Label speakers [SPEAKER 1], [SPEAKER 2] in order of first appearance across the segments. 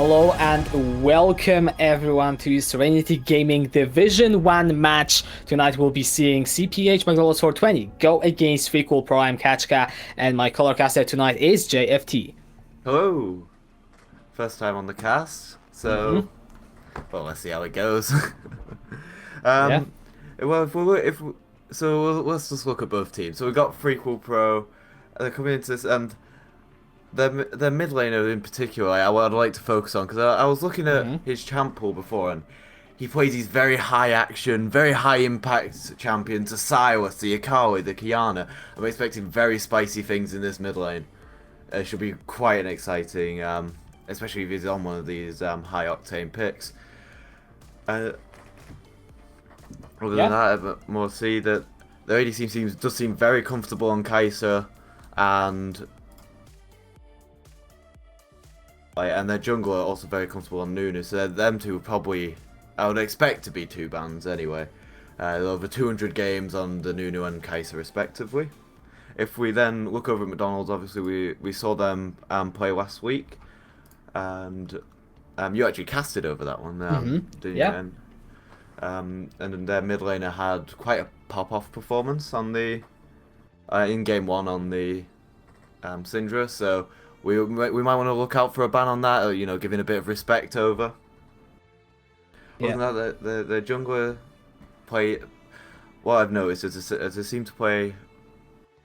[SPEAKER 1] Hello and welcome everyone to Serenity Gaming Division 1 match. Tonight we'll be seeing CPH McDonalds 420 go against FrequlPro. I'm Kachka and my color caster tonight is JFT.
[SPEAKER 2] Hello! First time on the cast, so well, let's see how it goes.
[SPEAKER 1] Yeah.
[SPEAKER 2] Well, let's just look at both teams. So we've got FrequlPro, they're coming into this, and their mid laner in particular, I'd like to focus on because I was looking at his champ pool before, and he plays these very high action, very high impact champions: the Silas, the Akali, the Kiana. I'm expecting very spicy things in this mid lane. It should be quite an exciting, especially if he's on one of these high octane picks. Other than that, more see that the ADC does seem very comfortable on Kai'Sa, and their jungler also very comfortable on Nunu. So them two probably, I would expect to be two bans anyway. Over 200 games on the Nunu and Kai'Sa respectively. If we then look over at McDonald's, obviously we saw them play last week, and you actually casted over that one, didn't you? And their mid laner had quite a pop-off performance on the in game one on the Syndra, so we might want to look out for a ban on that, or giving a bit of respect over. Other than that, the jungler play. What I've noticed is they seem to play.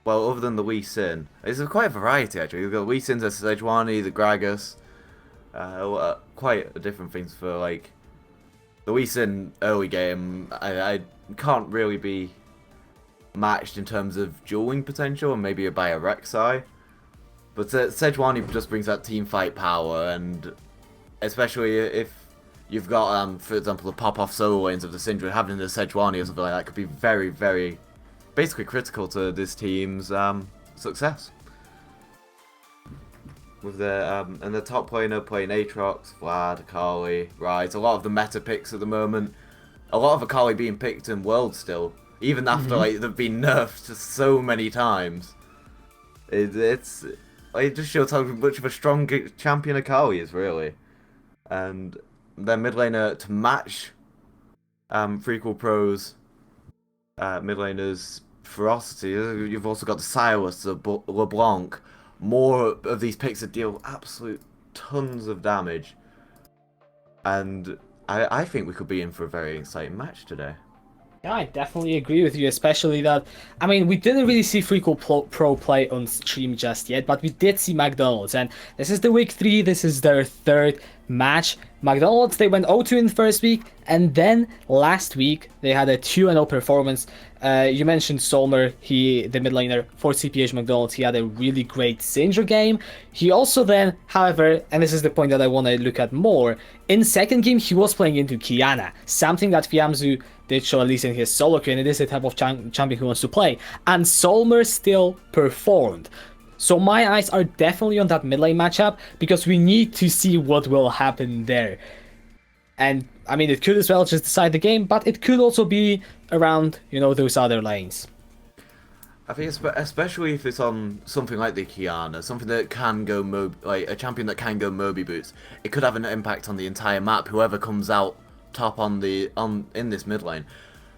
[SPEAKER 2] Well, other than the Lee Sin, it's quite a variety actually. You've got Lee Sin, the Sejuani, the Gragas, quite different things for like the Lee Sin early game. I can't really be matched in terms of dueling potential, and maybe by a Rek'Sai. But Sejuani just brings that team fight power, and especially if you've got, for example, the pop-off solo lanes of the Syndra, having the Sejuani or something like that could be very, very basically critical to this team's success. With their and the top laner playing Aatrox, Vlad, Akali, right, a lot of the meta picks at the moment. A lot of Akali being picked in World still, even after they've been nerfed so many times. It just shows how much of a strong champion Akali is, really. And their mid laner to match FrequlPro's mid laner's ferocity. You've also got the Silas, the LeBlanc. More of these picks that deal absolute tons of damage. And I think we could be in for a very exciting match today.
[SPEAKER 1] Yeah, I definitely agree with you, especially that, I mean, we didn't really see FrequlPro play on stream just yet, but we did see McDonald's, and this is the week 3, this is their third match. McDonald's, they went 0-2 in the first week, and then last week, they had a 2-0 performance. You mentioned Solmer, the mid laner for CPH McDonald's, he had a really great Syndra game. He also then, however, and this is the point that I want to look at more, in second game, he was playing into Kiana, something that Fiamzu did show at least in his solo queue, and it is the type of champion who wants to play. And Solmer still performed. So my eyes are definitely on that mid lane matchup, because we need to see what will happen there. And, I mean, it could as well just decide the game, but it could also be around, those other lanes.
[SPEAKER 2] I think especially if it's on something like the Kiana, something that can go like a champion that can go Moby boots, it could have an impact on the entire map, whoever comes out top in this mid lane.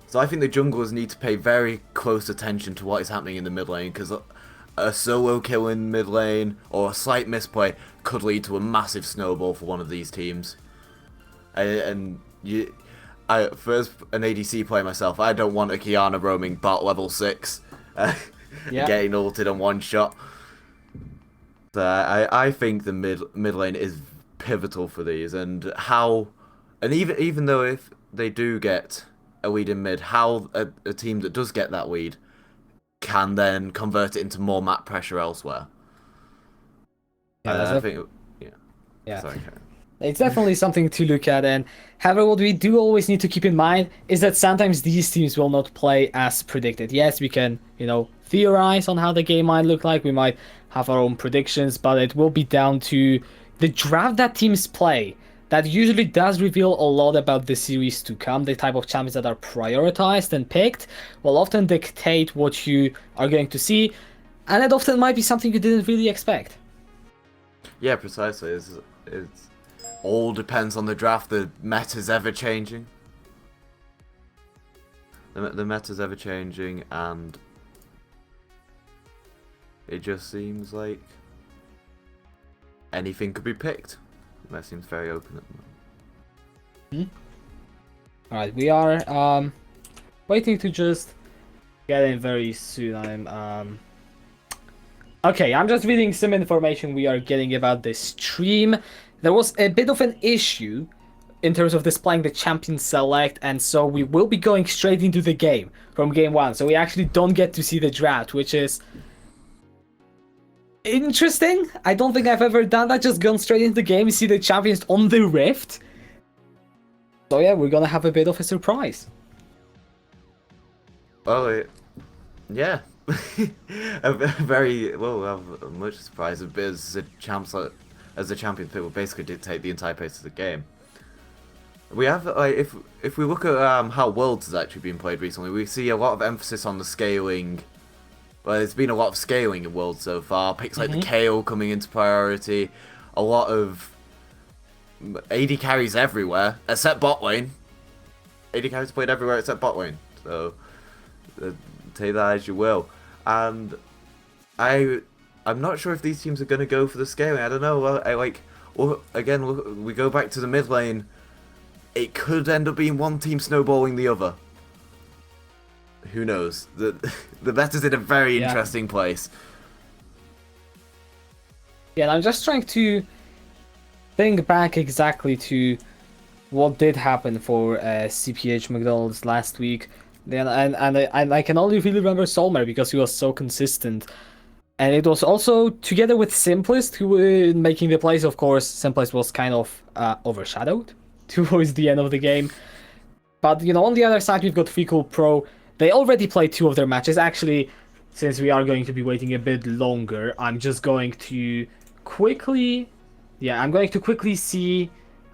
[SPEAKER 2] So I think the junglers need to pay very close attention to what is happening in the mid lane, because a solo kill in mid lane or a slight misplay could lead to a massive snowball for one of these teams. For an ADC player myself, I don't want a Kiana roaming bot level 6 getting ulted on one shot. So I think the mid lane is pivotal for these, and even though if they do get a lead in mid, how a team that does get that lead can then convert it into more map pressure elsewhere. I think, sorry, Karen.
[SPEAKER 1] It's definitely something to look at, and however, what we do always need to keep in mind is that sometimes these teams will not play as predicted. Yes, we can, theorize on how the game might look like, we might have our own predictions, but it will be down to the draft that teams play. That usually does reveal a lot about the series to come. The type of champions that are prioritized and picked will often dictate what you are going to see, and it often might be something you didn't really expect.
[SPEAKER 2] Yeah, precisely. all depends on the draft. The meta's ever changing. The meta's ever changing, and it just seems like anything could be picked. That seems very open at the moment.
[SPEAKER 1] Alright, we are waiting to just get in very soon. Okay, I'm just reading some information we are getting about this stream. There was a bit of an issue in terms of displaying the champion select, and so we will be going straight into the game from game 1. So we actually don't get to see the draft, which is interesting. I don't think I've ever done that, just gone straight into the game, see the champions on the Rift. So yeah, we're gonna have a bit of a surprise.
[SPEAKER 2] Well, yeah. a very I'm much surprised as the champion pick will basically dictate the entire pace of the game. We have if we look at how Worlds has actually been played recently, we see a lot of emphasis on the scaling. Well, there's been a lot of scaling in Worlds so far. Picks like the Kale coming into priority. A lot of AD carries everywhere except bot lane. AD carries played everywhere except bot lane. So take that as you will. And I'm not sure if these teams are going to go for the scaling. I don't know. Again, we go back to the mid lane. It could end up being one team snowballing the other. Who knows? The meta's in a very interesting place.
[SPEAKER 1] Yeah, and I'm just trying to think back exactly to what did happen for CPH McDonalds last week. And I can only really remember Solmer because he was so consistent. And it was also together with Simplest, who were making the plays. Of course, Simplest was kind of overshadowed towards the end of the game. But, you know, on the other side, we've got FrequlPro. They already played 2 of their matches. Actually, since we are going to be waiting a bit longer, I'm just going to quickly... Yeah, I'm going to quickly see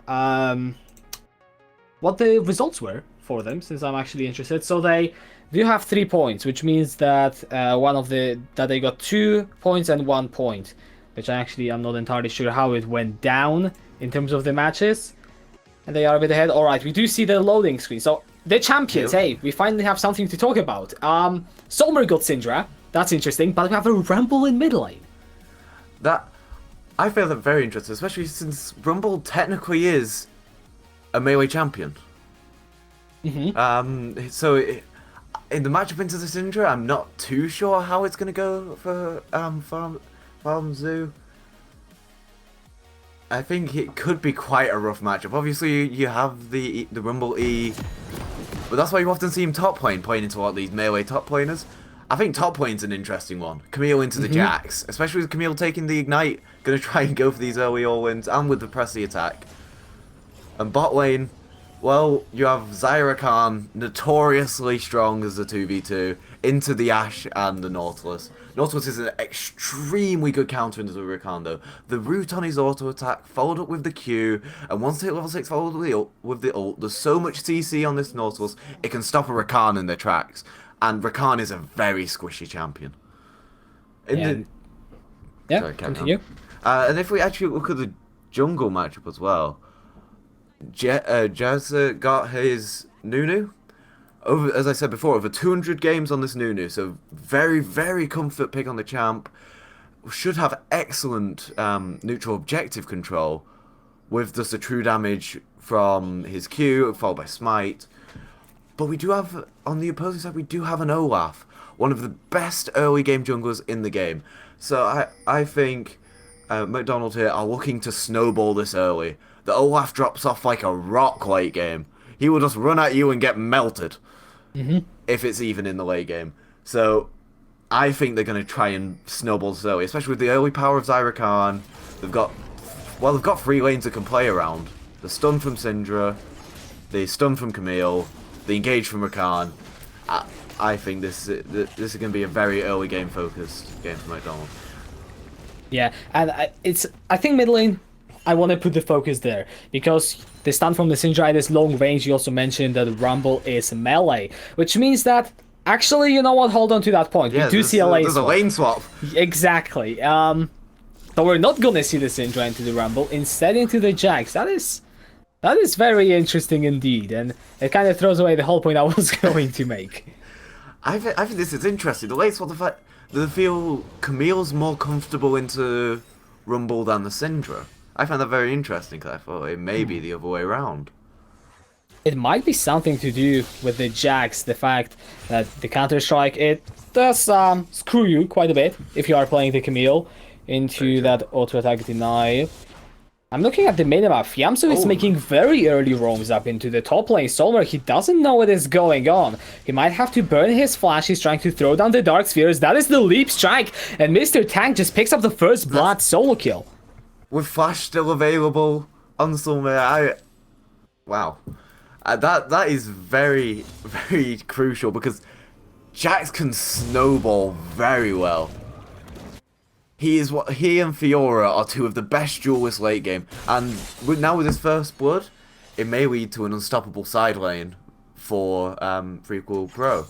[SPEAKER 1] what the results were for them, since I'm actually interested. So they do have 3 points, which means that that they got 2 points and 1 point, which I'm not entirely sure how it went down in terms of the matches. And they are a bit ahead. All right, we do see the loading screen. So the champions, hey, we finally have something to talk about. Solmer got Syndra. That's interesting, but we have a Rumble in mid lane.
[SPEAKER 2] I feel that very interesting, especially since Rumble technically is a melee champion. So in the matchup into the Syndra, I'm not too sure how it's going to go for Farm Zoo. I think it could be quite a rough matchup. Obviously, you have the Rumble E, but that's why you often see him top lane, playing into a lot of these melee top laners. I think top lane's an interesting one. Camille into the Jax, especially with Camille taking the Ignite, going to try and go for these early all-wins, and with the Pressy attack. And bot lane, well, you have Zyra Khan, notoriously strong as a 2v2, into the Ashe and the Nautilus. Nautilus is an extremely good counter into the Rakan, though. The root on his auto attack, followed up with the Q, and once it hit level 6, followed with the ult. There's so much CC on this Nautilus, it can stop a Rakan in their tracks. And Rakan is a very squishy champion.
[SPEAKER 1] Sorry, continue.
[SPEAKER 2] And if we actually look at the jungle matchup as well, Jazz got his Nunu. As I said before, over 200 games on this Nunu, so very, very comfort pick on the champ. Should have excellent neutral objective control, with just a true damage from his Q, followed by Smite. But we do have, on the opposing side, we do have an Olaf, one of the best early game junglers in the game. So I think McDonald's here are looking to snowball this early. The Olaf drops off like a rock late game. He will just run at you and get melted. If it's even in the late game. So I think they're going to try and snowball this early, especially with the early power of Zyra Khan. They've got 3 lanes that can play around. The stun from Syndra, the stun from Camille, the engage from Rakan. I think this is going to be a very early game focused game for McDonald's.
[SPEAKER 1] Yeah, and I think mid lane, I want to put the focus there, because the stun from the Syndra is long range. You also mentioned that Rumble is melee, which means that, actually, you know what, hold on to that point.
[SPEAKER 2] Yeah,
[SPEAKER 1] we do see a lane swap.
[SPEAKER 2] There's a lane swap.
[SPEAKER 1] Exactly. So we're not gonna see the Syndra into the Rumble, instead into the Jax. That is very interesting indeed, and it kind of throws away the whole point I was going to make.
[SPEAKER 2] I think this is interesting. The latest one, the fact that I feel Camille's more comfortable into Rumble than the Syndra. I found that very interesting because I thought it may be the other way around.
[SPEAKER 1] It might be something to do with the Jax, the fact that the Counter-Strike, it does screw you quite a bit if you are playing the Camille into that auto-attack deny. I'm looking at the minimap. Fiamso is making very early roams up into the top lane. Solmer, he doesn't know what is going on. He might have to burn his flash. He's trying to throw down the Dark Spheres. That is the leap strike. And Mr. Tank just picks up the first blood solo kill.
[SPEAKER 2] With flash still available on Solmer, wow. That is very, very crucial because Jax can snowball very well. He and Fiora are two of the best duelists late game, and now with his first blood, it may lead to an unstoppable side lane for FrequlPro.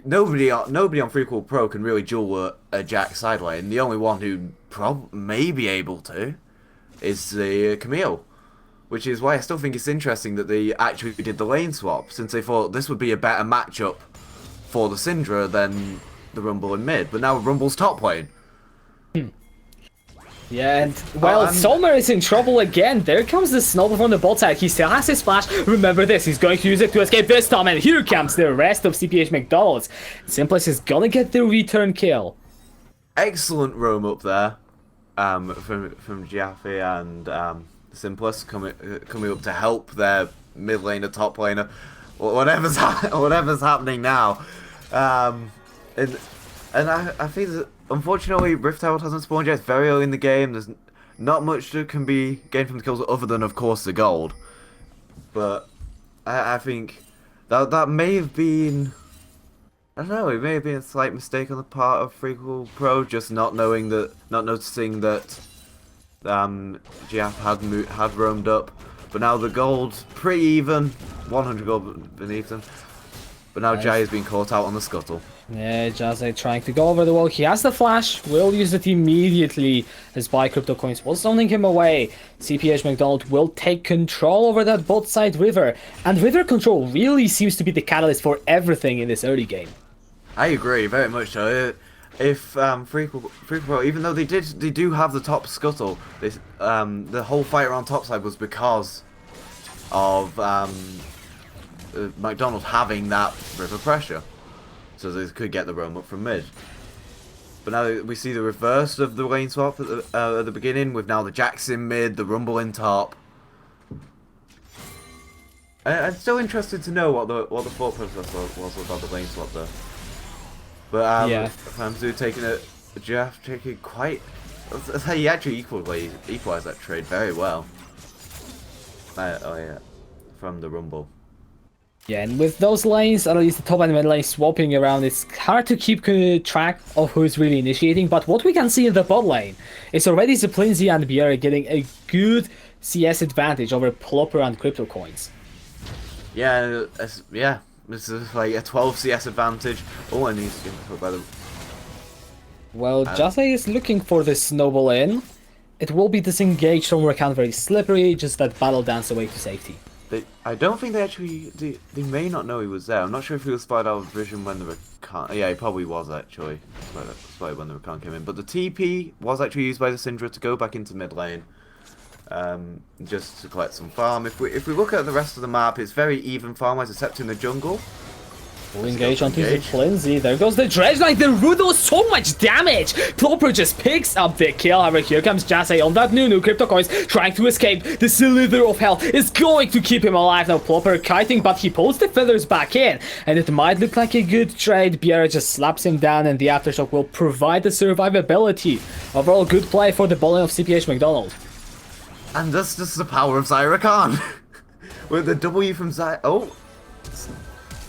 [SPEAKER 2] Nobody on FrequlPro can really duel a Jax side lane. The only one who may be able to is the Camille, which is why I still think it's interesting that they actually did the lane swap, since they thought this would be a better matchup for the Syndra than the Rumble in mid. But now Rumble's top lane.
[SPEAKER 1] Yeah, and well, Solmer is in trouble again. There comes the snowball from the bot side. He still has his flash. Remember this, he's going to use it to escape this time. And here comes the rest of CPH McDonalds. Simplest is gonna get the return kill.
[SPEAKER 2] Excellent roam up there from Jaffe and Simplest coming up to help their mid laner, top laner, whatever's happening now. And I think that unfortunately Rift Herald hasn't spawned yet. It's very early in the game. There's not much that can be gained from the kills other than, of course, the gold. But I think that may have been, I don't know, it may have been a slight mistake on the part of FrequlPro, just not noticing that GF had roamed up. But now the gold pretty even, 100 gold beneath them. But now Jai is being caught out on the scuttle.
[SPEAKER 1] Yeah, Jazzy trying to go over the wall. He has the flash. Will use it immediately as buy crypto coins was zoning him away. CPH McDonald will take control over that bot side river. And river control really seems to be the catalyst for everything in this early game.
[SPEAKER 2] I agree, very much so. If FrequlPro, even though they do have the top scuttle, the whole fight around topside was because of McDonald having that river pressure. So they could get the roam up from mid. But now we see the reverse of the lane swap at the beginning, with now the Jax in mid, the Rumble in top. I'm still interested to know what the thought process was about the lane swap though. But
[SPEAKER 1] yeah,
[SPEAKER 2] Famzu taking it, Jeff taking quite. He actually equalized that trade very well. Oh yeah, from the Rumble.
[SPEAKER 1] Yeah, and with those lanes, at least the top and mid lane swapping around, it's hard to keep track of who's really initiating. But what we can see in the bot lane is already Zaplinzi and Biera getting a good CS advantage over Plopper and Crypto Coins.
[SPEAKER 2] Yeah, yeah, this is like a 12 CS advantage. All I need is to get put by the.
[SPEAKER 1] Well, Jase is looking for the snowball in. It will be disengaged from account very slippery, just that battle dance away to safety.
[SPEAKER 2] I don't think they actually. They may not know he was there. I'm not sure if he was spied out of vision when the Rakan. Yeah, he probably was actually spied when the Rakan came in. But the TP was actually used by the Syndra to go back into mid lane, just to collect some farm. If we look at the rest of the map, it's very even farm-wise, except in the jungle.
[SPEAKER 1] We'll engage onto the Flimsy. There goes the Dredge Knight. The Root does so much damage. Plopper just picks up the kill. However, here comes Jase on that new Crypto Coins trying to escape. The Slither of Hell is going to keep him alive. Now Plopper kiting, but he pulls the feathers back in. And it might look like a good trade. Biera just slaps him down, and the Aftershock will provide the survivability. Overall, good play for the bowling of CPH McDonald.
[SPEAKER 2] And that's just the power of Zyra Khan. With the W from Zyra. Oh.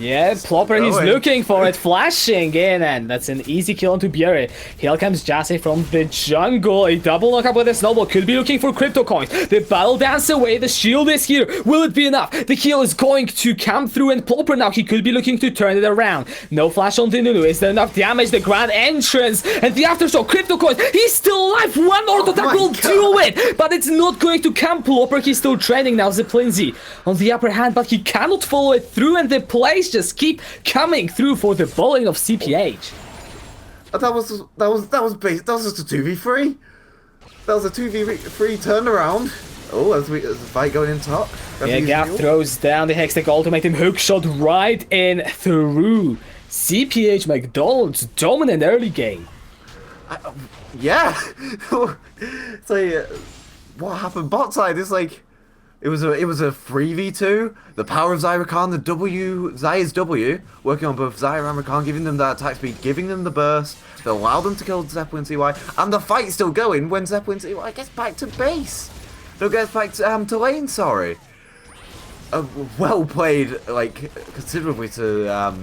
[SPEAKER 1] Yeah, Plopper, he's looking for it, flashing in, and that's an easy kill onto Bjerre. Here comes Jassy from the jungle. A double knockup with a snowball. Could be looking for crypto coins. The battle dance away. The shield is here. Will it be enough? The kill is going to come through, and Plopper now, he could be looking to turn it around. No flash onto Nunu. Is there enough damage? The grand entrance and the aftershock. Crypto coins. He's still alive. One auto attack will do it, but it's not going to come. Plopper, he's still training now. Ziplinzi on the upper hand, but he cannot follow it through, and the plays just keep coming through for the bowling of CPH.
[SPEAKER 2] That was just a 2v3. That was a 2v3 turnaround. Oh, there's a fight going in top.
[SPEAKER 1] Yeah, Gaff throws down the Hextech ultimate and hook shot right in through. CPH McDonalds dominant early game.
[SPEAKER 2] Yeah. It's like, what happened bot side? It's like, it was a 3v2. The power of Zyrakan, the Zaya's W, working on both Zaya and Rakan, giving them that attack speed, giving them the burst that allow them to kill Zeppelin CY, and the fight's still going when Zeppelin CY gets back to base. No, gets back to lane, sorry. Well played, like, considerably to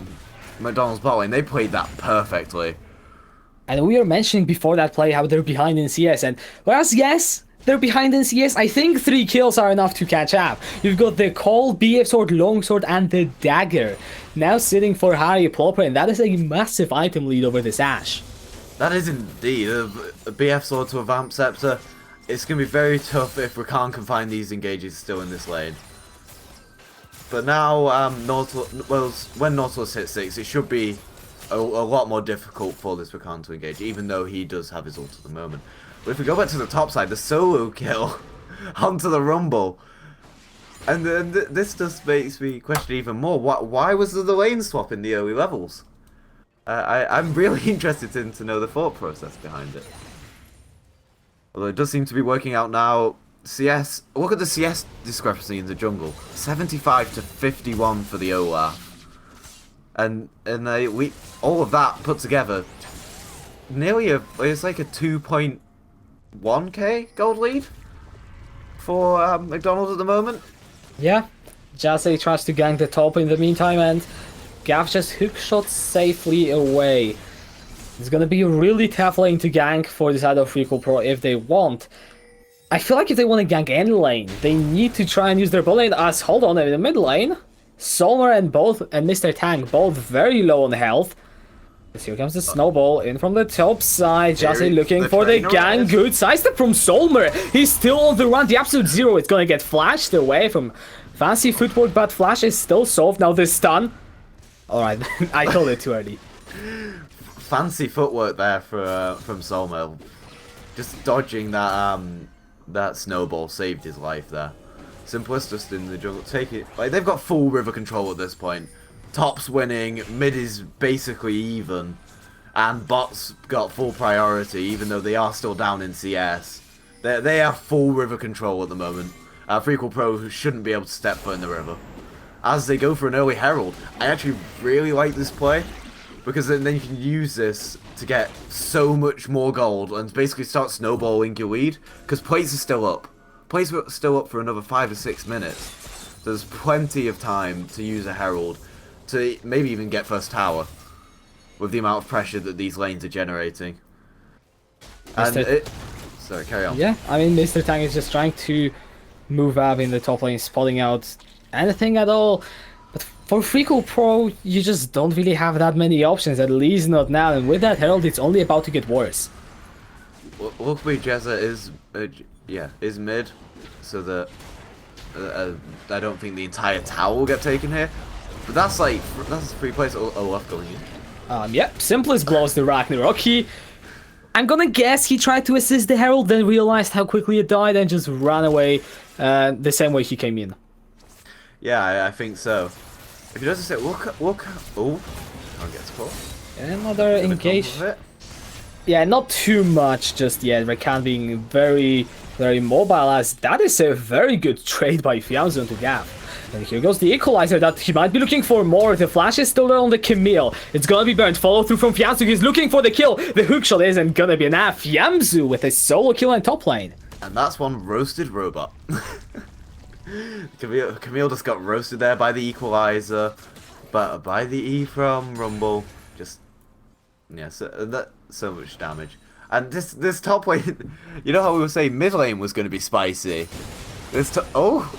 [SPEAKER 2] McDonald's bot lane. They played that perfectly.
[SPEAKER 1] And we were mentioning before that play how they're behind in CS, and whereas, yes, they're behind in CS, I think 3 kills are enough to catch up. You've got the Call, BF Sword, Longsword, and the Dagger. Now sitting for Harry Plopper, and that is a massive item lead over this Ashe.
[SPEAKER 2] That is indeed. A BF Sword to a Vamp Scepter. It's going to be very tough if Rakan can find these engages still in this lane. But now, when Nautilus hits 6, it should be a lot more difficult for this Rakan to engage, even though he does have his ult at the moment. But if we go back to the top side, the solo kill onto the Rumble, and then this just makes me question even more. Why was there the lane swap in the early levels? I'm really interested to know the thought process behind it. Although it does seem to be working out now. CS, look at the CS discrepancy in the jungle. 75 to 51 for the Olaf. And all of that put together, it's like a 2.1k gold lead for McDonald's at the moment.
[SPEAKER 1] Yeah, Jassy tries to gank the top in the meantime, and Gaff just hook shots safely away. It's gonna be a really tough lane to gank for the side of FrequlPro if they want. I feel like if they want to gank any lane, they need to try and use their bot lane as, hold on, in the mid lane, Solmer and Mr. Tank both very low on health. Here comes the snowball in from the top side. Jassy looking for the gank. Good sidestep from Solmer. He's still on the run. The absolute zero is gonna get flashed away from fancy footwork, but flash is still solved. Now the stun. Alright, I called it too early.
[SPEAKER 2] Fancy footwork there from Solmer. Just dodging that snowball saved his life there. Simplest just in the jungle. Take it. Like, they've got full river control at this point. Top's winning, mid is basically even, and bots got full priority, even though they are still down in CS. They have full river control at the moment. FrequlPro shouldn't be able to step foot in the river. As they go for an early Herald, I actually really like this play, because then you can use this to get so much more gold and basically start snowballing your lead, because plays are still up. Plays are still up for another 5 or 6 minutes. There's plenty of time to use a Herald to maybe even get first tower with the amount of pressure that these lanes are generating. And sorry, carry on.
[SPEAKER 1] Yeah, I mean, Mr. Tank is just trying to move up in the top lane, spotting out anything at all. But for FrequlPro, you just don't really have that many options, at least not now. And with that Herald, it's only about to get worse.
[SPEAKER 2] Luckily, Jezza is mid, so that I don't think the entire tower will get taken here. But that's 3 plays Olaf going in.
[SPEAKER 1] Yep, Simplest blows the Ragnarok. I'm gonna guess he tried to assist the Herald, then realized how quickly it died and just ran away the same way he came in.
[SPEAKER 2] Yeah, I think so. If he doesn't say, look, oh, can't get caught.
[SPEAKER 1] Another engage. Yeah, not too much just yet. Rakan being very, very mobile, as that is a very good trade by Fiamzo to Gaff. And here goes the equalizer that he might be looking for more. The flash is still there on the Camille. It's gonna be burned. Follow through from Fiamzu. He's looking for the kill. The hookshot isn't gonna be enough. Fiamzu with a solo kill in top lane.
[SPEAKER 2] And that's one roasted robot. Camille just got roasted there by the equalizer. But by the E from Rumble, just yeah, so much damage. And this top lane, you know how we were saying mid lane was going to be spicy. Oh.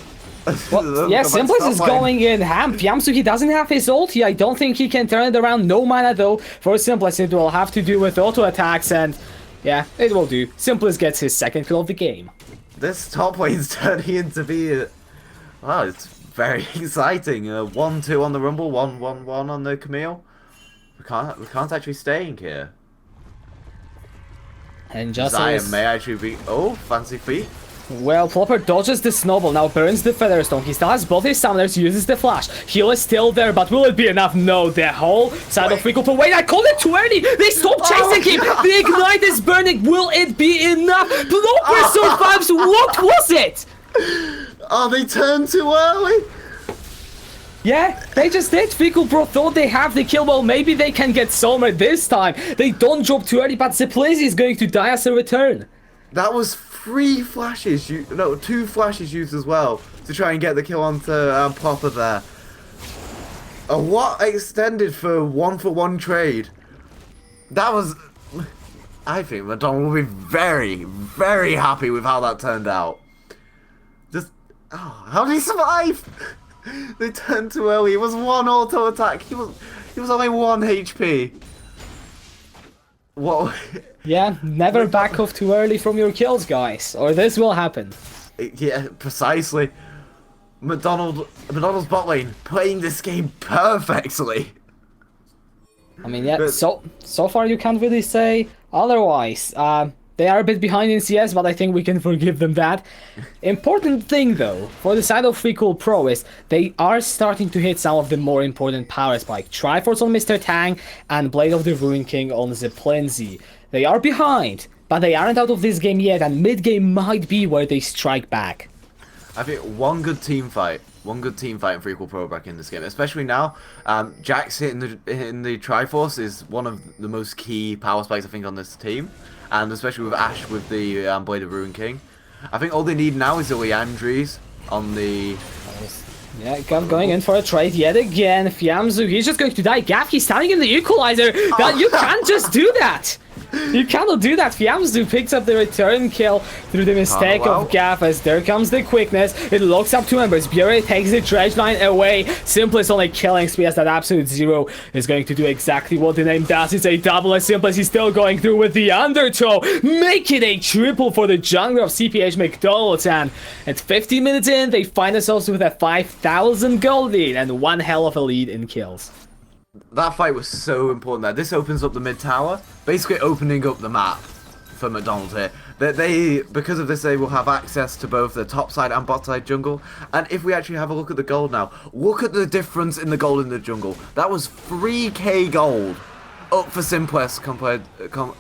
[SPEAKER 1] Well, yeah, Simplest is going in ham. Fiamsu, he doesn't have his ulti. I don't think he can turn it around. No mana, though. For Simplest, it will have to do with auto attacks, and yeah, it will do. Simplest gets his second kill of the game.
[SPEAKER 2] This top lane's turning into be... wow, it's very exciting. 1-2 on the Rumble, 1-1-1 on the Camille. We can't actually stay in here.
[SPEAKER 1] And just
[SPEAKER 2] Zion may actually be... oh, fancy feet.
[SPEAKER 1] Well, Flopper dodges the snowball, now burns the Featherstone. He still has both his summoners, uses the flash. Heal is still there, but will it be enough? No, the whole side of FrequlPro. Wait, I called it too early! They stopped chasing him! The Ignite is burning! Will it be enough? Flopper survives! What was it?
[SPEAKER 2] Oh, they turned too early!
[SPEAKER 1] Yeah, they just did. FrequlPro thought they have the kill. Well, maybe they can get Sommer this time. They don't drop too early, but Zeplizzi is going to die as a return.
[SPEAKER 2] That was 3 flashes, no, 2 flashes used as well to try and get the kill onto Popper there. What extended for 1-for-1 trade? That was... I think McDonald will be very, very happy with how that turned out. Just... oh, how did he survive? They turned too early. It was 1 auto attack. He was only 1 HP. What?
[SPEAKER 1] Yeah, never back off too early from your kills, guys, or this will happen.
[SPEAKER 2] Yeah, precisely. McDonald's bot lane playing this game perfectly.
[SPEAKER 1] I mean, yeah, so far you can't really say otherwise. They are a bit behind in CS, but I think we can forgive them that. Important thing, though, for the side of FrequlPro is they are starting to hit some of the more important powers, like Triforce on Mr. Tang and Blade of the Ruin King on Zeplizzi. They are behind, but they aren't out of this game yet, and mid-game might be where they strike back.
[SPEAKER 2] I think one good team fight in FrequlPro back in this game, especially now. Jax hitting the Triforce is one of the most key power spikes I think on this team. And especially with Ashe with the Blade of Ruin King. I think all they need now is the Leandries on the...
[SPEAKER 1] yeah, going in for a trade yet again. Fiamsu, he's just going to die. Gaff, he's standing in the equalizer. That you can't just do that. You cannot do that. Fiamsu picks up the return kill through the mistake of Gaff, as there comes the quickness. It locks up 2 members. Bure takes the dredge line away. Simplest only killing speed, as that absolute zero is going to do exactly what the name does. It's a double, as Simplest he's still going through with the undertow. Make it a triple for the jungler of CPH McDonald's, and at 50 minutes in, they find themselves with a 5,000 gold lead and one hell of a lead in kills.
[SPEAKER 2] That fight was so important there. This opens up the mid tower, basically opening up the map for McDonald's here. Because of this, they will have access to both the top side and bot side jungle. And if we actually have a look at the gold now, look at the difference in the gold in the jungle. That was 3k gold up for Simplest compared to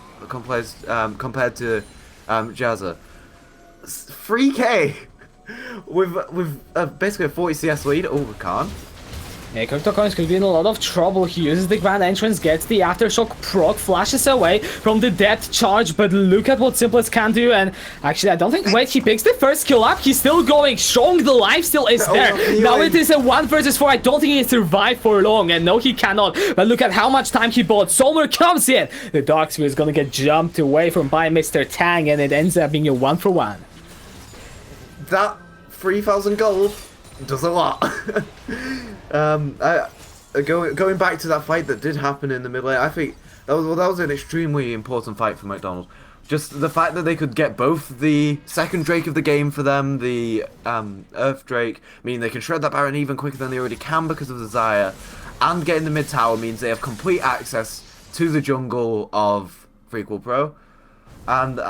[SPEAKER 2] Jazza. 3k with basically a 40 CS lead over Khan.
[SPEAKER 1] Yeah, CryptoCoins could be in a lot of trouble. He uses the Grand Entrance, gets the Aftershock proc, flashes away from the depth charge, but look at what Simplest can do, and actually I don't think... wait, he picks the first kill up, he's still going strong, the life still is there. Now it is a 1 versus 4, I don't think he can survive for long, and no he cannot, but look at how much time he bought. Sommer comes in, the Darksphere is gonna get jumped away from by Mr. Tang, and it ends up being a 1-for-1.
[SPEAKER 2] That 3,000 gold does a lot. Going back to that fight that did happen in the mid lane, I think that was an extremely important fight for McDonald's. Just the fact that they could get both the second Drake of the game for them, the Earth Drake, meaning they can shred that Baron even quicker than they already can because of the Xayah, and getting the mid tower means they have complete access to the jungle of FrequlPro, and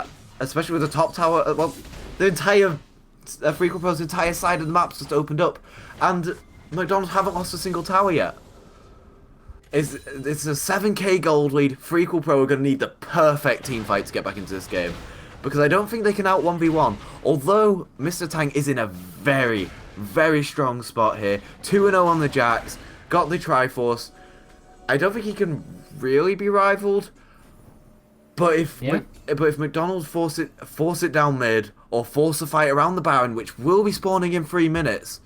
[SPEAKER 2] especially with the top tower, well, the entire FrequlPro's entire side of the map's just opened up, and McDonald's haven't lost a single tower yet. It's a 7k gold lead. FrequlPro are going to need the perfect team fight to get back into this game, because I don't think they can out 1v1. Although Mr. Tang is in a very, very strong spot here. 2-0 on the Jax, got the Triforce. I don't think he can really be rivaled. But if McDonald's force it down mid, or force a fight around the Baron, which will be spawning in 3 minutes,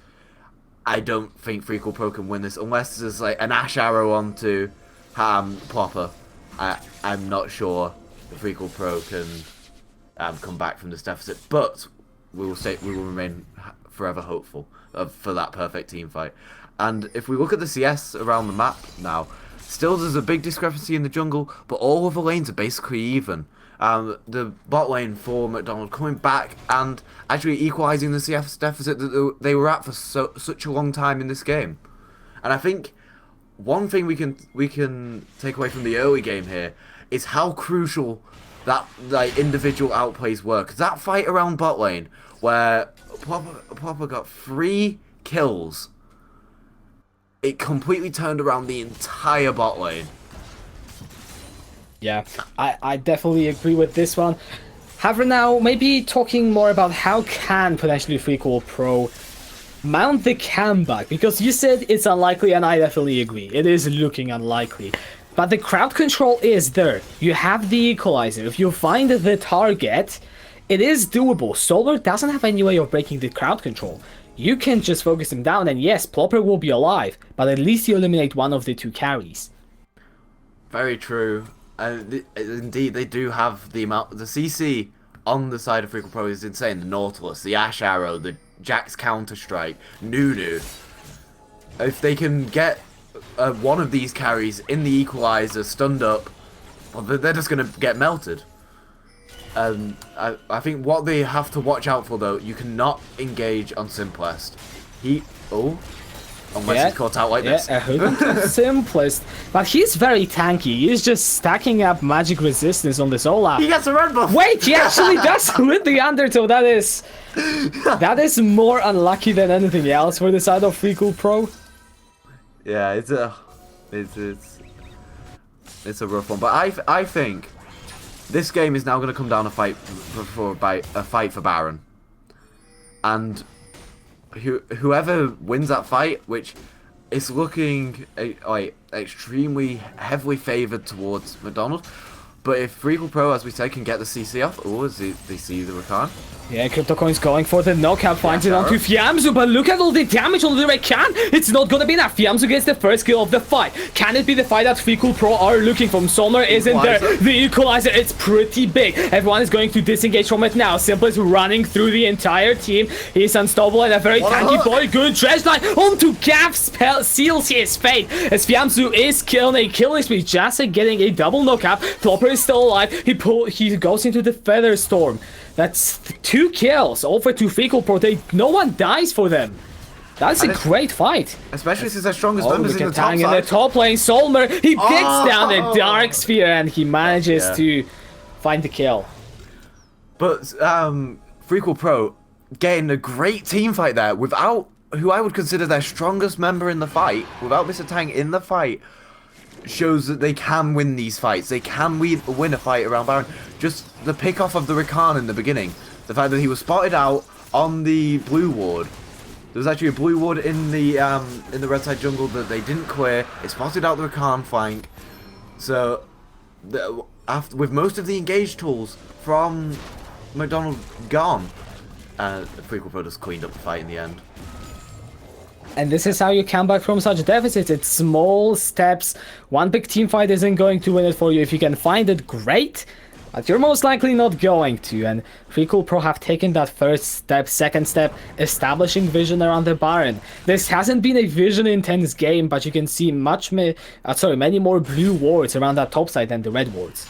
[SPEAKER 2] I don't think FrequlPro can win this unless there's like an Ash Arrow onto Plopper. I'm not sure if FrequlPro can come back from this deficit, but we will remain forever hopeful for that perfect team fight. And if we look at the CS around the map now, still there's a big discrepancy in the jungle, but all of the lanes are basically even. The bot lane for McDonald's coming back and actually equalising the CS deficit that they were at for such a long time in this game. And I think one thing we can take away from the early game here is how crucial that like individual outplays were. Because that fight around bot lane where Plopper got 3 kills, it completely turned around the entire bot lane.
[SPEAKER 1] Yeah, I definitely agree with this one. However, now, maybe talking more about how can potentially FrequlPro mount the comeback, because you said it's unlikely, and I definitely agree. It is looking unlikely. But the crowd control is there. You have the equalizer. If you find the target, it is doable. Solar doesn't have any way of breaking the crowd control. You can just focus him down, and yes, Plopper will be alive, but at least you eliminate one of the 2 carries.
[SPEAKER 2] Very true. Indeed, they do have the amount. The CC on the side of FrequlPro is insane. The Nautilus, the Ash Arrow, the Jax Counter Strike, Nunu. If they can get one of these carries in the equalizer, stunned up, well, they're just going to get melted. I think what they have to watch out for, though, you cannot engage on Simplest. Unless he's caught out like this.
[SPEAKER 1] Simplest. But he's very tanky. He's just stacking up magic resistance on this Olaf.
[SPEAKER 2] He gets a red buff!
[SPEAKER 1] Wait, he actually does with the Undertow. That is more unlucky than anything else for the side of FrequlPro.
[SPEAKER 2] Yeah, it's a rough one. But I think this game is now going to come down a fight for Baron. And whoever wins that fight, which is looking extremely heavily favoured towards McDonald's, but if FrequlPro, as we said, can get the CC off, they see the Rakan.
[SPEAKER 1] Yeah, CryptoCoin's going for the knockout, finds it onto Fiamzu, but look at all the damage on the Rakan. It's not gonna be enough. Fiamzu gets the first kill of the fight. Can it be the fight that FrequlPro are looking for? Somner isn't there. The equalizer, it's pretty big. Everyone is going to disengage from it now. Simple is running through the entire team. He's unstoppable and a very tanky boy. Good dredge line onto Gav, seals his fate as Fiamzu is killing a killing spree. Jasa getting a double knockout. Plopper is still alive. He goes into the Feather Storm. That's 2 kills over to FrequlPro. No one dies for them. That's a great fight.
[SPEAKER 2] Especially since their strongest members in the top side.
[SPEAKER 1] In the top lane, Solmer, he picks down the Dark Sphere and he manages to find the kill.
[SPEAKER 2] But FrequlPro getting a great team fight there without who I would consider their strongest member in the fight, without Mr. Tang in the fight, shows that they can win these fights. They can win a fight around Baron. Just the pick off of the Rakan in the beginning. The fact that he was spotted out on the blue ward. There was actually a blue ward in the red side jungle that they didn't clear. It spotted out the Rakan flank. So, with most of the engaged tools from McDonald gone, FrequlPro just cleaned up the fight in the end.
[SPEAKER 1] And this is how you come back from such deficits. It's small steps. One big team fight isn't going to win it for you. If you can find it, great. But you're most likely not going to. And FrequlPro have taken that first step, second step, establishing vision around the Baron. This hasn't been a vision-intense game, but you can see many more blue wards around that top side than the red wards.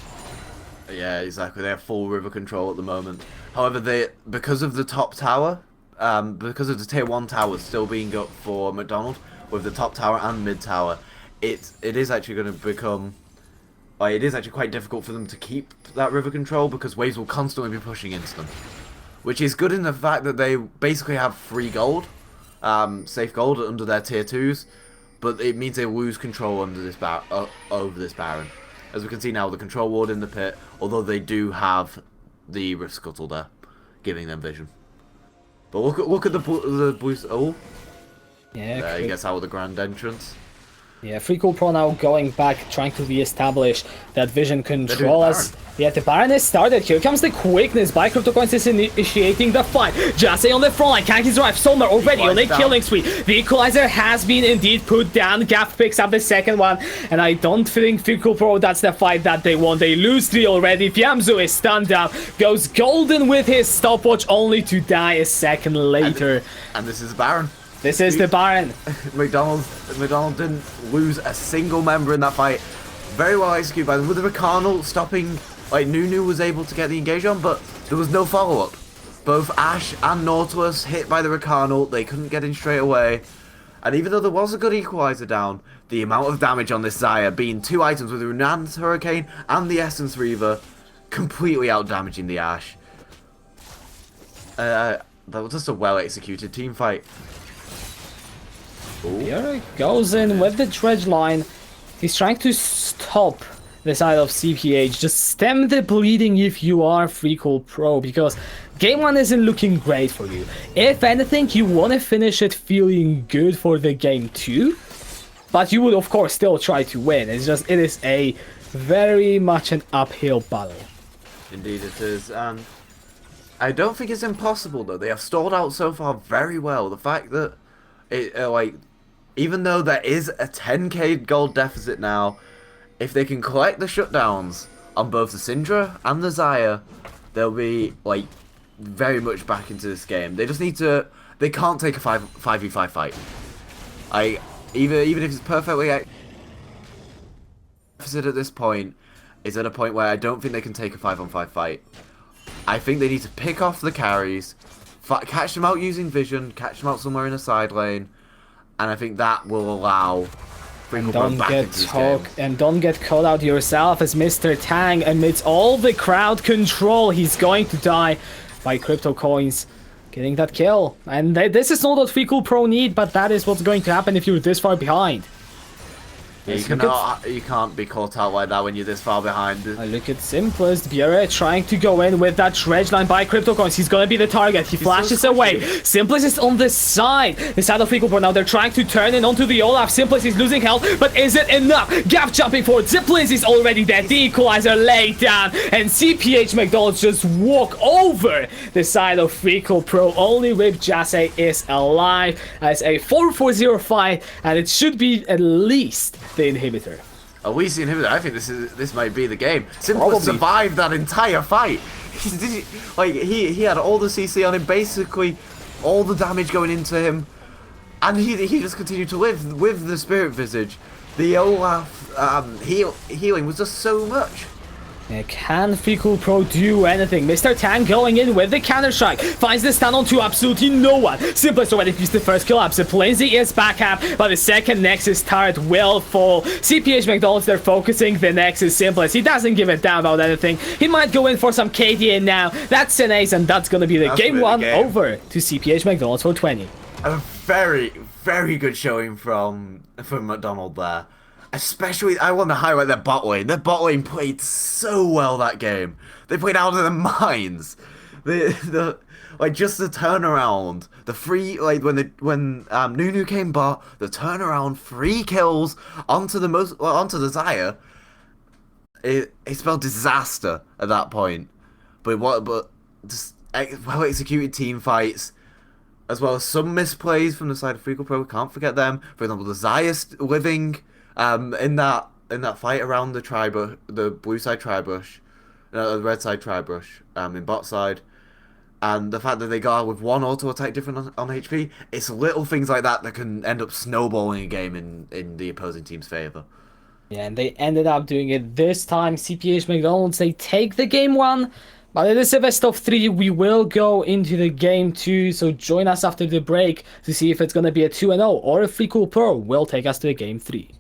[SPEAKER 2] Yeah, exactly. They have full river control at the moment. However, because of the top tower, because of the tier 1 towers still being up for McDonald, with the top tower and mid tower, it is actually going to become... it is actually quite difficult for them to keep that river control because waves will constantly be pushing into them. Which is good in the fact that they basically have free gold, safe gold under their tier 2s, but it means they lose control under this over this Baron. As we can see now, the control ward in the pit, although they do have the Rift Scuttle there, giving them vision. But look at the blue... Oh!
[SPEAKER 1] Yeah,
[SPEAKER 2] there he gets out with the grand entrance.
[SPEAKER 1] Yeah, FrequlPro now going back, trying to re-establish that vision control
[SPEAKER 2] doing
[SPEAKER 1] as... Yeah, the Baron is started. Here comes the quickness by CryptoCoins is initiating the fight. Jase on the front line, Kanki's drive, Sommer already on a killing spree. The Equalizer has been indeed put down. Gaff picks up the second one, and I don't think FrequlPro, that's the fight that they want. They lose 3 already. Fiamzu is stunned down, goes golden with his stopwatch, only to die a second later.
[SPEAKER 2] And this is Baron.
[SPEAKER 1] This is the Baron.
[SPEAKER 2] McDonald's didn't lose a single member in that fight. Very well executed by them. With the Rakanal stopping, like Nunu was able to get the engage on, but there was no follow-up. Both Ashe and Nautilus hit by the Rakanal. They couldn't get in straight away. And even though there was a good equalizer down, the amount of damage on this Xayah, being 2 items with the Runan's Hurricane and the Essence Reaver, completely out-damaging the Ashe. That was just a well-executed team fight.
[SPEAKER 1] Here it goes in with the dredge line. He's trying to stop the side of CPH. Just stem the bleeding if you are FrequlPro, because game 1 isn't looking great for you. If anything, you want to finish it feeling good for the game 2, but you would of course still try to win. It's just, it is a very much an uphill battle.
[SPEAKER 2] Indeed it is, and I don't think it's impossible though. They have stalled out so far very well. The fact that it even though there is a 10k gold deficit now, if they can collect the shutdowns on both the Syndra and the Xayah, they'll be like very much back into this game. They just need to. They can't take a 5v5 fight. Even if it's perfectly deficit at this point, is at a point where I don't think they can take a 5-on-5 fight. I think they need to pick off the carries, catch them out using vision, catch them out somewhere in a side lane. And I think that will allow FrequlPro back into this game.
[SPEAKER 1] And don't get caught out yourself as Mr. Tang, amidst all the crowd control, he's going to die by crypto coins. Getting that kill. And this is not what FrequlPro need, but that is what's going to happen if you're this far behind.
[SPEAKER 2] Yeah, you can't be caught out like that when you're this far behind.
[SPEAKER 1] Look at Simplest. Biera trying to go in with that dredge line by CryptoCoins. He's gonna be the target. He flashes away. Simplest is on the side of FrequlPro. Now they're trying to turn in onto the Olaf. Simplest is losing health, but is it enough? Gaff jumping forward. Ziplins is already dead. The Equalizer laid down, and CPH McDonalds just walk over the side of FrequlPro. Only Rip Jase is alive as a 4-4-0 fight, and it should be at least the inhibitor.
[SPEAKER 2] At least the inhibitor. I think this might be the game. Simplest survived that entire fight. He had all the CC on him, basically all the damage going into him, and he just continued to live with the Spirit Visage. The Olaf healing was just so much.
[SPEAKER 1] Can FrequlPro do anything? Mr. Tang going in with the counter-strike. Finds the stun onto absolutely no one. Simplest already used the first kill up. Ziplinzi is back up, but the second Nexus turret will fall. CPH McDonalds, they're focusing the Nexus. Simplest, he doesn't give a damn about anything. He might go in for some KDA now. That's an ace, and that's gonna be the game 1 over to CPH McDonalds for 20.
[SPEAKER 2] A very, very good showing from McDonald there. Especially, I want to highlight their bot lane. Their bot lane played so well that game. They played out of their minds. Just the turnaround, the free when Nunu came bot, the turnaround, 3 kills onto the Xayah. It spelled disaster at that point. But just well executed team fights, as well as some misplays from the side of FrequlPro. Can't forget them. For example, the Xayah living. In that fight around the blue side tribush, the red side tribush, in bot side, and the fact that they got with 1 auto attack different on HP, it's little things like that that can end up snowballing a game in the opposing team's favor.
[SPEAKER 1] Yeah, and they ended up doing it this time. CPH McDonalds, they take the game 1. But it is a best of 3. We will go into the game 2, so join us after the break to see if it's going to be a 2-0 or if FrequlPro will take us to the game 3.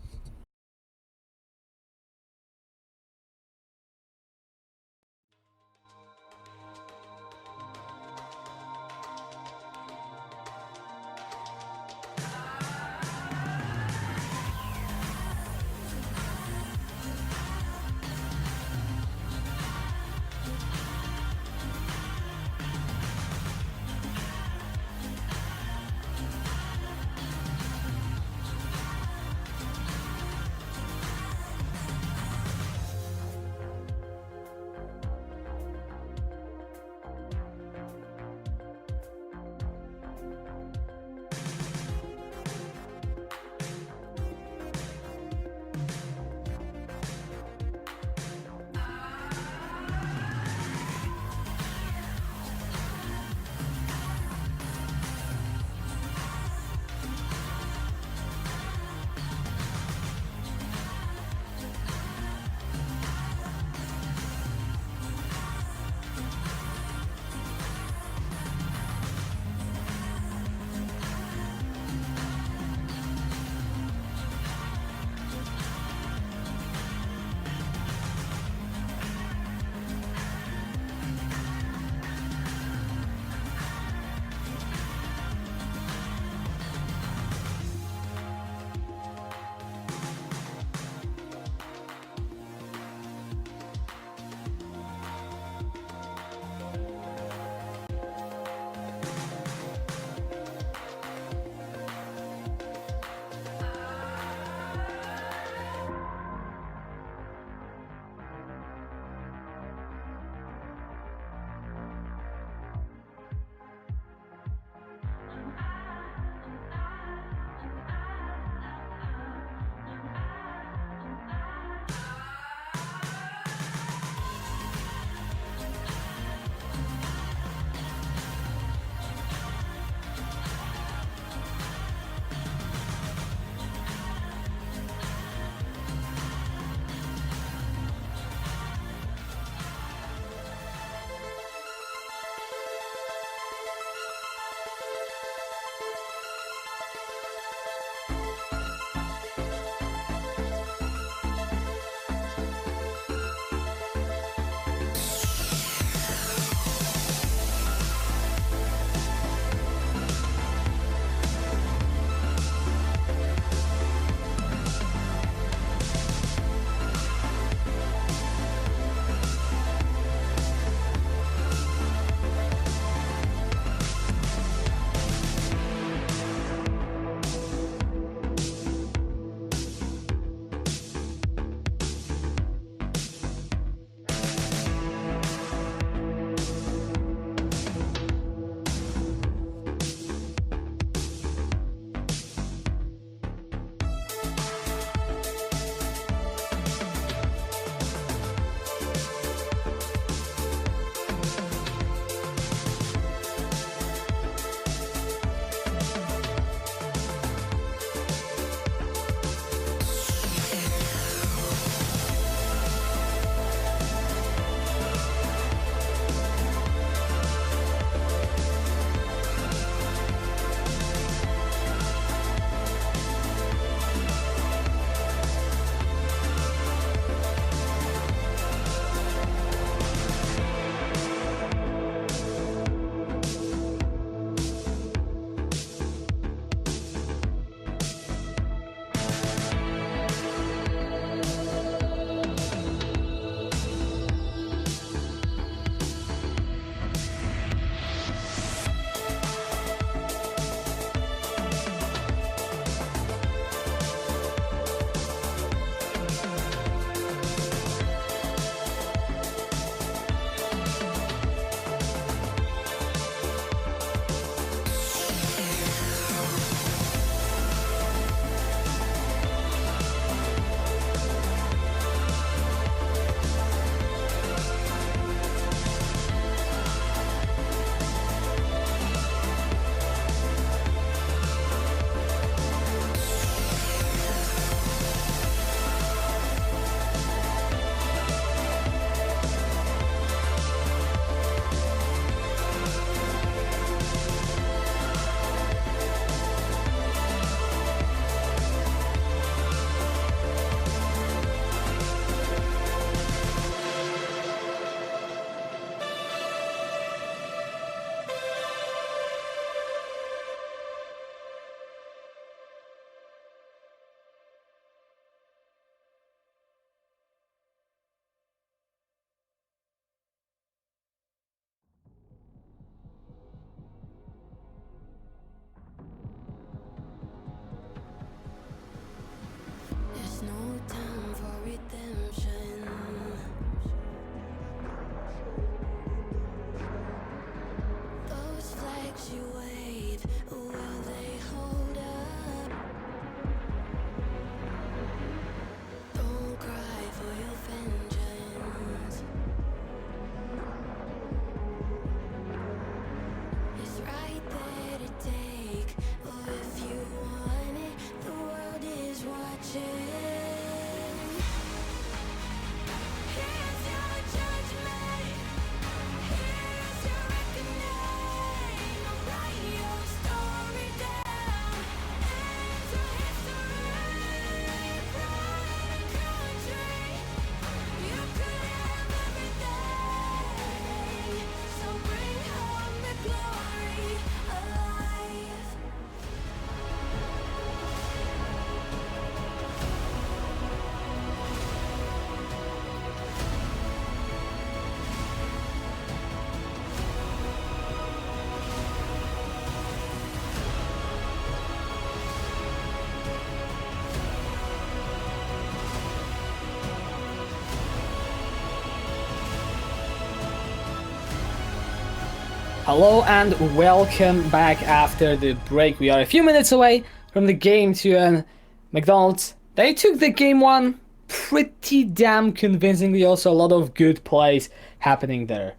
[SPEAKER 1] Hello and welcome back after the break. We are a few minutes away from the game to McDonald's. They took the game one pretty damn convincingly. Also, a lot of good plays happening there.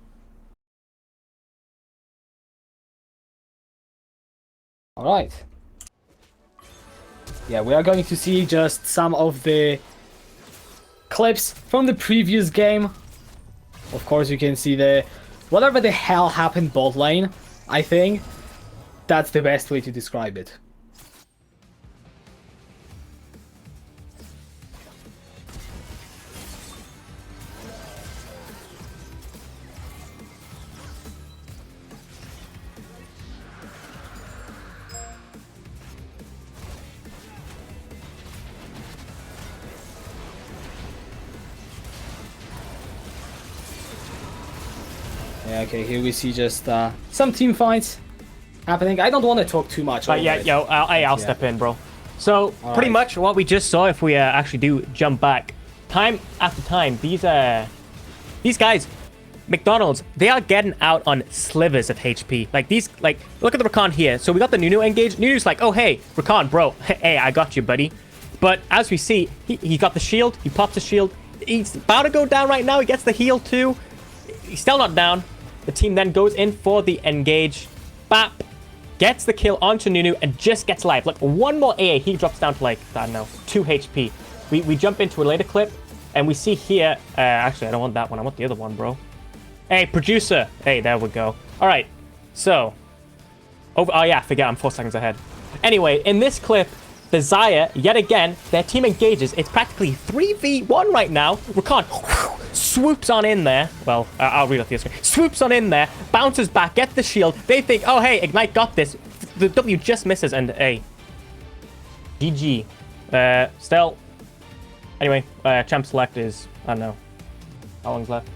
[SPEAKER 1] All right. Yeah, we are going to see just some of the clips from the previous game. Of course, you can see the whatever the hell happened bot lane. I think that's the best way to describe it. Yeah, okay, here we see just some team fights happening. I don't want to talk too much.
[SPEAKER 3] But yeah,
[SPEAKER 1] it.
[SPEAKER 3] yo, I'll step in, bro. So pretty much what we just saw, if we actually do jump back, time after time, these guys, McDonald's, they are getting out on slivers of HP. Like these, like look at the Rakan here. So we got the Nunu engaged. Nunu's like, oh hey, Rakan, bro, hey, I got you, buddy. But as we see, he got the shield. He pops the shield. He's about to go down right now. He gets the heal too. He's still not down. The team then goes in for the engage. Bap. Gets the kill onto Nunu and just gets live. Look, one more AA. He drops down to like, I don't know, 2 HP. We jump into a later clip and we see here... actually, I don't want that one. I want the other one, bro. Hey, producer. Hey, there we go. All right. So. Oh, yeah, I forget. I'm 4 seconds ahead. Anyway, in this clip, the Xayah, yet again, their team engages. It's practically 3v1 right now. Rakan swoops on in there. Well, I'll read off the screen. Swoops on in there, bounces back, gets the shield. They think, oh, hey, Ignite got this. The W just misses, and hey. GG. Still. Anyway, champ select is, I don't know. How long's left?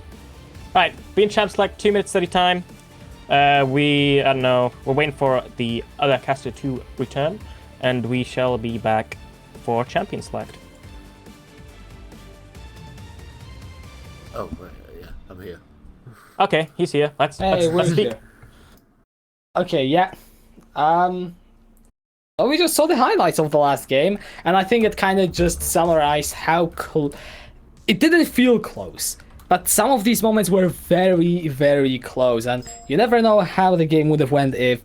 [SPEAKER 3] Alright, being champ select, 2 minutes 30 time. I don't know, we're waiting for the other caster to return. And we shall be back for champion select.
[SPEAKER 2] Oh, right, yeah, I'm here.
[SPEAKER 3] Okay, he's here. Let's speak.
[SPEAKER 1] Here? Okay, yeah. Well, we just saw the highlights of the last game, and I think it kind of just summarized how it didn't feel close, but some of these moments were very, very close, and you never know how the game would have went if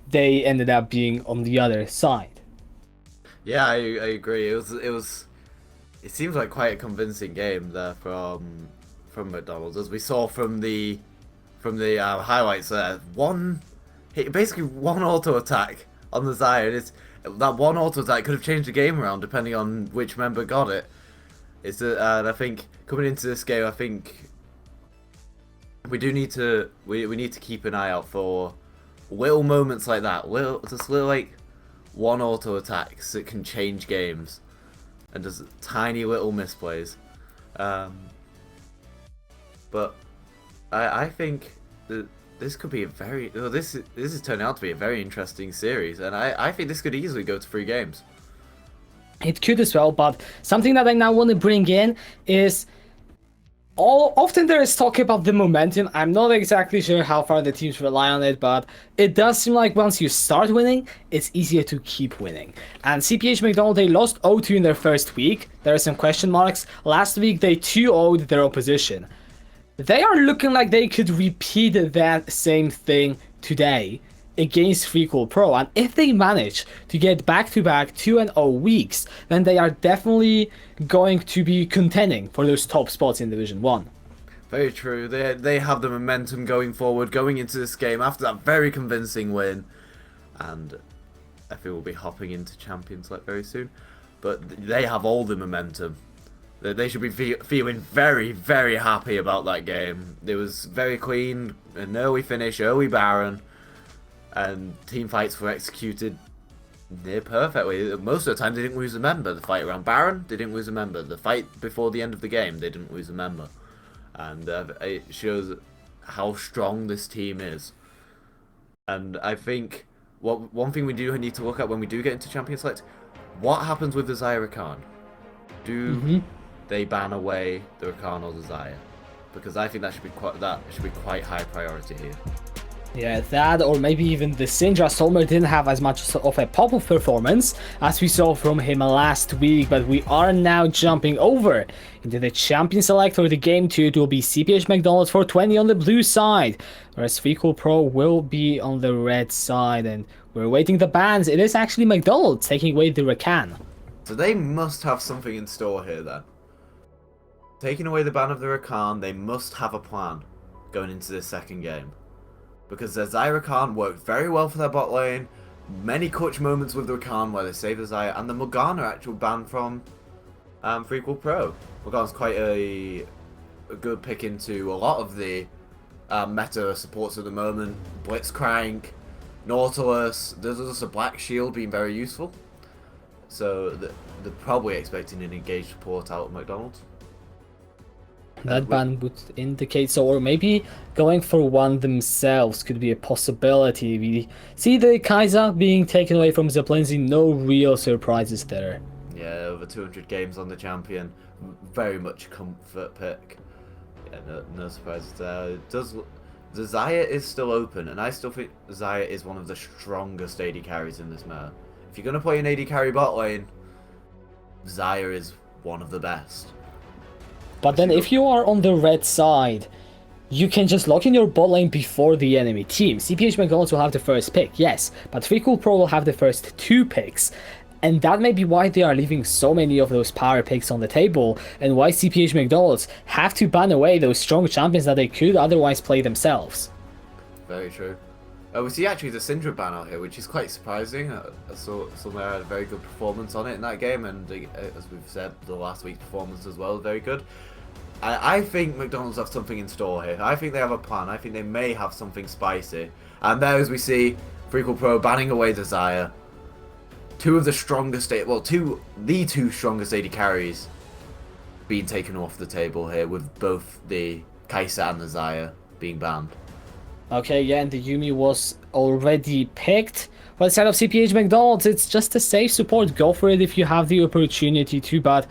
[SPEAKER 1] they ended up being on the other side.
[SPEAKER 2] Yeah, I agree. It seems like quite a convincing game there from McDonald's, as we saw from the highlights there. Basically one auto attack on the Xayah. That one auto attack could have changed the game around depending on which member got it. And I think coming into this game, I think we need to keep an eye out for little moments like that. Just little like one auto attacks that can change games, and just tiny little misplays. But I think that this could be this is turning out to be a very interesting series, and I think this could easily go to 3 games.
[SPEAKER 1] It could as well, but something that I now want to bring in is often there is talk about the momentum. I'm not exactly sure how far the teams rely on it, but it does seem like once you start winning, it's easier to keep winning. And CPH McDonald's, they lost 0-2 in their first week. There are some question marks. Last week, they 2-0'd their opposition. They are looking like they could repeat that same thing today against FrequlPro, and if they manage to get back-to-back 2-0 weeks, then they are definitely going to be contending for those top spots in Division 1.
[SPEAKER 2] Very true. They have the momentum going forward, going into this game after that very convincing win, and I think we'll be hopping into Champions Select very soon. But they have all the momentum. They should be feeling very, very happy about that game. It was very clean, an early finish, early Baron. And team fights were executed near perfectly. Most of the time they didn't lose a member. The fight around Baron, they didn't lose a member. The fight before the end of the game, they didn't lose a member. And it shows how strong this team is. And I think one thing we do need to look at when we do get into Champion Select, what happens with the Xayah Rakan? Do they ban away the Rakan or the Xayah? Because I think that should be quite high priority here.
[SPEAKER 1] Yeah, that or maybe even the Syndra. Solmer didn't have as much of a pop-up performance as we saw from him last week, but we are now jumping over into the champion select for the game 2. It will be CPH McDonald's for 20 on the blue side, whereas FrequlPro will be on the red side, and we're awaiting the bans. It is actually McDonald's taking away the Rakan.
[SPEAKER 2] So they must have something in store here then. Taking away the ban of the Rakan, they must have a plan going into this second game. Because their Zyra Khan worked very well for their bot lane. Many clutch moments with the Rakan where they saved the Zyra. And the Morgana actual ban from FrequlPro. Morgana's quite a good pick into a lot of the meta supports at the moment. Blitzcrank, Nautilus, there's also Black Shield being very useful. So they're probably expecting an engaged support out of McDonald's.
[SPEAKER 1] That ban would indicate so, or maybe going for one themselves could be a possibility. We see the Kai'Sa being taken away from Zeplinzi, no real surprises there.
[SPEAKER 2] Yeah, over 200 games on the champion, very much comfort pick. Yeah, no surprises there. The Xayah is still open, and I still think Xayah is one of the strongest AD carries in this meta. If you're going to play an AD carry bot lane, Xayah is one of the best.
[SPEAKER 1] But then if you are on the red side, you can just lock in your bot lane before the enemy team. CPH McDonald's will have the first pick, yes, but FrequlPro will have the first 2 picks. And that may be why they are leaving so many of those power picks on the table, and why CPH McDonald's have to ban away those strong champions that they could otherwise play themselves.
[SPEAKER 2] Very true. We see actually the Syndra ban out here, which is quite surprising. I saw Soulmare had a very good performance on it in that game, and as we've said, the last week's performance as well, very good. I think McDonald's have something in store here. I think they have a plan. I think they may have something spicy. And there, as we see, FrequlPro banning away the Xayah. Two of the strongest, the two strongest AD carries being taken off the table here, with both the Kai'Sa and the Xayah being banned.
[SPEAKER 1] Okay, yeah, and the Yuumi was already picked. Well, instead of CPH McDonald's, it's just a safe support. Go for it if you have the opportunity to, but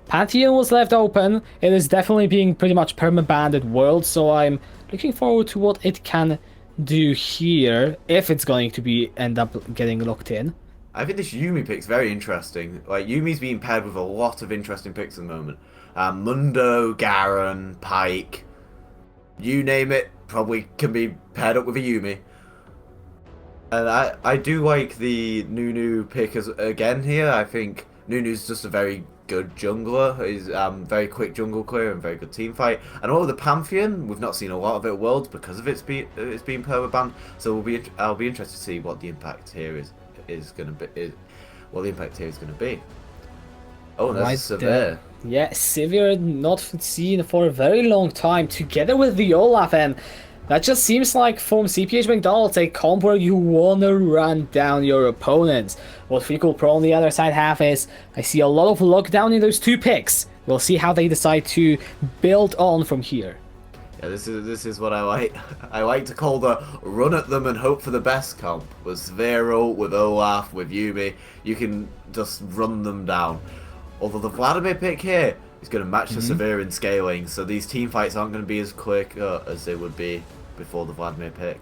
[SPEAKER 1] Pantheon was left open. It is definitely being pretty much perma-banned at World, so I'm looking forward to what it can do here, if it's going to end up getting locked in.
[SPEAKER 2] I think this Yuumi pick's very interesting. Like, Yuumi's being paired with a lot of interesting picks at the moment. Mundo, Garen, Pyke, you name it, probably can be paired up with a Yuumi. And I do like the Nunu pick again here. I think Nunu's just a very good jungler. He's very quick jungle clear and very good team fight. And all of the Pantheon, we've not seen a lot of it at Worlds because of it's being perma banned. So I'll be interested to see what the impact here is going to be. What the impact here is going to be. Oh, that's
[SPEAKER 1] Right
[SPEAKER 2] Severe.
[SPEAKER 1] Yeah, Severe not seen for a very long time, together with the Olaf, and that just seems like from CPH McDonald's a comp where you wanna run down your opponents. What FrequlPro on the other side have is, I see a lot of lockdown in those 2 picks. We'll see how they decide to build on from here.
[SPEAKER 2] Yeah, this is what I like. I like to call the run at them and hope for the best comp. With Zvero, with Olaf, with Yuumi, you can just run them down. Although the Vladimir pick here is going to match the Severe in scaling, so these team fights aren't going to be as quick as they would be before the Vladimir pick.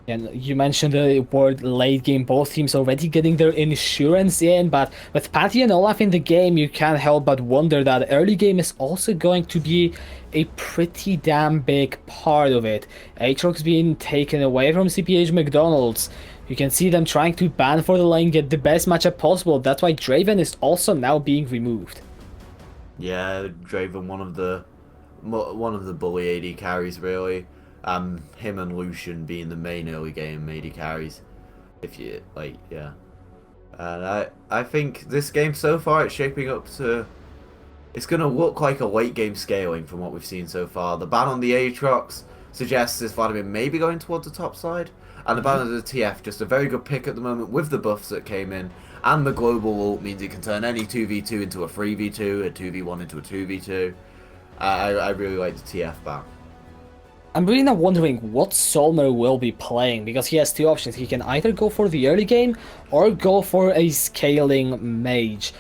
[SPEAKER 1] And you mentioned the word late game, both teams already getting their insurance in, but with Patty and Olaf in the game, you can't help but wonder that early game is also going to be a pretty damn big part of it. Aatrox being taken away from CPH McDonald's. You can see them trying to ban for the lane, get the best matchup possible. That's why Draven is also now being removed.
[SPEAKER 2] Yeah, Draven, one of the bully AD carries really. Him and Lucian being the main early game AD carries. If you like, yeah. And I think this game so far it's shaping up to. It's gonna look like a late game scaling from what we've seen so far. The ban on the Aatrox suggests this Vladimir may be going towards the top side. And the ban of the TF, just a very good pick at the moment with the buffs that came in. And the global ult means it can turn any 2v2 into a 3v2, a 2v1 into a 2v2. I really like the TF ban.
[SPEAKER 1] I'm really not wondering what Solmer will be playing, because he has 2 options. He can either go for the early game or go for a scaling mage.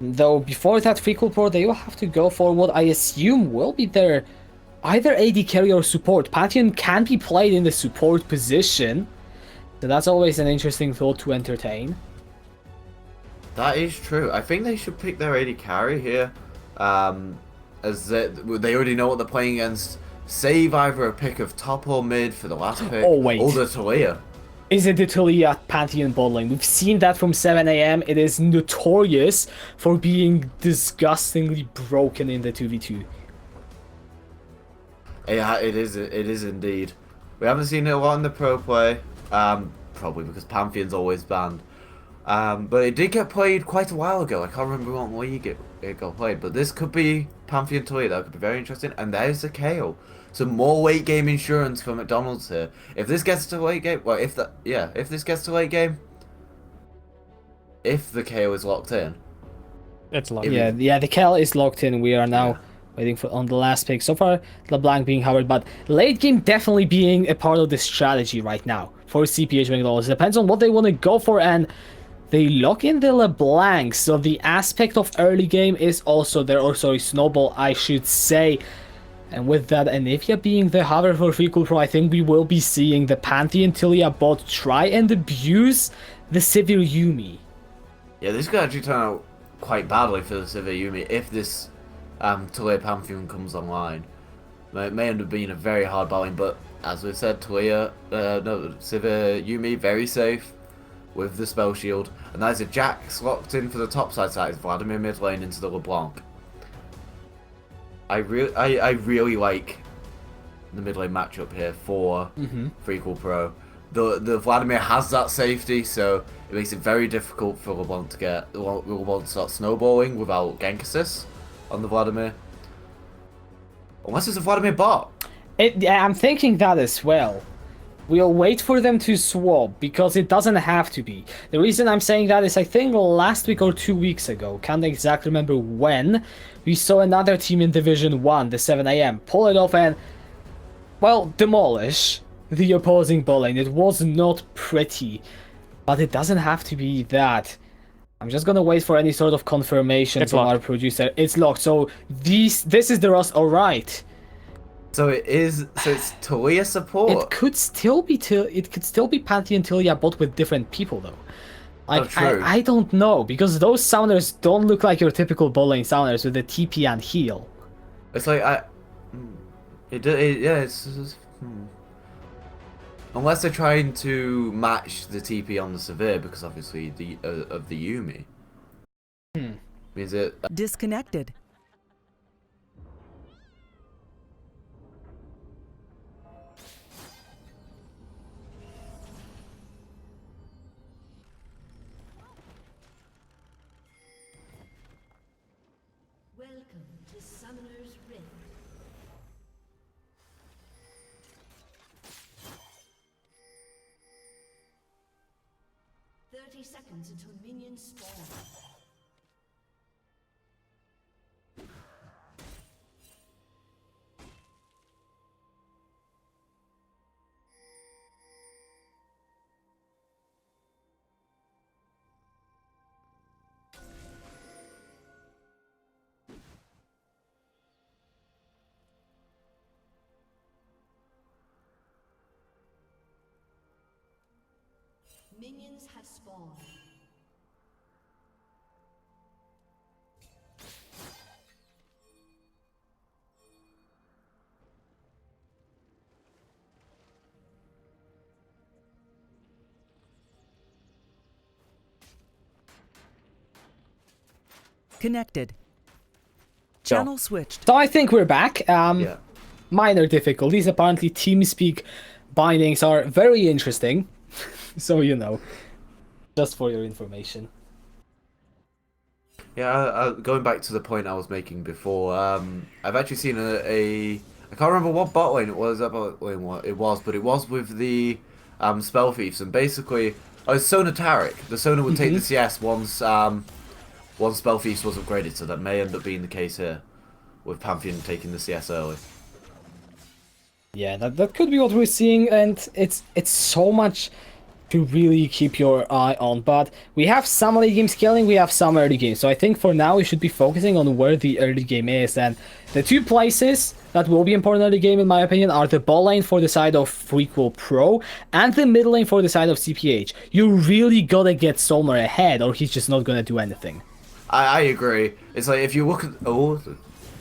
[SPEAKER 1] Though before that, FrequlPro, they will have to go for what I assume will be their either AD carry or support. Pantheon can be played in the support position, so that's always an interesting thought to entertain.
[SPEAKER 2] That is true. I think they should pick their AD carry here, as they already know what they're playing against. Save either a pick of top or mid for the last pick,
[SPEAKER 1] Oh, wait.
[SPEAKER 2] or the Talia.
[SPEAKER 1] Is it the Talia Pantheon bot lane? We've seen that from 7 AM. It is notorious for being disgustingly broken in the 2v2.
[SPEAKER 2] Yeah, it is. It is indeed. We haven't seen it a lot in the pro play, probably because Pantheon's always banned. But it did get played quite a while ago. I can't remember what league it got played, but this could be Pantheon Talia. That could be very interesting. And there's a KO. Some more late game insurance for McDonald's here. If this gets to late game, well, if this gets to late game, if the KO is locked in,
[SPEAKER 3] It's locked.
[SPEAKER 1] Yeah, the KO is locked in. We are now waiting for on the last pick. So far, LeBlanc being covered, but late game definitely being a part of the strategy right now for CPH McDonald's. It depends on what they want to go for, and they lock in the LeBlanc. So the aspect of early game is also there, or sorry, Snowball, I should say. And with that, Anivia being the hover for FrequlPro, I think we will be seeing the Pantheon Talia bot try and abuse the Sivir Yuumi.
[SPEAKER 2] yeah, this could actually turn out quite badly for the Sivir Yuumi if this Talia Pantheon comes online. It may end up being a very hard battling, but as we said, Sivir Yuumi very safe with the spell shield, and that is a Jax locked in for the top side. So that is Vladimir mid lane into the LeBlanc. I really like the mid lane matchup here for FrequlPro. The Vladimir has that safety, so it makes it very difficult for LeBlanc to start snowballing without gank assist on the Vladimir. Unless it's a Vladimir bot.
[SPEAKER 1] Yeah, I'm thinking that as well. We'll wait for them to swap, because it doesn't have to be. The reason I'm saying that is I think last week or 2 weeks ago, can't exactly remember when, we saw another team in Division 1, the 7 AM, pull it off and, well, demolish the opposing bot lane. It was not pretty, but it doesn't have to be that. I'm just gonna wait for any sort of confirmation
[SPEAKER 3] It's
[SPEAKER 1] from
[SPEAKER 3] locked.
[SPEAKER 1] our producer. It's locked, so this is the Rust, alright.
[SPEAKER 2] So it is. So it's Talia support.
[SPEAKER 1] It could still be Pantheon Talia bot with different people though. Like
[SPEAKER 2] true.
[SPEAKER 1] I don't know, because those sounders don't look like your typical bot lane sounders with the TP and heal.
[SPEAKER 2] It's like unless they're trying to match the TP on the Severe, because obviously the of the Yuumi. Means it.
[SPEAKER 4] Disconnected.
[SPEAKER 5] Welcome to Summoner's Rift. Seconds until minions spawn. Minions have spawned.
[SPEAKER 4] Connected. Channel switched.
[SPEAKER 1] So I think we're back.
[SPEAKER 2] Yeah.
[SPEAKER 1] Minor difficulties. Apparently TeamSpeak bindings are very interesting. So you know, just for your information.
[SPEAKER 2] Yeah, going back to the point I was making before, I've actually seen I can't remember what bot lane it was, what it was, but it was with the Spell Thieves, and basically, it's Sona Taric. The Sona would take the CS once Spell Thieves was upgraded, so that may end up being the case here, with Pantheon taking the CS early.
[SPEAKER 1] Yeah, that could be what we're seeing, and it's so much to really keep your eye on. But we have some late game scaling, we have some early game. So I think for now we should be focusing on where the early game is. And the two places that will be important early game, in my opinion, are the bot lane for the side of FrequlPro and the mid lane for the side of CPH. You really gotta get Solmer ahead, or he's just not gonna do anything.
[SPEAKER 2] I agree. It's like if you look at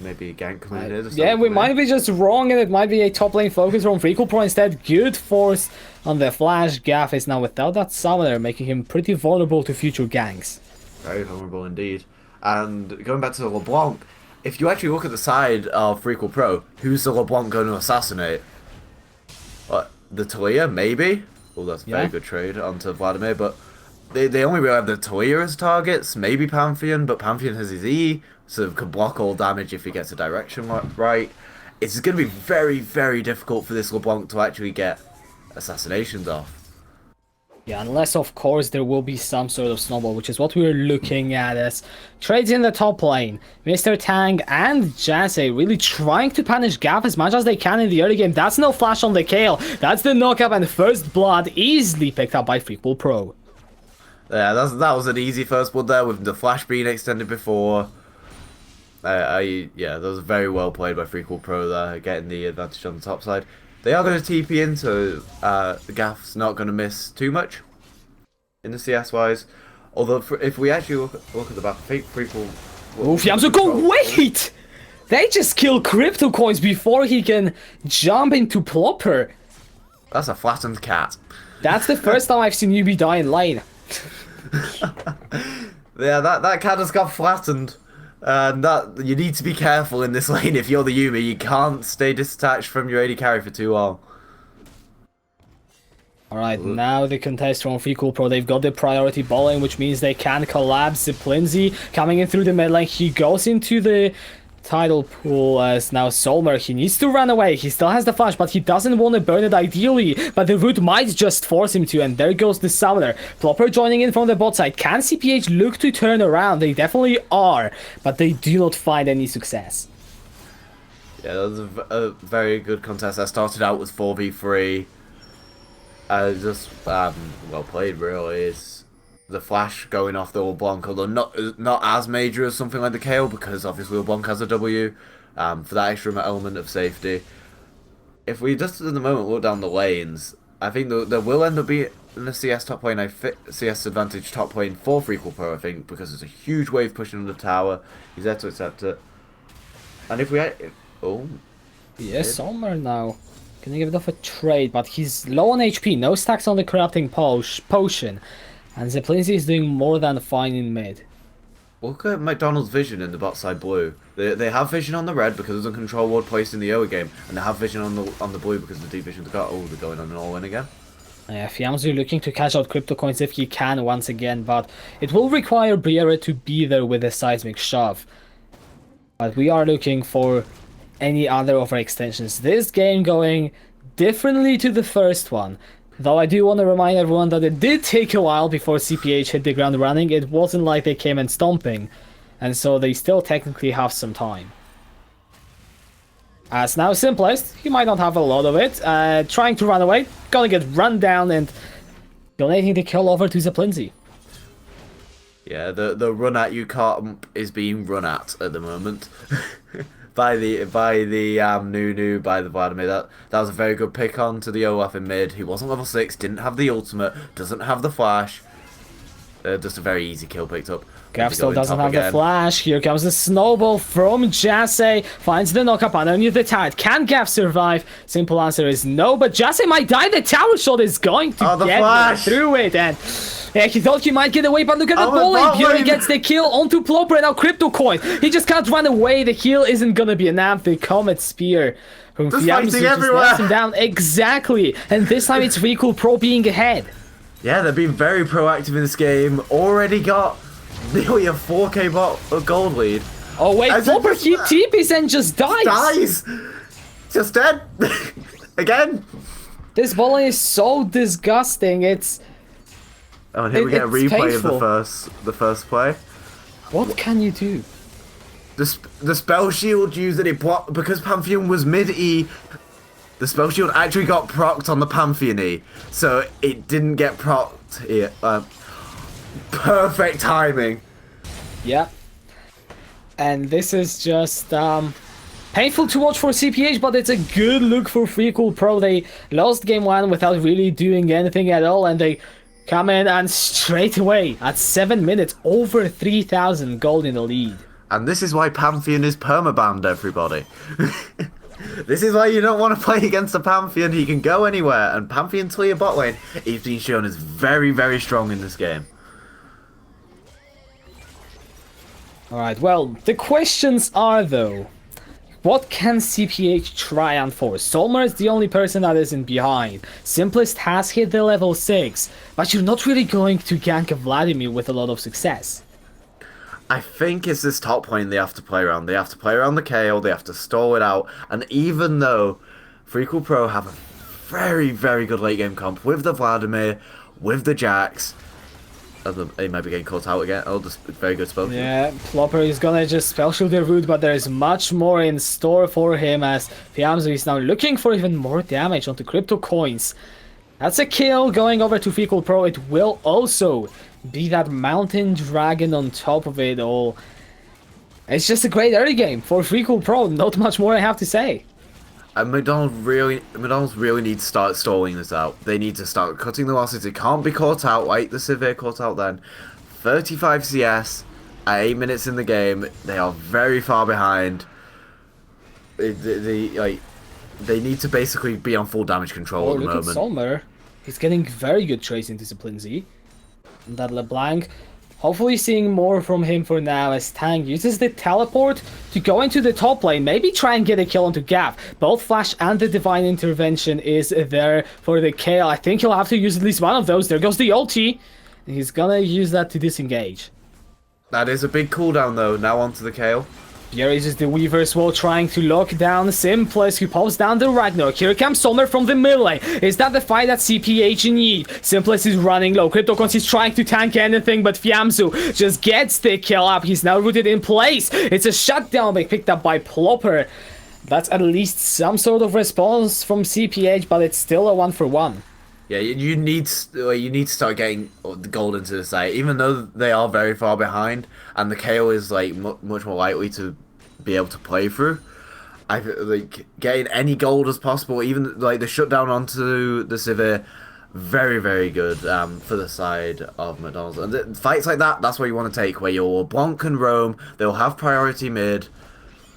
[SPEAKER 2] maybe gank coming in.
[SPEAKER 1] Yeah, we might be just wrong, and it might be a top lane focus from FrequlPro instead. Good force on the flash. Gaff is now without that summoner, making him pretty vulnerable to future ganks.
[SPEAKER 2] Very vulnerable indeed. And going back to the LeBlanc, if you actually look at the side of FrequlPro, who's the LeBlanc going to assassinate? What, the Talia, maybe? Well, that's a very good trade onto Vladimir, but they only really have the Talia as targets, maybe Pantheon, but Pantheon has his E, so can block all damage if he gets a direction right. It's going to be very, very difficult for this LeBlanc to actually get assassinations off.
[SPEAKER 1] Yeah, unless, of course, there will be some sort of snowball, which is what we're looking at as trades in the top lane. Mr. Tang and Jase really trying to punish Gaff as much as they can in the early game. That's no flash on the Kale. That's the knockup, and first blood easily picked up by FrequlPro.
[SPEAKER 2] Yeah, that was an easy first blood there with the flash being extended before. Yeah, that was very well played by FrequlPro there, getting the advantage on the top side. They are going to TP in, so the Gaff's not going to miss too much in the CS wise. Although, if we actually look at the back, I think Frequel.
[SPEAKER 1] Oof, Yamso, go wait! They just kill crypto coins before he can jump into Plopper.
[SPEAKER 2] That's a flattened cat.
[SPEAKER 1] That's the first time I've seen Yubi die in lane.
[SPEAKER 2] Yeah, that cat has got flattened. And that you need to be careful in this lane. If you're the Yumi, you can't stay detached from your AD carry for too long.
[SPEAKER 1] Alright, now the contest from FrequlPro. They've got the priority ball lane, which means they can collapse. Ziplinzi coming in through the mid lane. He goes into the tidal pool as now Solmer. He needs to run away. He still has the flash, but he doesn't want to burn it ideally. But the root might just force him to, and there goes the summoner. Plopper joining in from the bot side. Can CPH look to turn around? They definitely are, but they do not find any success.
[SPEAKER 2] Yeah, that was a very good contest. I started out with 4v3. Just well played, really. It's the flash going off the LeBlanc, although not as major as something like the KO, because obviously LeBlanc has a W for that extra element of safety. If we just at the moment look down the lanes, I think there will end up being a CS top lane, CS advantage top lane for FrequlPro, I think, because there's a huge wave pushing on the tower. He's there to accept it. And if we...
[SPEAKER 1] Yes, Sommer now. Gonna give it off a trade, but he's low on HP, no stacks on the corrupting potion. And Ziplinzi is doing more than fine in mid.
[SPEAKER 2] Look at McDonald's vision in the bot side blue. They have vision on the red because there's a control ward placed in the early game, and they have vision on the blue because the deep vision's got. Oh, they're going on an all-in again.
[SPEAKER 1] Yeah, Fiamzu looking to cash out crypto coins if he can once again, but it will require Briere to be there with a seismic shove. But we are looking for any other of our extensions. This game going differently to the first one. Though I do want to remind everyone that it did take a while before CPH hit the ground running. It wasn't like they came in stomping, and so they still technically have some time. As now Simplest, he might not have a lot of it. Trying to run away, gonna get run down and donating the kill over to Ziplinzi.
[SPEAKER 2] Yeah, the run at you comp is being run at the moment. by the Nunu, by the Vladimir. That was a very good pick on to the Olaf in mid. He wasn't level 6, didn't have the ultimate, doesn't have the flash. Just a very easy kill picked up.
[SPEAKER 1] Gav still doesn't have the flash. Here comes the snowball from Jase. Finds the knockup underneath the tide. Can Gav survive? Simple answer is no, but Jase might die. The tower shot is going to get through it. And yeah, he thought he might get away, but look at the bowling. Here he gets the kill onto Plopper and now Crypto Coin. He just can't run away. The heal isn't going to be enough. The Comet Spear from Fiamzu just knocks him down. Exactly. And this time it's FrequlPro being ahead.
[SPEAKER 2] Yeah, they've been very proactive in this game. Already got nearly a 4k gold lead.
[SPEAKER 1] Oh wait, Plopper he TPs and just dies.
[SPEAKER 2] Just dead. Again.
[SPEAKER 1] This bowling is so disgusting. It's...
[SPEAKER 2] Oh, and here we get a replay
[SPEAKER 1] painful.
[SPEAKER 2] of the first play.
[SPEAKER 1] What can you do?
[SPEAKER 2] The spell shield used that it blocked because Pantheon was mid E. The spell shield actually got procced on the Pantheon, so it didn't get procced here. Perfect timing.
[SPEAKER 1] Yeah. And this is just painful to watch for CPH, but it's a good look for FrequlPro. They lost game 1 without really doing anything at all, and they come in and straight away at 7 minutes over 3,000 gold in the lead.
[SPEAKER 2] And this is why Pantheon is permabanned, everybody. This is why you don't want to play against a Pantheon. He can go anywhere, and Pantheon to your bot lane, he's been shown as very, very strong in this game.
[SPEAKER 1] Alright, well, the questions are though, what can CPH try and force? Solmer is the only person that isn't behind. Simplest has hit the level 6, but you're not really going to gank a Vladimir with a lot of success.
[SPEAKER 2] I think it's this top lane they have to play around. They have to play around the KO, they have to stall it out, and even though FrequlPro have a very, very good late game comp with the Vladimir, with the Jax, he might be getting caught out again. Oh, just very good spell.
[SPEAKER 1] Yeah, Plopper is gonna just spell shield the root, but there's much more in store for him as Fiamzo is now looking for even more damage onto crypto coins. That's a kill going over to FrequlPro. It will also be that mountain dragon on top of it all. It's just a great early game for FrequlPro. Not much more I have to say.
[SPEAKER 2] And McDonald's really need to start stalling this out. They need to start cutting the losses. It can't be caught out like the Severe caught out then. 35 CS at 8 minutes in the game. They are very far behind. They need to basically be on full damage control at the moment.
[SPEAKER 1] Look at Solmer. He's getting very good trades in Discipline Z. And that LeBlanc. Hopefully seeing more from him for now as Tang uses the teleport to go into the top lane. Maybe try and get a kill onto Gav. Both Flash and the Divine Intervention is there for the KO. I think he'll have to use at least one of those. There goes the ulti. He's gonna use that to disengage.
[SPEAKER 2] That is a big cooldown though. Now onto the KO.
[SPEAKER 1] Here is the Weaver's Wall trying to lock down Simplest, who pops down the Ragnarok. Here comes Solmer from the mid lane. Is that the fight that CPH need? Simplest is running low. CryptoCons is trying to tank anything, but Fiamzu just gets the kill up. He's now rooted in place. It's a shutdown being picked up by Plopper. That's at least some sort of response from CPH, but it's still a 1-for-1.
[SPEAKER 2] Yeah, you need to start getting the gold into the site, even though they are very far behind, and the KO is like much more likely to be able to play through. I like getting any gold as possible, even like the shutdown onto the Severe, very, very good for the side of McDonald's. And fights like that, that's what you want to take, where your LeBlanc can roam, they'll have priority mid,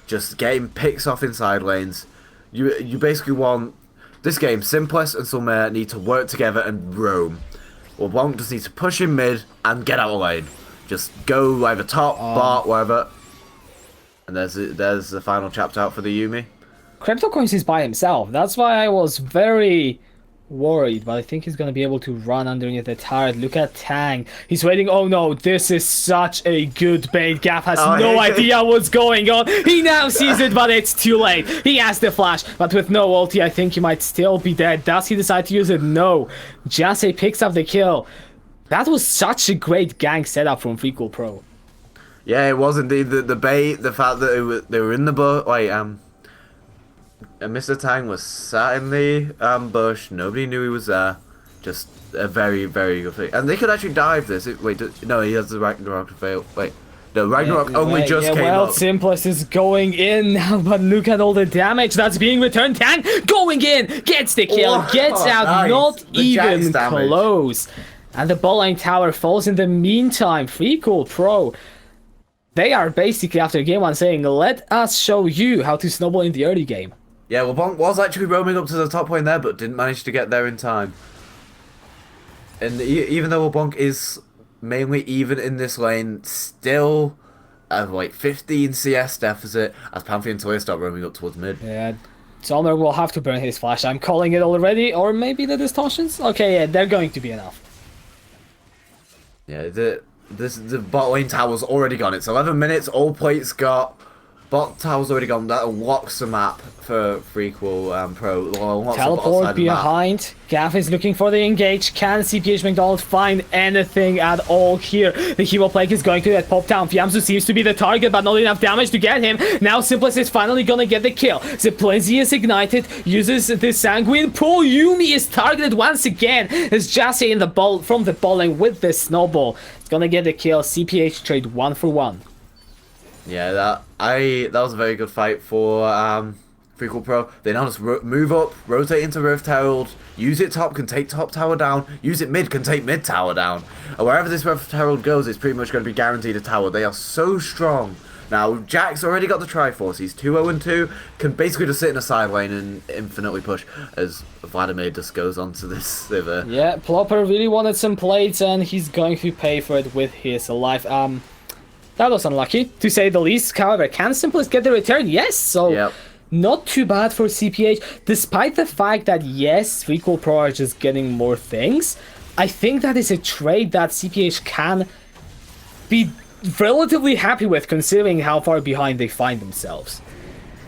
[SPEAKER 2] just getting picks off in side lanes. You basically want. This game, Simplest and Solmer need to work together and roam. Well, LeBlanc just needs to push in mid and get out of lane. Just go either top, bot, wherever. And there's the final chapter out for the Yuumi.
[SPEAKER 1] CryptoCoins is by himself. That's why I was very worried, but I think he's gonna be able to run underneath the turret. Look at Tang. He's waiting. Oh no, this is such a good bait. Gav has no idea what's going on. He now sees it, but it's too late. He has the flash, but with no ulti, I think he might still be dead. Does he decide to use it? No. Jase picks up the kill. That was such a great gank setup from FrequlPro.
[SPEAKER 2] Yeah, it was indeed. The bait, the fact that they were in the boat, like, and Mr. Tang was sat in the bush. Nobody knew he was there. Just a very, very good thing. And they could actually dive this. Wait, no, he has the Ragnarok to fail. Wait, no, Ragnarok only just came up.
[SPEAKER 1] Simplest is going in now, but look at all the damage that's being returned. Tang going in, gets the kill, gets out, nice. Not the even close. And the bot lane tower falls in the meantime. FrequlPro. They are basically after game 1 saying, let us show you how to snowball in the early game.
[SPEAKER 2] Yeah, well, Bonk was actually roaming up to the top lane there, but didn't manage to get there in time. And even though Bonk is mainly even in this lane, still like 15 CS deficit as Pantheon and Toya start roaming up towards mid.
[SPEAKER 1] Yeah, Solmer will have to burn his flash. I'm calling it already, or maybe the distortions? Okay, yeah, they're going to be enough.
[SPEAKER 2] Yeah, the bot lane tower's already gone. It's 11 minutes, all plates got. Bot tower's already gone. That unlocks the map for FrequlPro.
[SPEAKER 1] Teleport behind. Gav is looking for the engage. Can CPH McDonald's find anything at all here? The hero plague is going to that pop down. Fiamzu seems to be the target, but not enough damage to get him. Now Simplest is finally gonna get the kill. Ziplinzi is ignited, uses the sanguine pull. Yumi is targeted once again. As Jassy in the ball from the bowling with the snowball. It's gonna get the kill. CPH trade 1 for 1.
[SPEAKER 2] Yeah, that was a very good fight for FrequlPro. They now just move up, rotate into Rift Herald, use it top, can take top tower down, use it mid, can take mid tower down. And wherever this Rift Herald goes, it's pretty much going to be guaranteed a tower. They are so strong. Now, Jack's already got the Triforce. He's 2-0-2, can basically just sit in a side lane and infinitely push as Vladimir just goes onto this sliver.
[SPEAKER 1] Yeah, Plopper really wanted some plates and he's going to pay for it with his life. That was unlucky, to say the least. However, can Simplest get the return? Yes, so
[SPEAKER 2] Yep.
[SPEAKER 1] not too bad for CPH. Despite the fact that, yes, FrequlPro are just getting more things, I think that is a trade that CPH can be relatively happy with, considering how far behind they find themselves.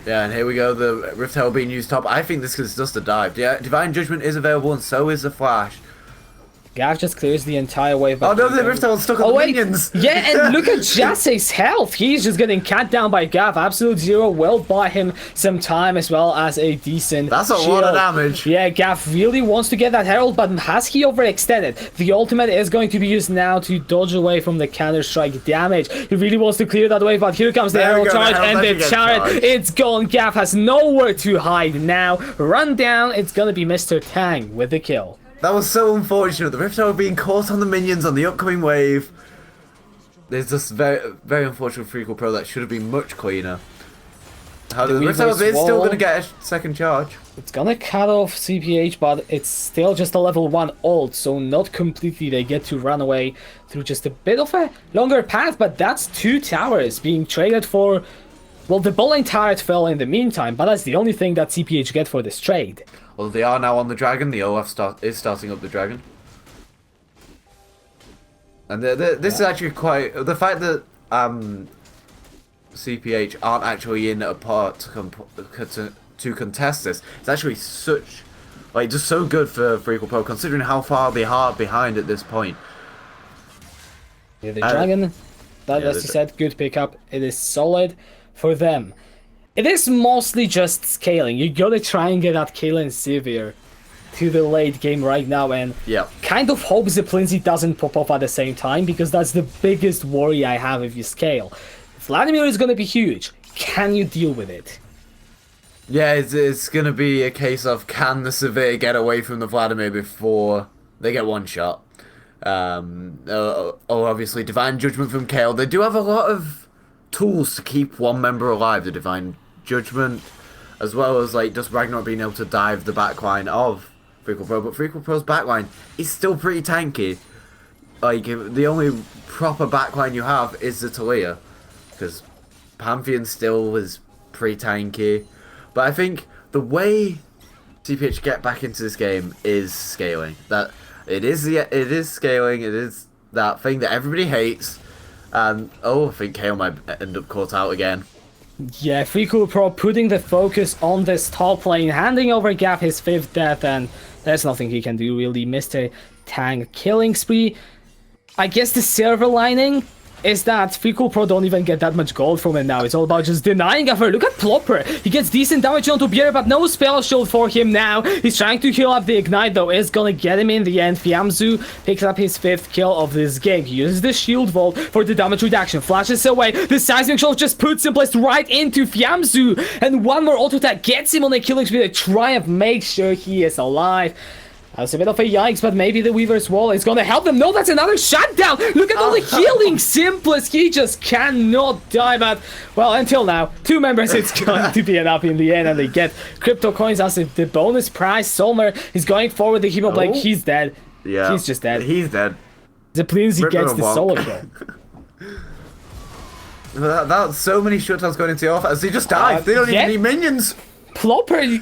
[SPEAKER 2] Yeah, and here we go, the Rift Herald being used top. I think this is just a dive. Yeah, Divine Judgment is available and so is the Flash.
[SPEAKER 1] Gav just clears the entire wave.
[SPEAKER 2] Oh no, the Rift Herald's stuck on the minions!
[SPEAKER 1] Yeah, and look at Jassey's health. He's just getting cut down by Gav. Absolute Zero will buy him some time as well as a decent
[SPEAKER 2] That's a
[SPEAKER 1] shield.
[SPEAKER 2] lot of damage.
[SPEAKER 1] Yeah, Gav really wants to get that Herald, but has he overextended? The ultimate is going to be used now to dodge away from the counter-strike damage. He really wants to clear that wave, but here comes the Herald charge and the turret. It's gone. Gav has nowhere to hide now. Run down. It's going to be Mr. Tang with the kill.
[SPEAKER 2] That was so unfortunate. The Rift Herald being caught on the minions on the upcoming wave. It's just very, very unfortunate for FrequlPro. That should have been much cleaner. How the Rift Herald is still going to get a second charge.
[SPEAKER 1] It's gonna cut off CPH, but it's still just a level 1 ult, so not completely. They get to run away through just a bit of a longer path, but that's 2 towers being traded for. Well, the bowling turret fell in the meantime, but that's the only thing that CPH get for this trade.
[SPEAKER 2] Well, they are now on the dragon. The OF is starting up the dragon. And this is actually quite... The fact that CPH aren't actually in a part to contest this, it's actually such... Like, just so good for FrequlPro, considering how far they are behind at this point.
[SPEAKER 1] Yeah, the dragon, that, as you said, good pickup. It is solid for them. It is mostly just scaling. You gotta try and get that Kayle and Sivir to the late game right now, and kind of hope Ziplinzi doesn't pop off at the same time, because that's the biggest worry I have if you scale. Vladimir is gonna be huge. Can you deal with it?
[SPEAKER 2] Yeah, it's gonna be a case of, can the Sivir get away from the Vladimir before they get one shot? Obviously Divine Judgment from Kayle. They do have a lot of tools to keep one member alive, the Divine Judgment, as well as like just Ragnar being able to dive the backline of FrequlPro, but FrequlPro's backline is still pretty tanky. Like, the only proper backline you have is the Talia, because Pantheon still is pretty tanky. But I think the way CPH get back into this game is scaling. That it is scaling. It is that thing that everybody hates. And I think Kayle might end up caught out again.
[SPEAKER 1] Yeah, FrequlPro putting the focus on this top lane, handing over Gav his 5th death, and there's nothing he can do really. Mr. Tang killing spree. I guess the silver lining is that FrequlPro don't even get that much gold from him now. It's all about just denying effort. Look at Plopper. He gets decent damage onto Bier, but no spell shield for him now. He's trying to heal up the Ignite, though. It's gonna get him in the end. Fiamzu picks up his 5th kill of this game. He uses the shield vault for the damage reduction. Flashes away. The seismic shock just puts Simplest right into Fiamzu. And one more auto attack gets him on the killing spree. The Triumph makes sure he is alive. That's a bit of a yikes, but maybe the Weaver's Wall is gonna help them. No, that's another shutdown! Look at all the healing Simplest! He just cannot die, but, well, until now, 2 members, it's going to be enough in the end, and they get crypto coins as the bonus prize. Solmer is going forward, the Hemo Blake, he's dead.
[SPEAKER 2] Yeah.
[SPEAKER 1] He's just dead.
[SPEAKER 2] He's dead.
[SPEAKER 1] Ziplinzi gets the solo kill.
[SPEAKER 2] That's so many shutdowns going into the off as he just died. They don't even need minions.
[SPEAKER 1] Plopper,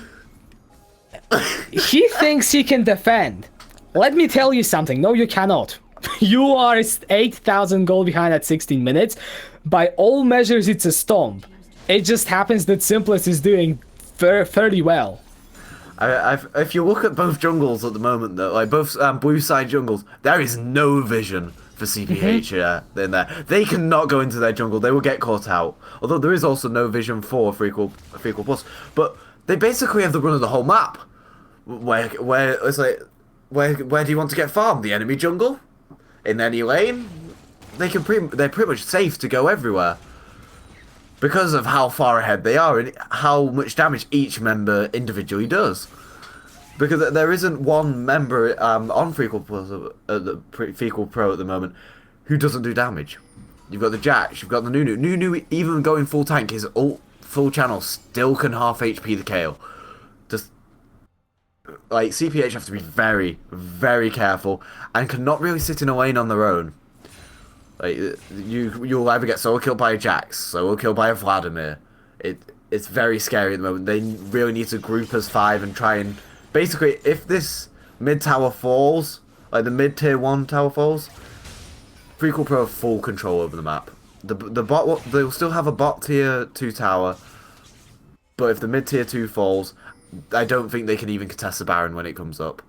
[SPEAKER 1] he thinks he can defend. Let me tell you something. No, you cannot. You are 8,000 gold behind at 16 minutes. By all measures, it's a stomp. It just happens that Simplest is doing fairly well.
[SPEAKER 2] If you look at both jungles at the moment, though, like both blue side jungles, there is no vision for CPH in there. They cannot go into their jungle. They will get caught out. Although there is also no vision for Frequel Plus. But they basically have the run of the whole map. Where it's like, where do you want to get farmed? The enemy jungle? In any lane? They're pretty much safe to go everywhere. Because of how far ahead they are and how much damage each member individually does. Because there isn't one member on FrequlPro at the moment who doesn't do damage. You've got the Jax, you've got the Nunu. Nunu, even going full tank, his ult full channel still can half HP the Kayle. Just like CPH have to be very, very careful and cannot really sit in a lane on their own. Like you'll either get solo killed by a Jax, solo killed by a Vladimir. It's very scary at the moment. They really need to group as 5 and try and basically, if this mid tower falls, like the mid tier 1 tower falls, FrequlPro have full control over the map. The bot they'll still have a bot tier 2 tower, but if the mid tier 2 falls, I don't think they can even contest the Baron when it comes up.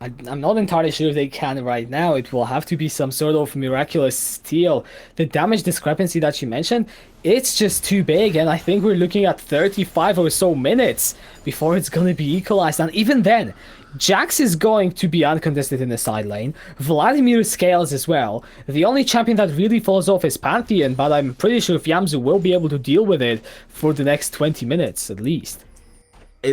[SPEAKER 1] I'm not entirely sure if they can right now. It will have to be some sort of miraculous steal. The damage discrepancy that you mentioned, it's just too big, and I think we're looking at 35 or so minutes before it's going to be equalized. And even then, Jax is going to be uncontested in the side lane. Vladimir scales as well. The only champion that really falls off is Pantheon, but I'm pretty sure Yamzu will be able to deal with it for the next 20 minutes at least.
[SPEAKER 2] I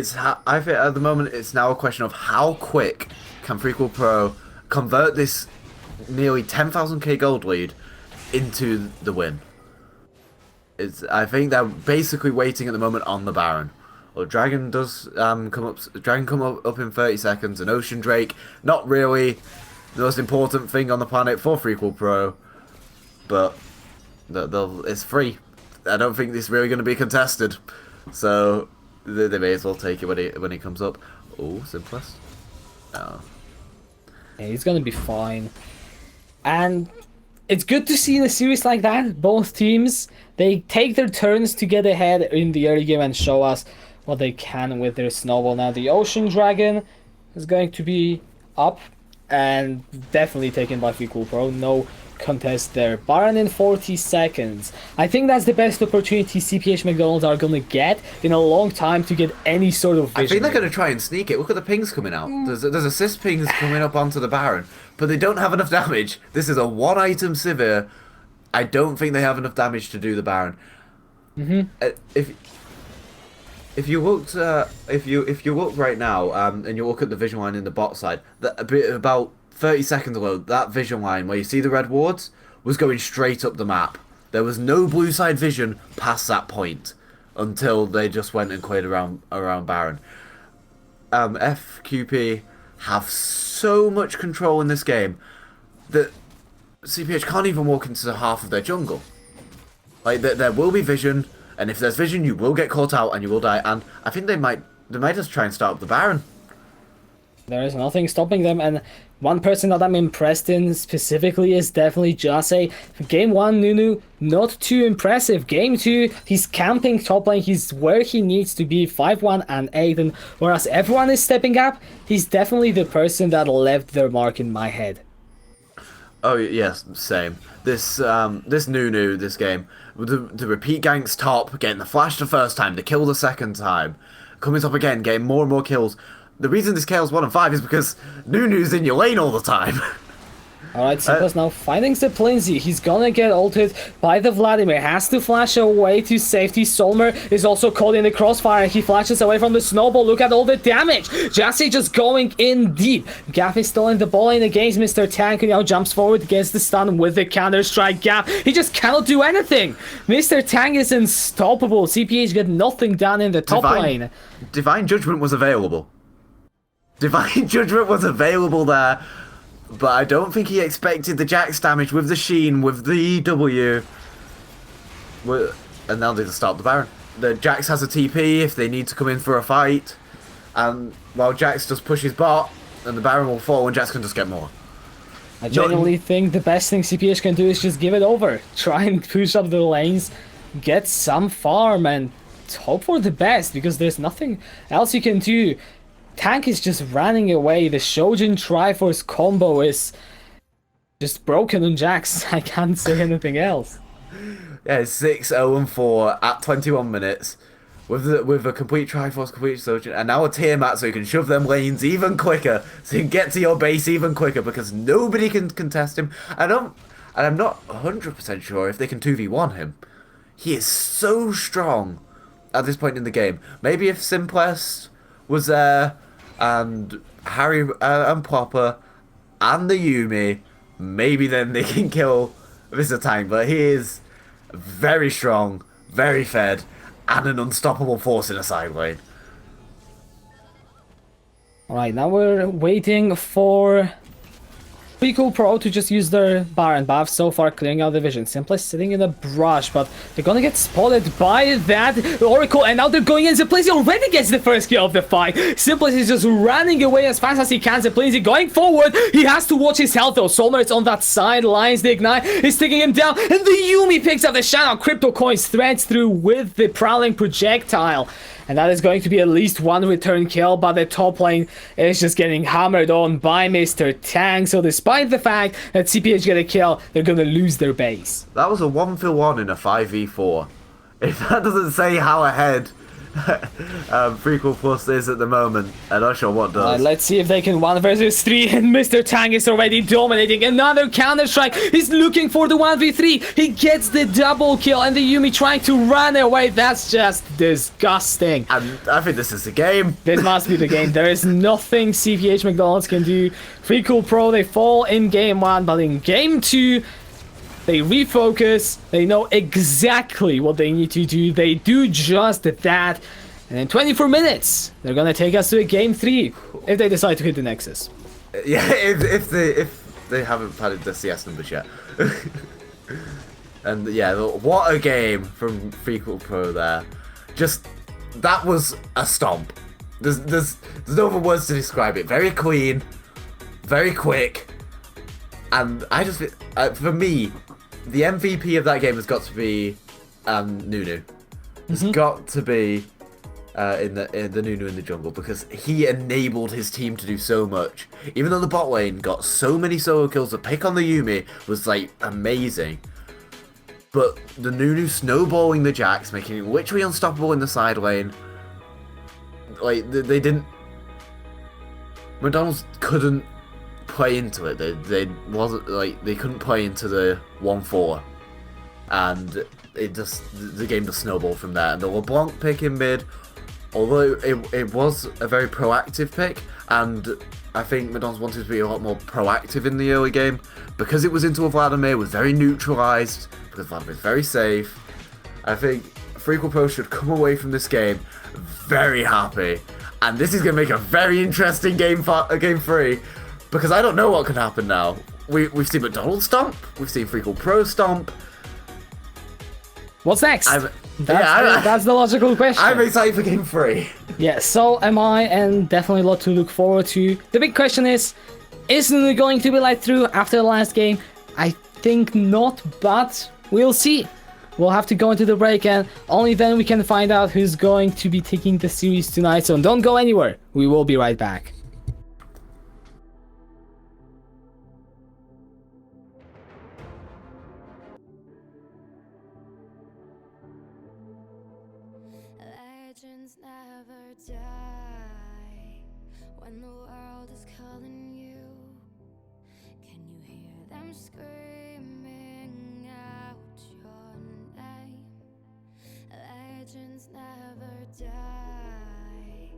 [SPEAKER 2] think at the moment it's now a question of how quick can FrequlPro convert this nearly 10,000k gold lead into the win. I think they're basically waiting at the moment on the Baron. Well, Dragon does come up in 30 seconds, and Ocean Drake, not really the most important thing on the planet for FrequlPro, but it's free. I don't think it's really going to be contested, so they may as well take it when it comes up. Oh, Simplest. No.
[SPEAKER 1] Yeah, he's gonna be fine. And it's good to see in a series like that, both teams, they take their turns to get ahead in the early game and show us what they can with their snowball. Now the Ocean Dragon is going to be up and definitely taken by FrequlPro. No contest there. Baron in 40 seconds. I think that's the best opportunity CPH McDonald's are gonna get in a long time to get any sort of vision.
[SPEAKER 2] I think they're gonna try and sneak it. Look at the pings coming out. There's assist pings coming up onto the Baron, but they don't have enough damage. This is a 1-item Sivir. I don't think they have enough damage to do the Baron. If you looked if you look right now and you look at the vision line in the bot side, about 30 seconds ago, that vision line where you see the red wards was going straight up the map. There was no blue side vision past that point until they just went and cleared around Baron. FQP have so much control in this game that CPH can't even walk into half of their jungle. Like there will be vision, and if there's vision, you will get caught out and you will die. And I think they might just try and start up the Baron.
[SPEAKER 1] There is nothing stopping them, and one person that I'm impressed in specifically is definitely Jase. Game 1, Nunu, not too impressive. Game 2, he's camping top lane, he's where he needs to be, 5-1 and Aiden. Whereas everyone is stepping up, he's definitely the person that left their mark in my head.
[SPEAKER 2] Oh yes, same. This Nunu, this game, the repeat ganks top, getting the flash the first time, the kill the second time, coming top again, getting more and more kills. The reason this Kale's 1 and 5 is because Nunu's in your lane all the time.
[SPEAKER 1] Alright, Simplest now finding Zeplinzi. He's gonna get ulted by the Vladimir. Has to flash away to safety. Solmer is also caught in the crossfire. He flashes away from the snowball. Look at all the damage. Jassy just going in deep. Gaff is still in the ball lane against Mr. Tank, who now jumps forward, gets the stun with the counter-strike. Gaff, he just cannot do anything. Mr. Tank is unstoppable. CPH get nothing done in the top lane.
[SPEAKER 2] Divine Judgment was available. Divine Judgment was available there, but I don't think he expected the Jax damage with the Sheen, with the EW. And now they just start the Baron. The Jax has a TP if they need to come in for a fight, and while Jax just pushes bot, and the Baron will fall, and Jax can just get more.
[SPEAKER 1] I genuinely think the best thing CPH can do is just give it over. Try and push up the lanes. get some farm and hope for the best, because there's nothing else you can do. Tank is just running away. The Shojin Triforce combo is just broken on Jax. I can't say anything else.
[SPEAKER 2] Yeah, it's 6-0-4 at 21 minutes. With a complete Triforce, complete Shojin, and now a Tiamat, so you can shove them lanes even quicker, so you can get to your base even quicker, because nobody can contest him. And I'm not 100% sure if they can 2v1 him. He is so strong at this point in the game. Maybe if Simplest was there, and Harry and Popper, and the Yuumi, maybe then they can kill Mr. Tank. But he is very strong, very fed, and an unstoppable force in a side lane.
[SPEAKER 1] Alright, now we're waiting for FrequlPro to just use their Baron buff, so far clearing out the vision. Simply sitting in the brush, but they're gonna get spotted by that Oracle, and now they're going in. Ziplizzy already gets the first kill of the fight. Simply is just running away as fast as he can. Ziplizzy going forward. He has to watch his health though. Solmer's on that sidelines. The Ignite is taking him down, and the Yuumi picks up the Shadow. Crypto Coins threads through with the Prowling Projectile. And that is going to be at least one return kill, but the top lane is just getting hammered on by Mr. Tank. So despite the fact that CPH get a kill, they're going to lose their base.
[SPEAKER 2] That was a 1-for-1 in a 5v4. If that doesn't say how ahead Frequel Plus is at the moment, I'm not sure what does.
[SPEAKER 1] Let's see if they can 1 versus 3, and Mr. Tang is already dominating. Another counter-strike. He's looking for the 1v3. He gets the double kill, and the Yuumi trying to run away. That's just disgusting.
[SPEAKER 2] And I think this is the game.
[SPEAKER 1] This must be the game. There is nothing CPH McDonald's can do. FrequlPro, they fall in game 1, but in game 2, they refocus. They know exactly what they need to do. They do just that. And in 24 minutes, they're going to take us to a game 3 if they decide to hit the Nexus.
[SPEAKER 2] Yeah, if they haven't padded the CS numbers yet. And yeah, what a game from FrequlPro there. Just, that was a stomp. There's no other words to describe it. Very clean, very quick. And I just, for me, the MVP of that game has got to be Nunu. It's got to be in the Nunu in the jungle, because he enabled his team to do so much. Even though the bot lane got so many solo kills, the pick on the Yuumi was like amazing. But the Nunu snowballing the Jax, making it literally unstoppable in the side lane. Like they didn't. McDonald's couldn't play into it. They wasn't like they couldn't play into the 1-4, and it just the game just snowballed from there. And the LeBlanc pick in mid, although it was a very proactive pick, and I think McDonald's wanted to be a lot more proactive in the early game, because it was into a Vladimir, was very neutralized, because Vladimir is very safe. I think FrequlPro should come away from this game very happy, and this is going to make a very interesting game 3. Because I don't know what could happen now. We've seen McDonald's stomp. We've seen FrequlPro stomp.
[SPEAKER 1] What's next? That's the logical question.
[SPEAKER 2] I'm excited for game 3.
[SPEAKER 1] Yeah, so am I, and definitely a lot to look forward to. The big question is Nunu going to be let through after the last game? I think not, but we'll see. We'll have to go into the break, and only then we can find out who's going to be taking the series tonight. So don't go anywhere. We will be right back.
[SPEAKER 6] Legends never die when the world is calling you. Can you hear them screaming out your name? Legends never die,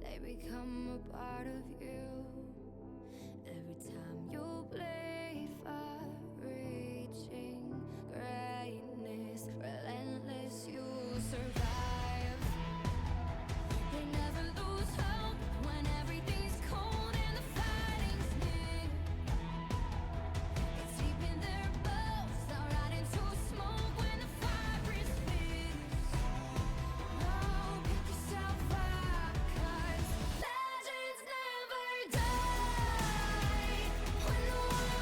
[SPEAKER 6] they become a part of you. Every time you play far reaching greatness, relentless, you survive. They never lose hope when everything's cold and the fighting's near. It's deep in their bones, they'll ride into smoke when the fire is fierce. Oh, pick yourself up, 'cause legends never die. When the world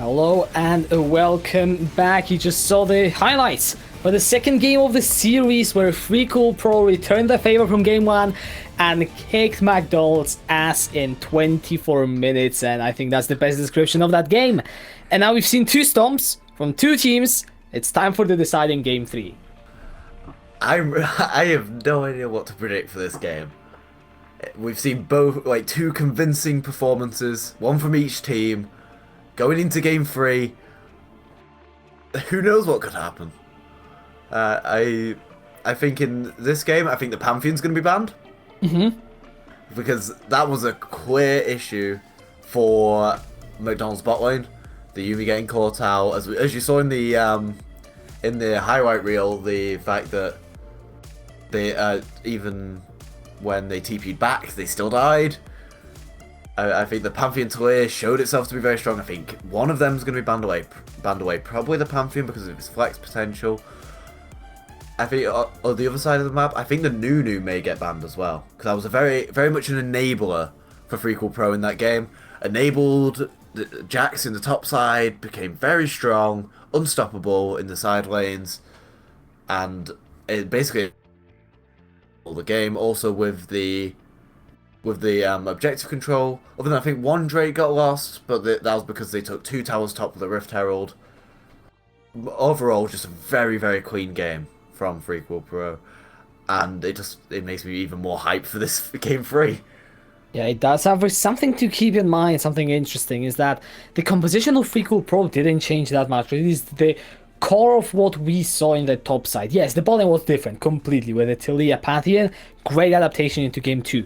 [SPEAKER 1] Hello and welcome back. You just saw the highlights for the second game of the series where FrequlPro returned the favor from game 1 and kicked McDonald's ass in 24 minutes, and I think that's the best description of that game. And now we've seen 2 stomps from 2 teams. It's time for the deciding game 3.
[SPEAKER 2] I have no idea what to predict for this game. We've seen both, like, 2 convincing performances, one from each team. Going into game 3, who knows what could happen? I think in this game, I think the Pantheon's going to be banned. Because that was a clear issue for McDonald's bot lane. The Yuumi getting caught out, as you saw in the highlight reel, the fact that they even when they TP'd back, they still died. I think the Pantheon Taliyah showed itself to be very strong. I think one of them is going to be banned away. Probably the Pantheon because of its flex potential. I think on the other side of the map, I think the Nunu may get banned as well. Because I was very much an enabler for FrequlPro in that game. Enabled the Jax in the top side, became very strong, unstoppable in the side lanes. And it basically the game also with the objective control. Other than I think one Drake got lost, but that was because they took 2 towers top with the Rift Herald. Overall, just a very clean game from FrequlPro, and it makes me even more hyped for this game 3.
[SPEAKER 1] Yeah, it does. However, something to keep in mind, something interesting, is that the composition of FrequlPro didn't change that much. It is the core of what we saw in the top side. Yes, the bottom was different completely with the Taliyah Pantheon. Great adaptation into game 2.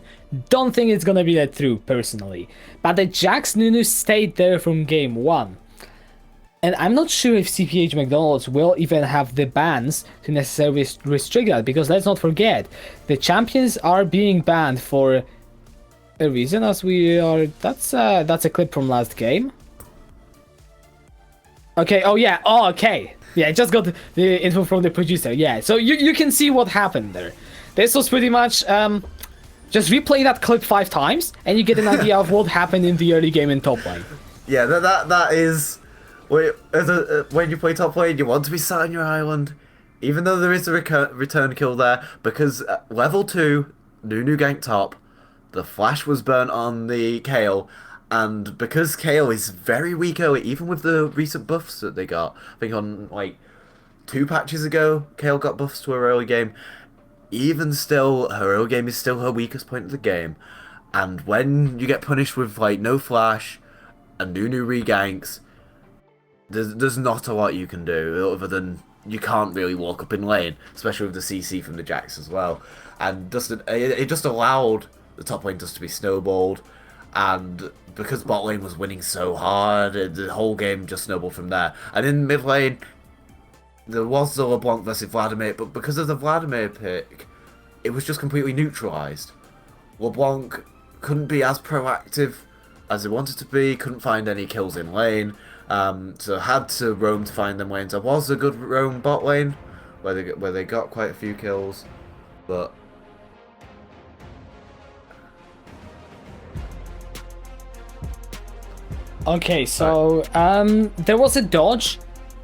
[SPEAKER 1] Don't think it's gonna be that through, personally. But the Jax Nunu stayed there from game 1. And I'm not sure if CPH McDonald's will even have the bans to necessarily restrict that, because let's not forget, the champions are being banned for a reason, as we are... That's a clip from last game. Okay, oh yeah, oh okay. Yeah, I just got the info from the producer, yeah. So you can see what happened there. This was pretty much, just replay that clip 5 times, and you get an idea of what happened in the early game in top lane.
[SPEAKER 2] Yeah, that is... When you play top lane, you want to be sat on your island, even though there is a return kill there, because level 2, Nunu ganked top, the flash was burnt on the Kayle, and because Kayle is very weak early, even with the recent buffs that they got, I think on like 2 patches ago, Kayle got buffs to her early game. Even still, her early game is still her weakest point of the game. And when you get punished with like no flash and Nunu reganks, there's not a lot you can do other than you can't really walk up in lane, especially with the CC from the Jax as well. And it just allowed the top lane just to be snowballed. And because bot lane was winning so hard, the whole game just snowballed from there. And in mid lane, there was the LeBlanc versus Vladimir, but because of the Vladimir pick, it was just completely neutralized. LeBlanc couldn't be as proactive as he wanted to be, couldn't find any kills in lane, so had to roam to find them lanes. There was a good roam bot lane, where they got quite a few kills, but...
[SPEAKER 1] Okay, so there was a dodge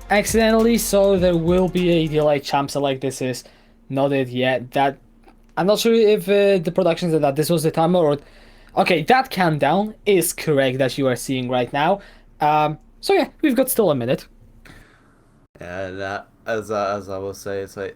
[SPEAKER 1] accidentally, so there will be a delay champ select. This is not it yet. That I'm not sure if the production said that this was the timer or... Okay, that countdown is correct that you are seeing right now. So yeah, we've got still a minute.
[SPEAKER 2] Yeah, as I will say, it's like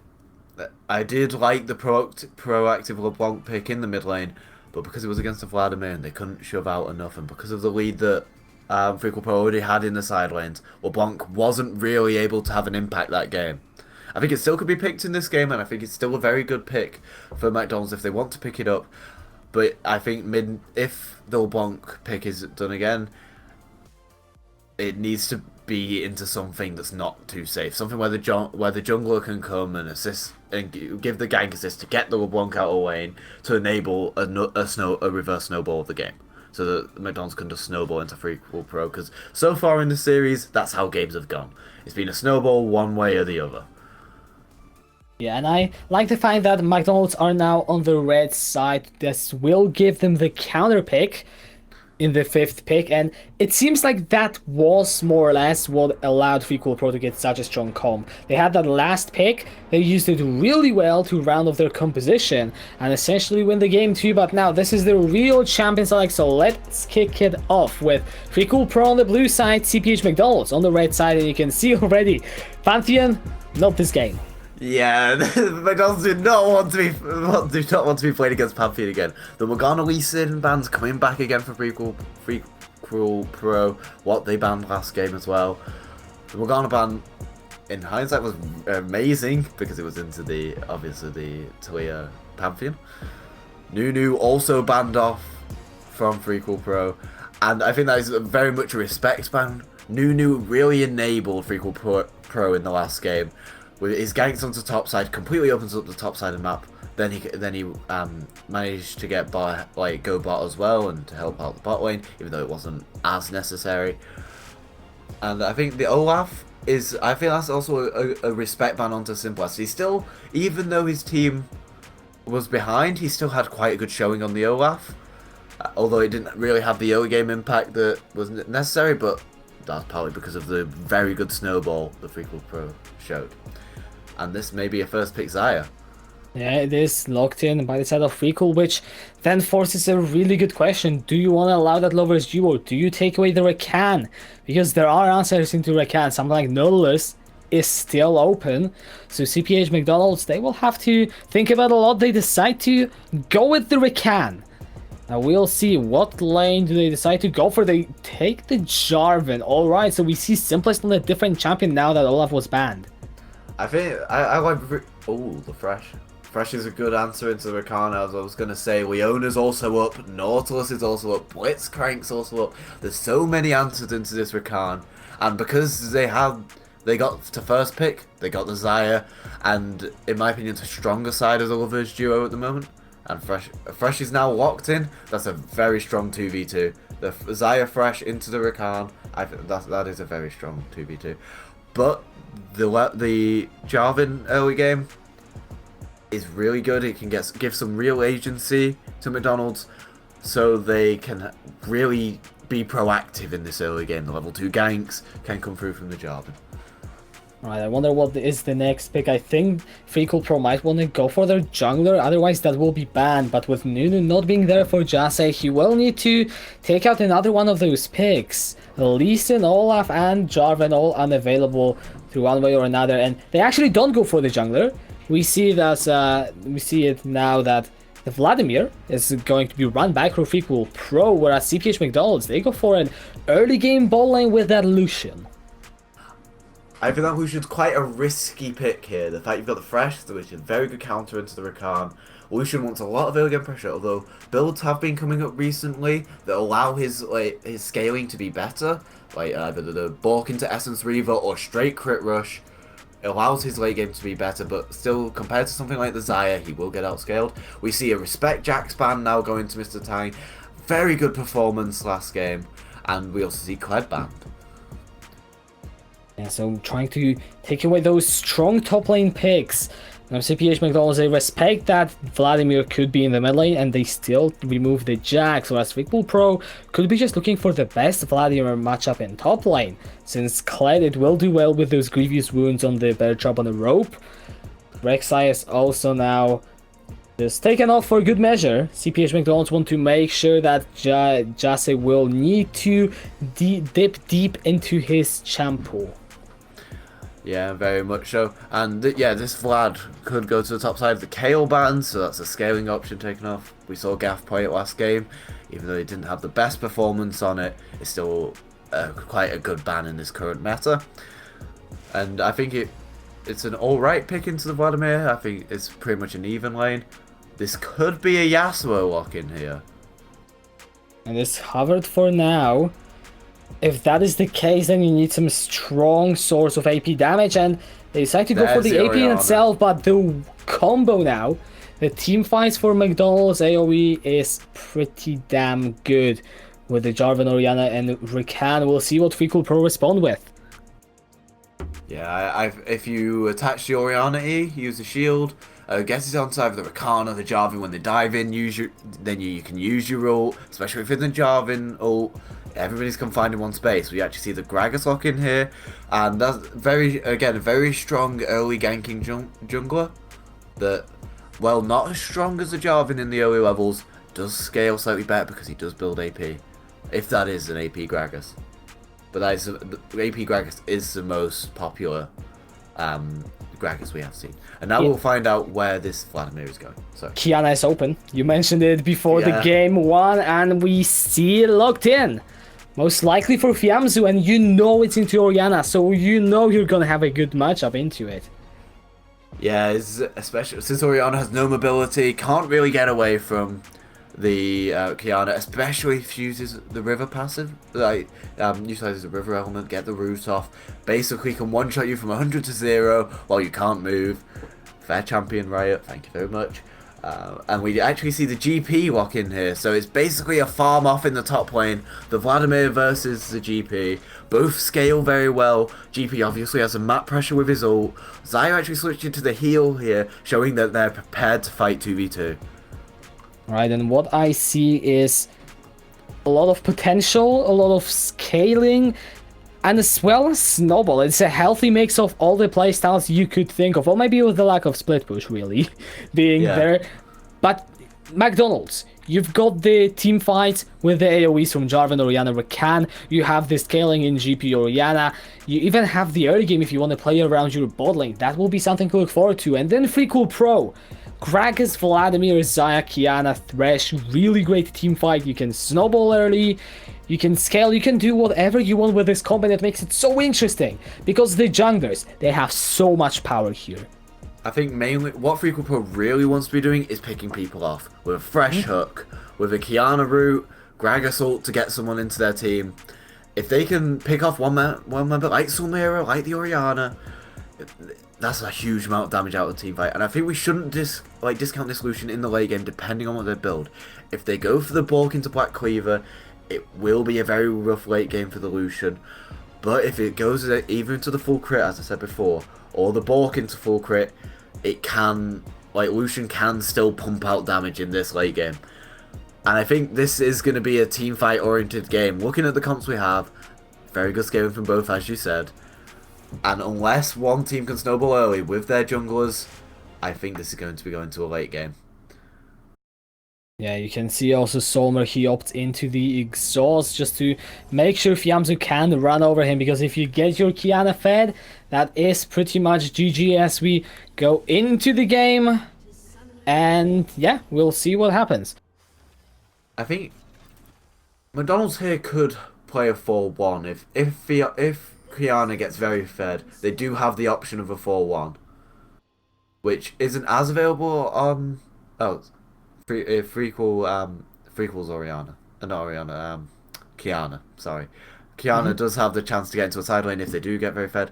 [SPEAKER 2] I did like the proactive LeBlanc pick in the mid lane, but because it was against the Vladimir and they couldn't shove out enough, and because of the lead that FrequlPro already had in the side lanes, LeBlanc wasn't really able to have an impact that game. I think it still could be picked in this game, and I think it's still a very good pick for McDonald's if they want to pick it up. But I think if the LeBlanc pick is done again, it needs to be into something that's not too safe. Something where the jungler can come and assist and give the gank assist to get the LeBlanc out of the lane to enable a reverse snowball of the game. So that McDonald's can just snowball into FrequlPro, because so far in the series, that's how games have gone. It's been a snowball one way or the other.
[SPEAKER 1] Yeah, and I like the fact that McDonald's are now on the red side. This will give them the counter pick. in the 5th pick, and it seems like that was more or less what allowed FrequlPro to get such a strong comp. They had that last pick, they used it really well to round off their composition and essentially win the game too, but now this is the real champion select, so let's kick it off with FrequlPro on the blue side, CPH McDonald's on the red side, and you can see already, Pantheon, not this game.
[SPEAKER 2] Yeah, McDonald's do not want to be played against Pantheon again. The Morgana Lee Sin ban's coming back again for FrequlPro. What they banned last game as well. The Morgana ban, in hindsight, was amazing because it was into the Talia Pantheon. Nunu also banned off from FrequlPro, and I think that is very much a respect ban. Nunu really enabled FrequlPro in the last game. With his ganks onto the top side, completely opens up the top side of the map. Then he managed to get go bot as well and to help out the bot lane, even though it wasn't as necessary. And I think the Olaf I think that's also a respect ban onto Simplast. He still, even though his team was behind, he still had quite a good showing on the Olaf. Although it didn't really have the early game impact that was necessary, but that's partly because of the very good snowball the FrequlPro showed. And this may be a first pick Xayah.
[SPEAKER 1] Yeah, it is locked in by the side of Frequl, which then forces a really good question. Do you want to allow that Lovers duo? Do you take away the Rakan? Because there are answers into Rakan. Something like Nautilus is still open. So CPH McDonald's, they will have to think about a lot. They decide to go with the Rakan. Now we'll see what lane do they decide to go for. They take the Jarvan. Alright, so we see Simplest on a different champion now that Olaf was banned.
[SPEAKER 2] I think I like the Fresh. Fresh is a good answer into the Rakan. As I was gonna say, Leona's also up, Nautilus is also up, Blitzcrank's also up. There's so many answers into this Rakan, and because they got to first pick, they got the Xayah, and in my opinion, it's a stronger side of the Lovers duo at the moment. And Fresh is now locked in. That's a very strong 2v2. The Xayah Fresh into the Rakan. I think that is a very strong 2v2. But the Jarvan early game is really good. It can give some real agency to McDonald's, so they can really be proactive in this early game. The level 2 ganks can come through from the Jarvan.
[SPEAKER 1] Alright, I wonder what is the next pick. I think FrequlPro might want to go for their jungler, otherwise that will be banned. But with Nunu not being there for Jase, he will need to take out another one of those picks. Lee Sin, Olaf, and Jarvan all unavailable through one way or another, and they actually don't go for the jungler. We see it now that the Vladimir is going to be run back for FrequlPro, whereas CPH McDonald's, they go for an early game ball lane with that Lucian.
[SPEAKER 2] I think that Lucian's quite a risky pick here. The fact you've got the Fresh, which is a very good counter into the Rakan. Lucian wants a lot of early game pressure, although builds have been coming up recently that allow his scaling to be better, like either the Balk into Essence Reaver or straight crit rush. It allows his late game to be better, but still, compared to something like the Xayah, he will get outscaled. We see a Respect Jax ban now going to Mr. Tang. Very good performance last game, and we also see Kled banned.
[SPEAKER 1] Yeah, so trying to take away those strong top lane picks. Now CPH McDonald's, they respect that Vladimir could be in the mid lane and they still remove the Jax, whereas FrequlPro could be just looking for the best Vladimir matchup in top lane. Since Kled, it will do well with those grievous wounds on the better drop on the rope. Rek'Sai is also now just taken off for good measure. CPH McDonald's want to make sure that Jase will need to dip deep into his champ pool.
[SPEAKER 2] Yeah, very much so. And yeah, this Vlad could go to the top side of the Kale ban, so that's a scaling option taken off. We saw Gaff play it last game. Even though he didn't have the best performance on it, it's still quite a good ban in this current meta. And I think it's an alright pick into the Vladimir. I think it's pretty much an even lane. This could be a Yasuo lock in here.
[SPEAKER 1] And it's covered for now. If that is the case, then you need some strong source of AP damage, and they decide to go for the AP in itself, but the combo now, the team fights for McDonald's AoE is pretty damn good with the Jarvan, Orianna, and Rakan. We'll see what FrequlPro respond with.
[SPEAKER 2] Yeah, if you attach the Orianna E, use the shield, Gets it onto either the Rakan or the Jarvan when they dive in. Then you can use your ult, especially if it's the Jarvan ult. Everybody's confined in one space. We actually see the Gragas lock in here, and that's a very strong early ganking jungler. That, well, not as strong as the Jarvan in the early levels, does scale slightly better because he does build AP, if that is an AP Gragas. But that is, AP Gragas is the most popular Gragas we have seen. And now we'll find out where this Vladimir is going. So
[SPEAKER 1] Qiyana is open. You mentioned it before the game one, and we see it locked in. Most likely for Fiamzu, and you know it's into Orianna, so you know you're gonna have a good matchup into it.
[SPEAKER 2] Yeah, especially since Orianna has no mobility, can't really get away from the Qiyana, especially if she uses the river passive, like utilizes the river element, get the root off, basically can one-shot you from 100 to 0 while you can't move. Fair champion, Riot, thank you very much. And we actually see the GP lock in here, so it's basically a farm off in the top lane, the Vladimir versus the GP. Both scale very well. GP obviously has some map pressure with his ult. Xayah actually switched into the heal here, showing that they're prepared to fight 2v2.
[SPEAKER 1] Right, and what I see is a lot of potential, a lot of scaling, and as well as Snowball. It's a healthy mix of all the playstyles you could think of, or maybe with the lack of split push really being there. But McDonald's, you've got the team fights with the AoEs from Jarvan, Orianna, Rakan. You have the scaling in GP Orianna. You even have the early game if you want to play around your bot lane. That will be something to look forward to. And then FrequlPro. Gragas, Vladimir, Xayah, Qiyana, Thresh. Really great team fight. You can snowball early. You can scale. You can do whatever you want with this comp, and it makes it so interesting. Because the junglers, they have so much power here.
[SPEAKER 2] I think mainly what FrequlPro really wants to be doing is picking people off with a fresh hook, with a Qiyana root, Gragas ult to get someone into their team. If they can pick off one member like Sulmira, like the Orianna, that's a huge amount of damage out of the team fight. And I think we shouldn't discount this Lucian in the late game depending on what they build. If they go for the bulk into Black Cleaver, it will be a very rough late game for the Lucian. But if it goes even to the full crit, as I said before, or the bulk into full crit, it can, Lucian can still pump out damage in this late game. And I think this is going to be a team fight oriented game. Looking at the comps we have, very good scaling from both, as you said. And unless one team can snowball early with their junglers, I think this is going to be going to a late game.
[SPEAKER 1] Yeah, you can see also Solmer, he opts into the exhaust just to make sure Fiamzu can run over him, because if you get your Qiyana fed, that is pretty much GG as we go into the game. And yeah, we'll see what happens.
[SPEAKER 2] I think McDonald's here could play a 4-1. If Qiyana gets very fed, they do have the option of a 4-1, which isn't as available on Frequel's Orianna. Not Orianna, Qiyana, sorry. Qiyana does have the chance to get into a side lane if they do get very fed.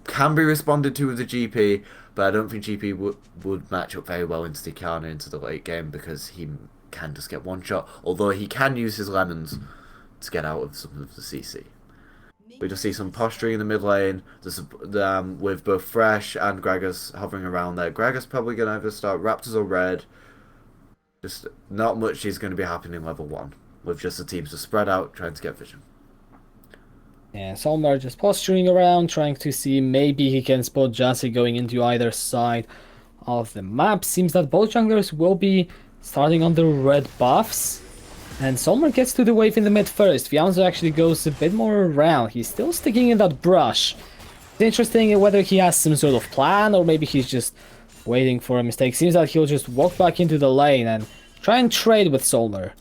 [SPEAKER 2] Can be responded to with the GP, but I don't think GP would match up very well into the Qiyana into the late game, because he can just get one shot, although he can use his lemons to get out of some of the CC. We just see some posturing in the mid lane, with both Thresh and Gragas hovering around there. Gragas probably going to either start Raptors or Red. Just not much is going to be happening in level 1, with just the teams just spread out trying to get vision.
[SPEAKER 1] Yeah, Solmer just posturing around, trying to see maybe he can spot Jassy going into either side of the map. Seems that both junglers will be starting on the red buffs. And Solmer gets to the wave in the mid first. Fiamzu actually goes a bit more around. He's still sticking in that brush. It's interesting whether he has some sort of plan, or maybe he's just waiting for a mistake. Seems that he'll just walk back into the lane and try and trade with Solmer.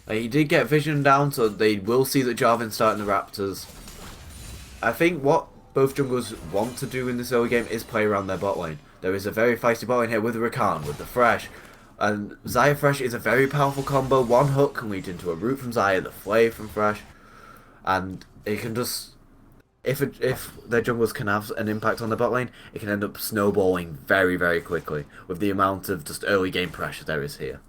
[SPEAKER 2] He did get vision down, so they will see that Jarvan's starting the Raptors. I think what both junglers want to do in this early game is play around their bot lane. There is a very feisty bot lane here with the Rakan, with the Thresh. And Xayah Thresh is a very powerful combo. One hook can lead into a root from Xayah, the flay from Thresh. And it can just... If their junglers can have an impact on the bot lane, it can end up snowballing very, very quickly with the amount of just early game pressure there is here.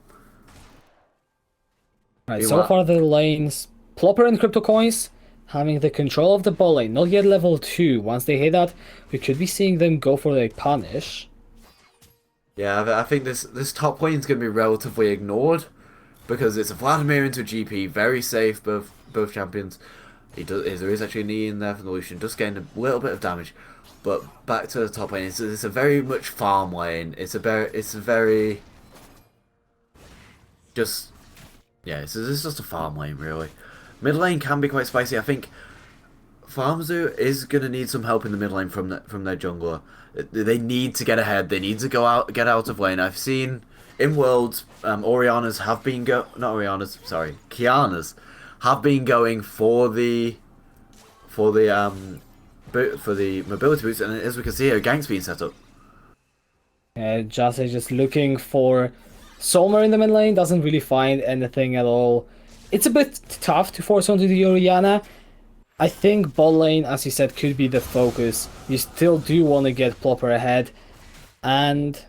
[SPEAKER 1] Right, so far the lanes, Plopper and Crypto Coins having the control of the bot lane, not yet level 2. Once they hit that, we could be seeing them go for a punish.
[SPEAKER 2] Yeah, I think this top lane is going to be relatively ignored because it's a Vladimir into a GP, very safe, both champions. There is actually a knee in there for the Lucian, just getting a little bit of damage. But back to the top lane, it's a very much farm lane. It's a very just it's just a farm lane really. Mid lane can be quite spicy. I think Farmzoo is gonna need some help in the mid lane from their jungler. They need to get ahead. They need to get out of lane. I've seen in Worlds, Kiana's have been going for the mobility boots, and as we can see here, gank's being set up.
[SPEAKER 1] Jase just looking for Solmer in the mid lane, doesn't really find anything at all. It's a bit tough to force onto the Orianna. I think bot lane, as you said, could be the focus. You still do want to get Plopper ahead. And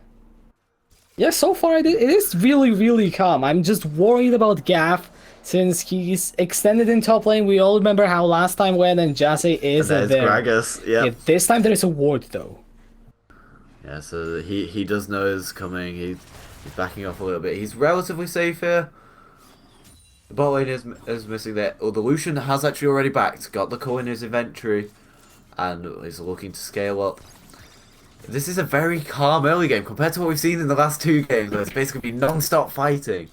[SPEAKER 1] yeah, so far it is really calm. I'm just worried about Gaff since he's extended in top lane. We all remember how last time went and Jase is there.
[SPEAKER 2] Gragas,
[SPEAKER 1] yeah, this time there is a ward though.
[SPEAKER 2] Yeah, so he does know it's coming. He's backing off a little bit. He's relatively safe here. The bot lane is missing there. Oh, the Lucian has actually already backed. Got the core in his inventory. And is looking to scale up. This is a very calm early game compared to what we've seen in the last 2 games where it's basically been non-stop fighting.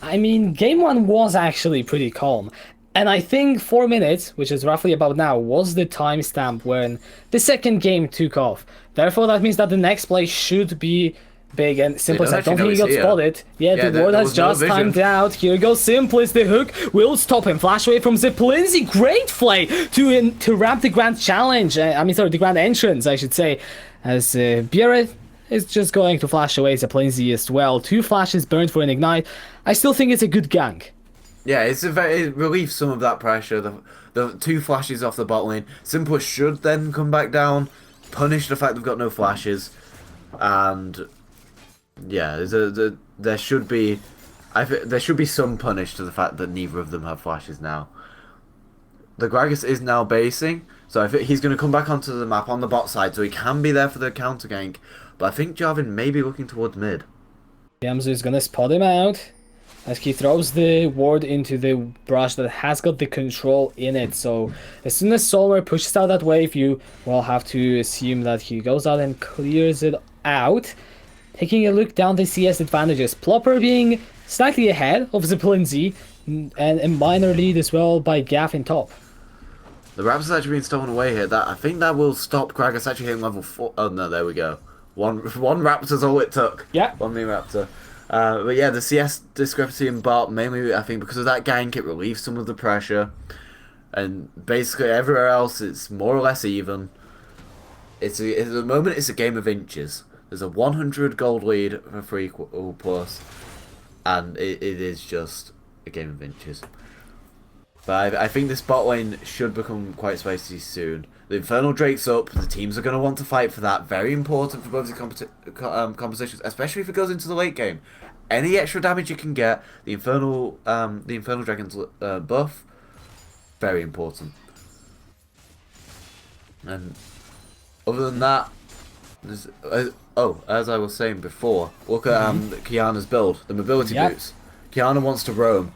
[SPEAKER 1] I mean, game 1 was actually pretty calm. And I think 4 minutes, which is roughly about now, was the timestamp when the second game took off. Therefore, that means that the next play should be big and simple. I don't think he got spotted. Yeah, the ward has just timed out. Here goes Simplis. The hook will stop him. Flash away from Ziplinzi. Great play to ramp the grand challenge. The grand entrance, I should say. As Biereth is just going to flash away Ziplinzi as well. 2 flashes burned for an ignite. I still think it's a good gank.
[SPEAKER 2] Yeah, it relieves some of that pressure. The 2 flashes off the bot lane. Simplis should then come back down, punish the fact they've got no flashes, and yeah, there should be some punish to the fact that neither of them have flashes now. The Gragas is now basing, so I think he's going to come back onto the map on the bot side, so he can be there for the counter gank. But I think Jarvan may be looking towards mid.
[SPEAKER 1] Yamzu is going to spot him out as he throws the ward into the brush that has got the control in it. So as soon as Solmer pushes out that wave, you will have to assume that he goes out and clears it out. Taking a look down the CS advantages, Plopper being slightly ahead of Ziplinzi, and a minor lead as well by Gaff in top.
[SPEAKER 2] The Raptors actually being stolen away here. I think that will stop Gragas actually hitting level 4. Oh no, there we go. One Raptor's all it took.
[SPEAKER 1] Yeah.
[SPEAKER 2] One main Raptor. But yeah, the CS discrepancy in bot, mainly I think because of that gank, it relieves some of the pressure. And basically everywhere else, it's more or less even. At the moment, it's a game of inches. There's a 100 gold lead for FrequlPro, and it is just a game of inches. But I think this bot lane should become quite spicy soon. The Infernal Drake's up, the teams are going to want to fight for that. Very important for both the compositions, especially if it goes into the late game. Any extra damage you can get, the Infernal Dragon's buff, very important. And other than that, as I was saying before, look at Kiana's build, the mobility boots. Kiana wants to roam.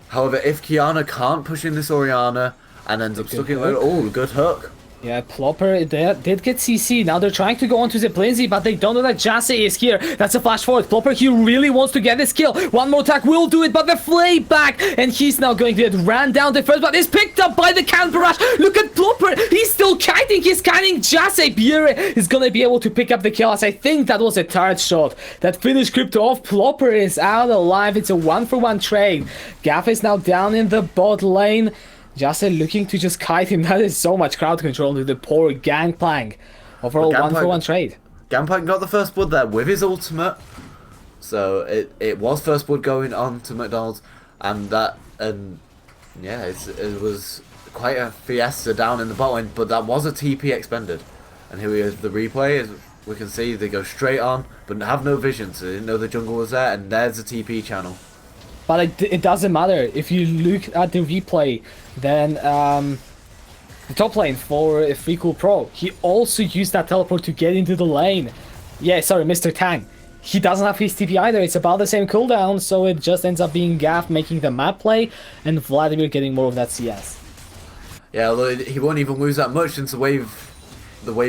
[SPEAKER 2] However, if Kiana can't push in this Orianna and ends up stuck in a good hook.
[SPEAKER 1] Yeah, Plopper did get CC. Now they're trying to go onto Ziplinzi, but they don't know that Jase is here. That's a flash forward. Plopper, he really wants to get this kill. One more attack will do it, but the flay back, and he's now going to get ran down the first, but is picked up by the can barrage. Look at Plopper. He's still kiting. He's kiting Jase. Bure is going to be able to pick up the kill, as I think that was a turret shot that finished Crypto off. Plopper is out alive. It's a 1-for-1 trade. Gaff is now down in the bot lane. Jase looking to just kite him. That is so much crowd control to the poor Gangplank. Overall, 1-for-1 trade.
[SPEAKER 2] Gangplank got the first blood there with his ultimate. So it was first blood going on to McDonalds. And yeah, it was quite a fiesta down in the bot lane. But that was a TP expended. And here we have the replay. As we can see, they go straight on, but have no vision. So they didn't know the jungle was there. And there's the TP channel.
[SPEAKER 1] But it doesn't matter. If you look at the replay, then the top lane for FrequlPro, he also used that teleport to get into the lane. Yeah, sorry, Mr. Tang. he doesn't have his TP either. It's about the same cooldown, so it just ends up being Gaff making the map play, and Vladimir getting more of that CS.
[SPEAKER 2] Yeah, although he won't even lose that much since the wave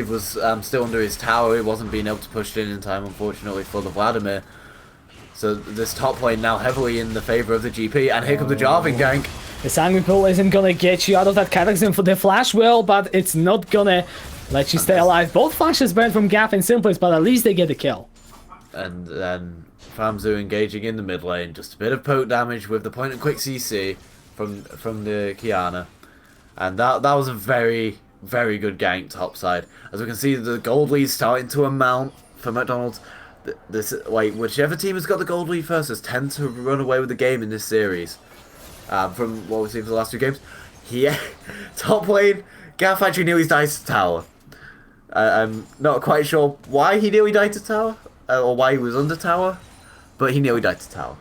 [SPEAKER 2] was still under his tower. He wasn't being able to push it in time, unfortunately, for the Vladimir. So this top lane now heavily in the favour of the GP, and here comes the Jarvan gank.
[SPEAKER 1] The Sanguine Pool isn't gonna get you out of that Cataclysm for the Flash will, but it's not gonna let you stay alive. Both flashes burned from Gaff and Simplex, but at least they get the kill.
[SPEAKER 2] And then Famzu engaging in the mid lane, just a bit of poke damage with the point and quick CC from the Kiana. And that was a very, very good gank topside. As we can see, the gold lead starting to amount for McDonald's. Whichever team has got the gold lead first has tend to run away with the game in this series. From what we've seen for the last 2 games. Top lane, Gaff actually nearly died to tower. I'm not quite sure why he nearly died to tower, or why he was under tower, but he nearly died to tower.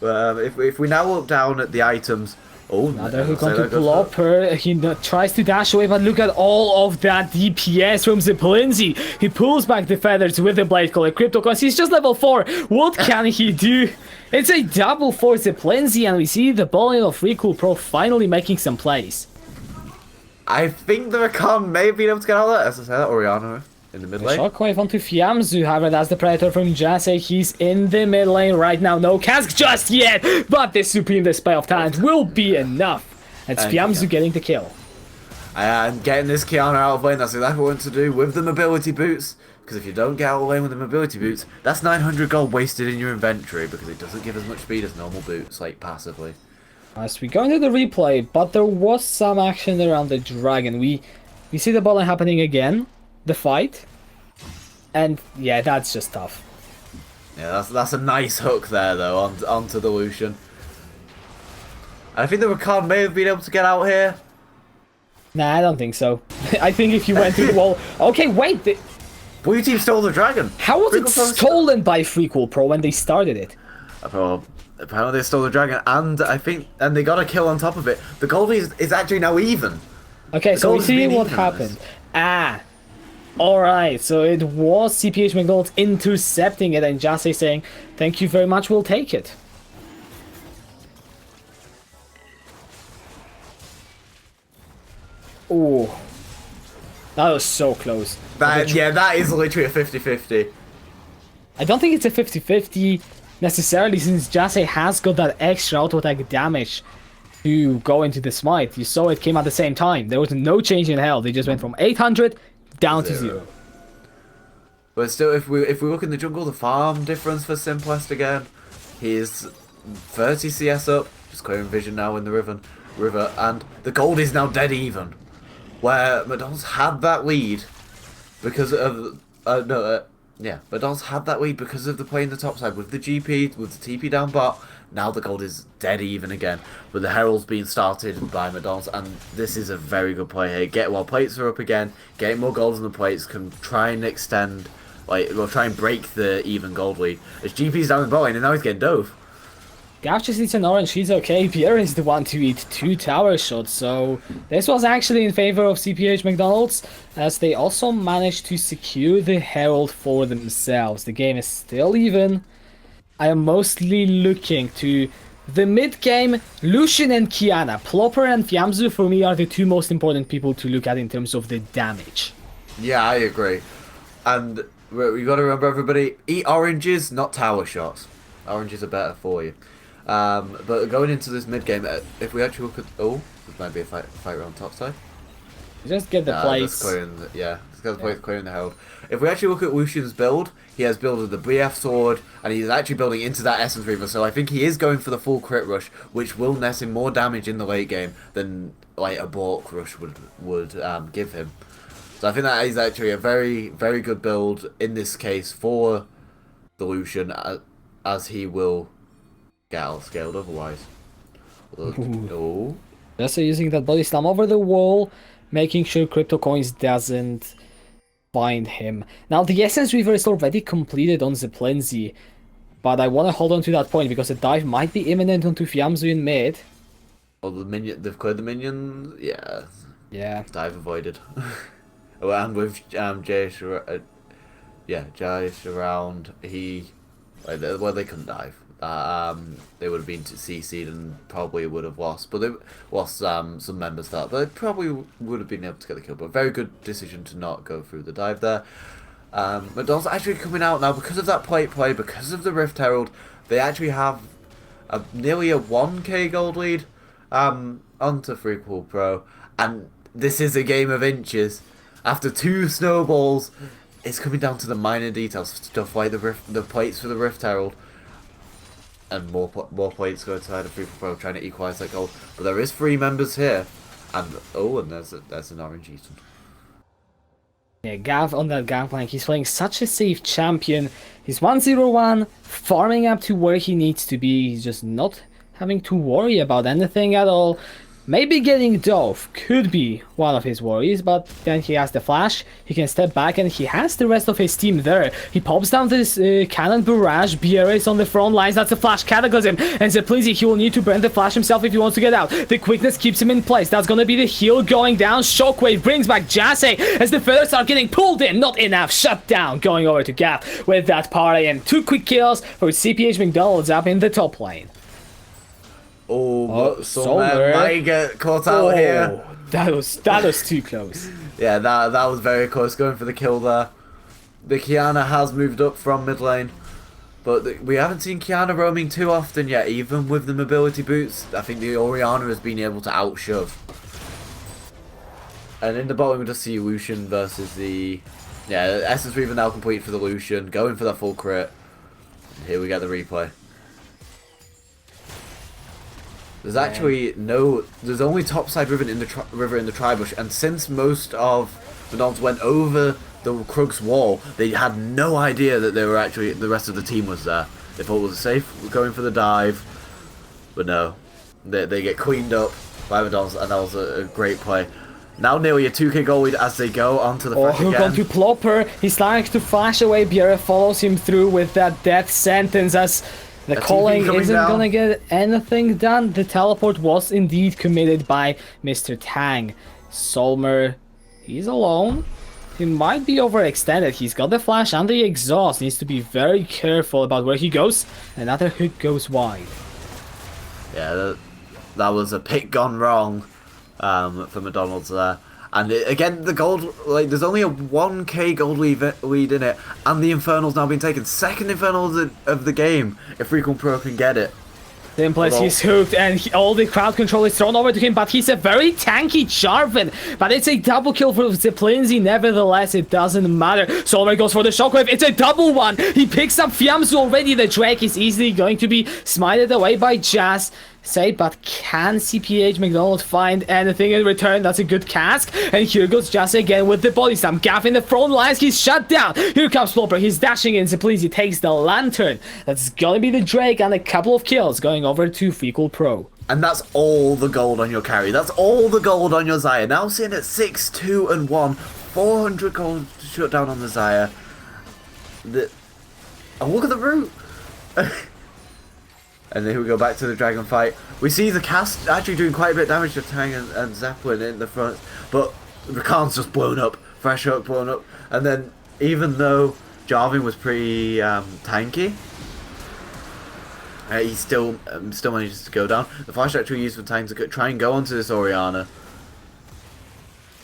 [SPEAKER 2] If we now look down at the items,
[SPEAKER 1] Another hook onto Plopper. He tries to dash away, but look at all of that DPS from Ziplinzi. He pulls back the feathers with the Blade Caller Crypto Coins. He's just level 4. What can he do? It's a double for Ziplinzi, and we see the bowling of FrequlPro finally making some plays.
[SPEAKER 2] I think the Rakan may have been able to get out of that. As I said, Oriana in the mid lane.
[SPEAKER 1] Shockwave onto Fiamzu, however, that's the Predator from Jase. He's in the mid lane right now. No cask just yet, but the Supreme Display of Talent will be enough. It's Fiamzu getting the kill.
[SPEAKER 2] And getting this Kiana out of lane, that's exactly what we want to do with the mobility boots. Because if you don't get out of lane with the mobility boots, that's 900 gold wasted in your inventory because it doesn't give as much speed as normal boots, like passively.
[SPEAKER 1] As we go into the replay, but there was some action around the dragon. We see the ball happening again. The fight, and yeah, that's just tough.
[SPEAKER 2] Yeah, that's a nice hook there though onto the Lucian. I think the Rakan may have been able to get out here.
[SPEAKER 1] Nah, I don't think so. I think if you went to the wall. Okay, wait.
[SPEAKER 2] Blue team stole the dragon.
[SPEAKER 1] How was it stolen by FrequlPro when they started it?
[SPEAKER 2] Apparently they stole the dragon, and they got a kill on top of it. The gold is actually now even.
[SPEAKER 1] Okay, so we see what happened. Alright, so it was CPH McDonald's intercepting it and Jase saying, thank you very much, we'll take it. Oh, that was so close.
[SPEAKER 2] That is literally a 50-50.
[SPEAKER 1] I don't think it's a 50-50 necessarily, since Jase has got that extra auto attack damage to go into the smite. You saw it came at the same time. There was no change in health. They just went from 800 down to 0.
[SPEAKER 2] But still, if we look in the jungle, the farm difference for Simplest again, he's 30 CS up, just clearing vision now in the river, and the gold is now dead even. Where McDonald's had that lead because of McDonald's had that lead because of the play in the top side with the GP, with the TP down bot. Now the gold is dead even again, with the heralds being started by McDonald's, and this is a very good play here. While plates are up again, getting more golds on the plates can try and extend, try and break the even gold lead. As GP's down the bot lane, and now he's getting dove.
[SPEAKER 1] Gav just eats an orange, he's okay. Pierre is the one to eat 2 tower shots, so this was actually in favor of CPH McDonald's, as they also managed to secure the herald for themselves. The game is still even. I am mostly looking to the mid-game. Lucian and Kiana, Plopper and Fiamzu for me are the 2 most important people to look at in terms of the damage.
[SPEAKER 2] Yeah, I agree. And we got to remember, everybody, eat oranges, not tower shots. Oranges are better for you. But going into this mid-game, if we actually look at... Oh, this might be a fight around top side.
[SPEAKER 1] Just get the plates.
[SPEAKER 2] Clearing the herald. If we actually look at Lucian's build, he has built the BF sword, and he's actually building into that Essence Reaver, so I think he is going for the full crit rush, which will net him more damage in the late game than a bulk rush would give him. So I think that is actually a very, very good build in this case for the Lucian, as he will get outscaled otherwise. Oh.
[SPEAKER 1] Just using that body slam over the wall, making sure Crypto Coins doesn't find him. Now the Essence Reaver is already completed on Ziplinzi, but I want to hold on to that point because the dive might be imminent onto Fiamzu in mid.
[SPEAKER 2] Oh, they've cleared the minion. Yeah.
[SPEAKER 1] Yeah.
[SPEAKER 2] Dive avoided. Oh, and with Yeah, just around. Well, they couldn't dive. They would have been to CC'd and probably would have lost. But they lost some members that, but they probably would have been able to get the kill. But very good decision to not go through the dive there. McDonald's actually coming out now because of that plate play, because of the Rift Herald. They actually have nearly a 1k gold lead onto FrequlPro, and this is a game of inches. After 2 snowballs, it's coming down to the minor details, stuff like the plates for the Rift Herald, and more plates go inside of FrequlPro trying to equalise that gold. But there is 3 members here, and there's an orange Eaton.
[SPEAKER 1] Yeah, Gav on that gangplank, he's playing such a safe champion. He's 1-0-1, farming up to where he needs to be. He's just not having to worry about anything at all. Maybe getting Dove could be one of his worries, but then he has the flash, he can step back, and he has the rest of his team there. He pops down this cannon barrage, BR is on the front lines, that's a flash cataclysm, and Zeplizi, he will need to burn the flash himself if he wants to get out. The quickness keeps him in place, that's gonna be the heal going down. Shockwave brings back Jase as the feathers are getting pulled in, not enough, shut down, going over to Gav with that party, and 2 quick kills for CPH McDonald's up in the top lane.
[SPEAKER 2] Oh, Solmer might get caught out here.
[SPEAKER 1] That was too close.
[SPEAKER 2] Yeah, that was very close, going for the kill there. The Kiana has moved up from mid lane, but we haven't seen Kiana roaming too often yet, even with the mobility boots. I think the Orianna has been able to outshove. And in the bottom we just see Lucian versus the... Yeah, Essence Reaver now complete for the Lucian, going for that full crit. And here we get the replay. There's actually there's only topside river in the Tribush, and since most of the nods went over the Krug's wall, they had no idea that they were actually, the rest of the team was there. They thought it was safe going for the dive, but no, they get cleaned up by McDonald's, and that was a great play. Now nearly a 2k goal lead as they go onto the Freq
[SPEAKER 1] hook
[SPEAKER 2] again.
[SPEAKER 1] onto Plopper, he's trying to flash away, Bjerre follows him through with that death sentence as the calling isn't gonna get anything done. The teleport was indeed committed by Mr. Tang. Solmer, he's alone. He might be overextended. He's got the flash and the exhaust. Needs to be very careful about where he goes. Another hook goes wide.
[SPEAKER 2] Yeah, that was a pick gone wrong for McDonald's there. And again, the gold, like, there's only a 1k gold lead in it, and the Infernal's now been taken. Second Infernal of the game, if FrequlPro can get it.
[SPEAKER 1] Then plus he's hooked, and all the crowd control is thrown over to him, but he's a very tanky Jarvan. But it's a double kill for Zeplizi, nevertheless, it doesn't matter. Solmer goes for the shockwave, it's a double one. He picks up Fiamsu already, the Drake is easily going to be smited away by Jazz. But can CPH McDonald find anything in return? That's a good cask. And here goes Jase again with the body slam. Gav in the front lines, he's shut down. Here comes Plopper, he's dashing in. Zeplizi takes the lantern. That's gonna be the Drake, and a couple of kills going over to FrequlPro.
[SPEAKER 2] And that's all the gold on your carry. That's all the gold on your Xayah. Now sitting at 6-2-1. 400 gold to shut down on the Xayah. Oh, look at the root. And then we go back to the dragon fight. We see the cast actually doing quite a bit of damage to Tang and Zeppelin in the front, but Rakan's just blown up, Fresh Hook blown up, and then even though Jarvan was pretty tanky, he still manages to go down. The flash actually used for Tang to try and go onto this Orianna,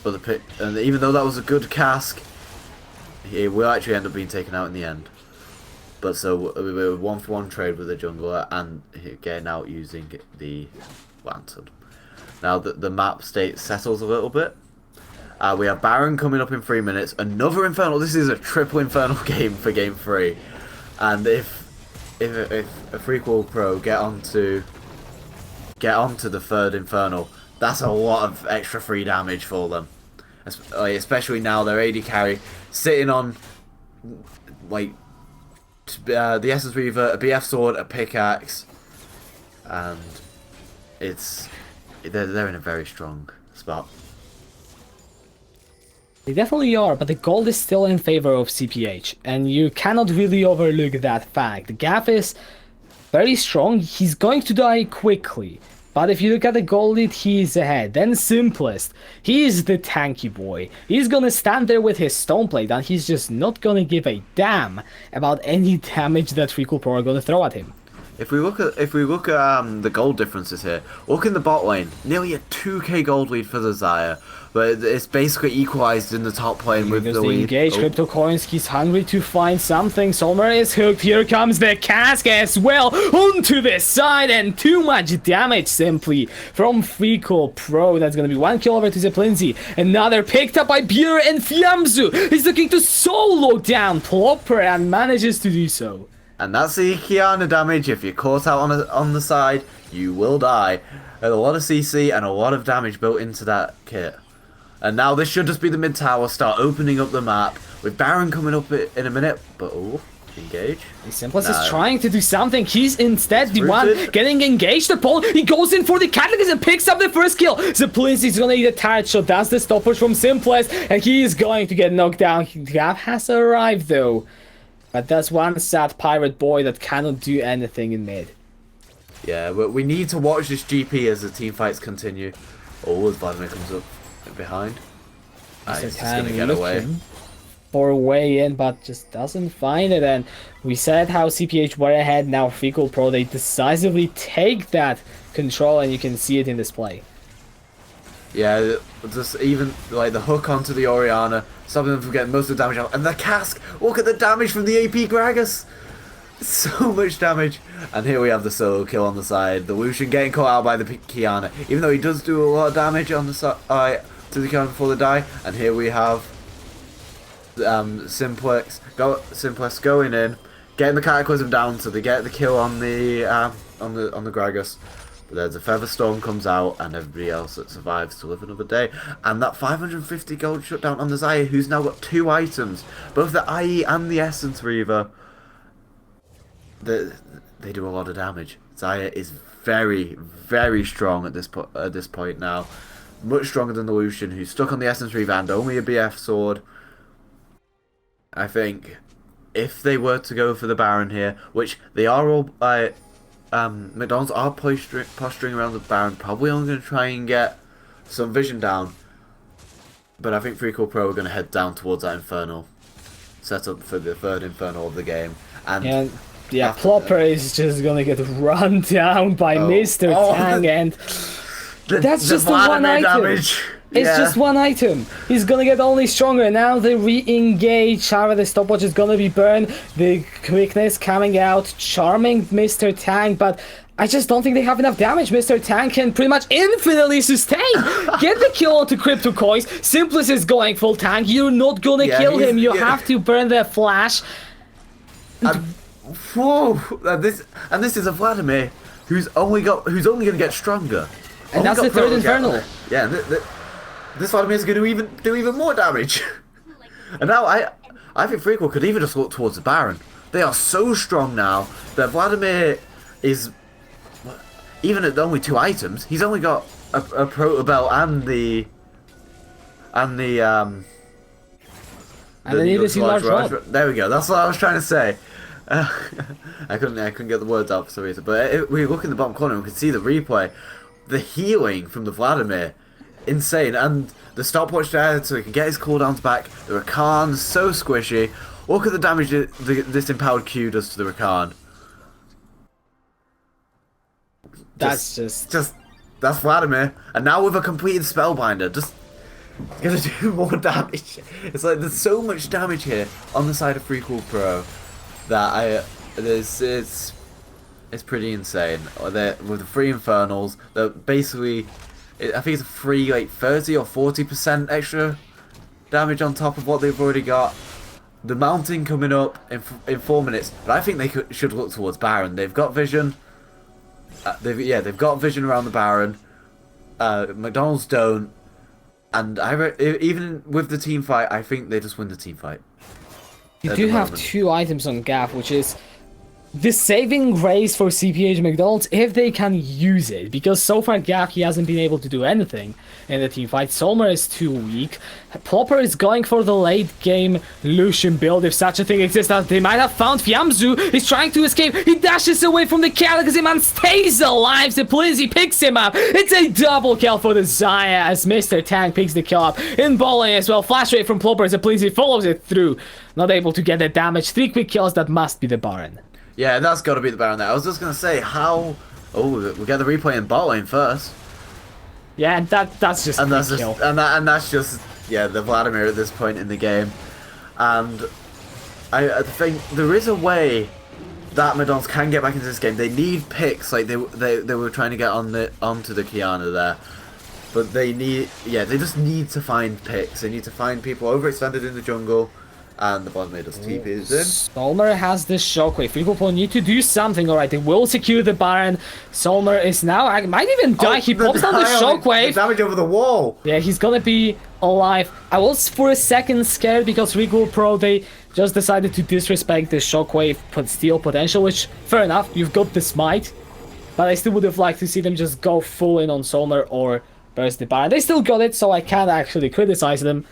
[SPEAKER 2] but the pit, and even though that was a good cask, he will actually end up being taken out in the end. But so we were 1-for-1 trade with the jungler and getting out using the lantern. Now the map state settles a little bit. We have Baron coming up in 3 minutes. Another Infernal. This is a triple Infernal game for game 3. And if FrequlPro get onto the third Infernal, that's a lot of extra free damage for them. Especially now their AD carry sitting on like the Essence Reaver, a BF sword, a pickaxe, and they're in a very strong spot.
[SPEAKER 1] They definitely are, but the gold is still in favor of CPH, and you cannot really overlook that fact. Gav is very strong, he's going to die quickly, But if you look at the gold lead, he's ahead. Then Simplest, he's the tanky boy. He's gonna stand there with his stone plate, and he's just not gonna give a damn about any damage that FrequlPro are gonna throw at him.
[SPEAKER 2] If we look at the gold differences here, look in the bot lane, nearly a 2k gold lead for the Xayah, but it's basically equalized in the top lane with the lead.
[SPEAKER 1] Engage, Crypto Coins, he's hungry to find something. Somewhere is hooked. Here comes the cask as well onto the side, and too much damage simply from FrequlPro. That's gonna be 1 kill over to Zeplinzi. Another picked up by Bure, and Fiamzu is looking to solo down Plopper and manages to do so.
[SPEAKER 2] And that's the Kiana damage. If you're caught out on the side, you will die. There's a lot of CC and a lot of damage built into that kit. And now this should just be the mid tower, start opening up the map, with Baron coming up in a minute, but oh, engage.
[SPEAKER 1] Simplest is trying to do something. He's instead the one
[SPEAKER 2] rooted.
[SPEAKER 1] getting engaged upon. He goes in for the Catalyst and picks up the first kill. Zeplinzi is gonna eat a tired shot. That's the stoppage from Simplest, and he is going to get knocked down. Gav has arrived though. But that's one sad pirate boy that cannot do anything in mid.
[SPEAKER 2] Yeah, but we need to watch this GP as the team fights continue. Oh, as Vladimir comes up behind. He's just gonna get away.
[SPEAKER 1] For a way in, but just doesn't find it. And we said how CPH were ahead. Now FrequlPro, they decisively take that control, and you can see it in this play.
[SPEAKER 2] Yeah, just even like the hook onto the Orianna, stopping them from getting most of the damage out. And the cask! Look at the damage from the AP Gragas! So much damage. And here we have the solo kill on the side. The Lucian getting caught out by the Kiana. Even though he does do a lot of damage on the side to the Kiana before they die. And here we have Simplex going in, getting the Cataclysm down so they get the kill on the Gragas. But there's a Feather Storm comes out, and everybody else that survives to live another day. And that 550 gold shutdown on the Xayah, who's now got 2 items, both the IE and the Essence Reaver. They do a lot of damage. Xayah is very, very strong at this point now. Much stronger than the Lucian, who's stuck on the Essence Reaver and only a BF sword. I think if they were to go for the Baron here, which they are all McDonald's are posturing around the Baron, probably only going to try and get some vision down. But I think FrequlPro are going to head down towards that Infernal, set up for the 3rd Infernal of the game. And
[SPEAKER 1] yeah, Plopper is just going to get run down by Mr. Tang, and that's just the one item.
[SPEAKER 2] Damage.
[SPEAKER 1] It's just one item. He's gonna get only stronger. Now the re-engage. However, the stopwatch is gonna be burned. The quickness coming out, charming Mr. Tang, but I just don't think they have enough damage. Mr. Tang can pretty much infinitely sustain. Get the kill onto Crypto Coins. Simplest is going full tank. You're not gonna kill him. You have to burn the flash.
[SPEAKER 2] Whoa! And this is a Vladimir who's only gonna get stronger.
[SPEAKER 1] And that's the 3rd Infernal.
[SPEAKER 2] Yeah. This Vladimir is going to do even more damage. And now I think Frequel could even just look towards the Baron. They are so strong now that Vladimir is, even at only 2 items, he's only got a Proto Belt and the
[SPEAKER 1] need to see large rod.
[SPEAKER 2] There we go. That's what I was trying to say. I couldn't get the words out for some reason. But if we look in the bottom corner, we can see the replay. The healing from the Vladimir, insane, and the stopwatch there so he can get his cooldowns back. The Rakan, so squishy. Look at the damage this empowered Q does to the Rakan.
[SPEAKER 1] That's
[SPEAKER 2] that's Vladimir, and now with a completed Spellbinder, just gonna do more damage. It's like there's so much damage here on the side of FrequlPro that it's pretty insane. With the 3 Infernals, they're basically, I think it's a free like 30 or 40% extra damage on top of what they've already got. The mountain coming up in 4 minutes, but I think they should look towards Baron. They've got vision. They've got vision around the Baron. McDonald's don't, and even with the team fight, I think they just win the team fight.
[SPEAKER 1] You do have 2 items on Gav, which is the saving grace for CPH McDonald's if they can use it, because so far Gaki hasn't been able to do anything in the team fight. Solmer is too weak. Plopper is going for the late game Lucian build if such a thing exists. That they might have found. Fiamzu is trying to escape. He dashes away from the Galaxy man, stays alive. The Blizzy picks him up. It's a double kill for the Zaya as Mr. Tank picks the kill up in bowling as well. Flash rate from Plopper as the Blizzy follows it through. Not able to get the damage. 3 quick kills. That must be the Baron.
[SPEAKER 2] Yeah, that's got to be the Baron there. I was just going to say, how... Oh, we get the replay in bot lane first.
[SPEAKER 1] Yeah, and that's just
[SPEAKER 2] And that's
[SPEAKER 1] quick
[SPEAKER 2] just,
[SPEAKER 1] kill.
[SPEAKER 2] and that's just, yeah, the Vladimir at this point in the game. And I think there is a way that McDonald's can get back into this game. They need picks, like they were trying to get onto the Kiana there. But they need, yeah, they just need to find picks. They need to find people overextended in the jungle. And the Vladimir does TP is in.
[SPEAKER 1] Solmer has the shockwave. FrequlPro need to do something. Alright, they will secure the Baron. Solmer is now... I might even die. He pops down the shockwave.
[SPEAKER 2] The damage over the wall.
[SPEAKER 1] Yeah, he's gonna be alive. I was for a second scared because FrequlPro, they just decided to disrespect the shockwave steal potential, which, fair enough, you've got the smite. But I still would have liked to see them just go full in on Solmer or burst the Baron. They still got it, so I can't actually criticize them.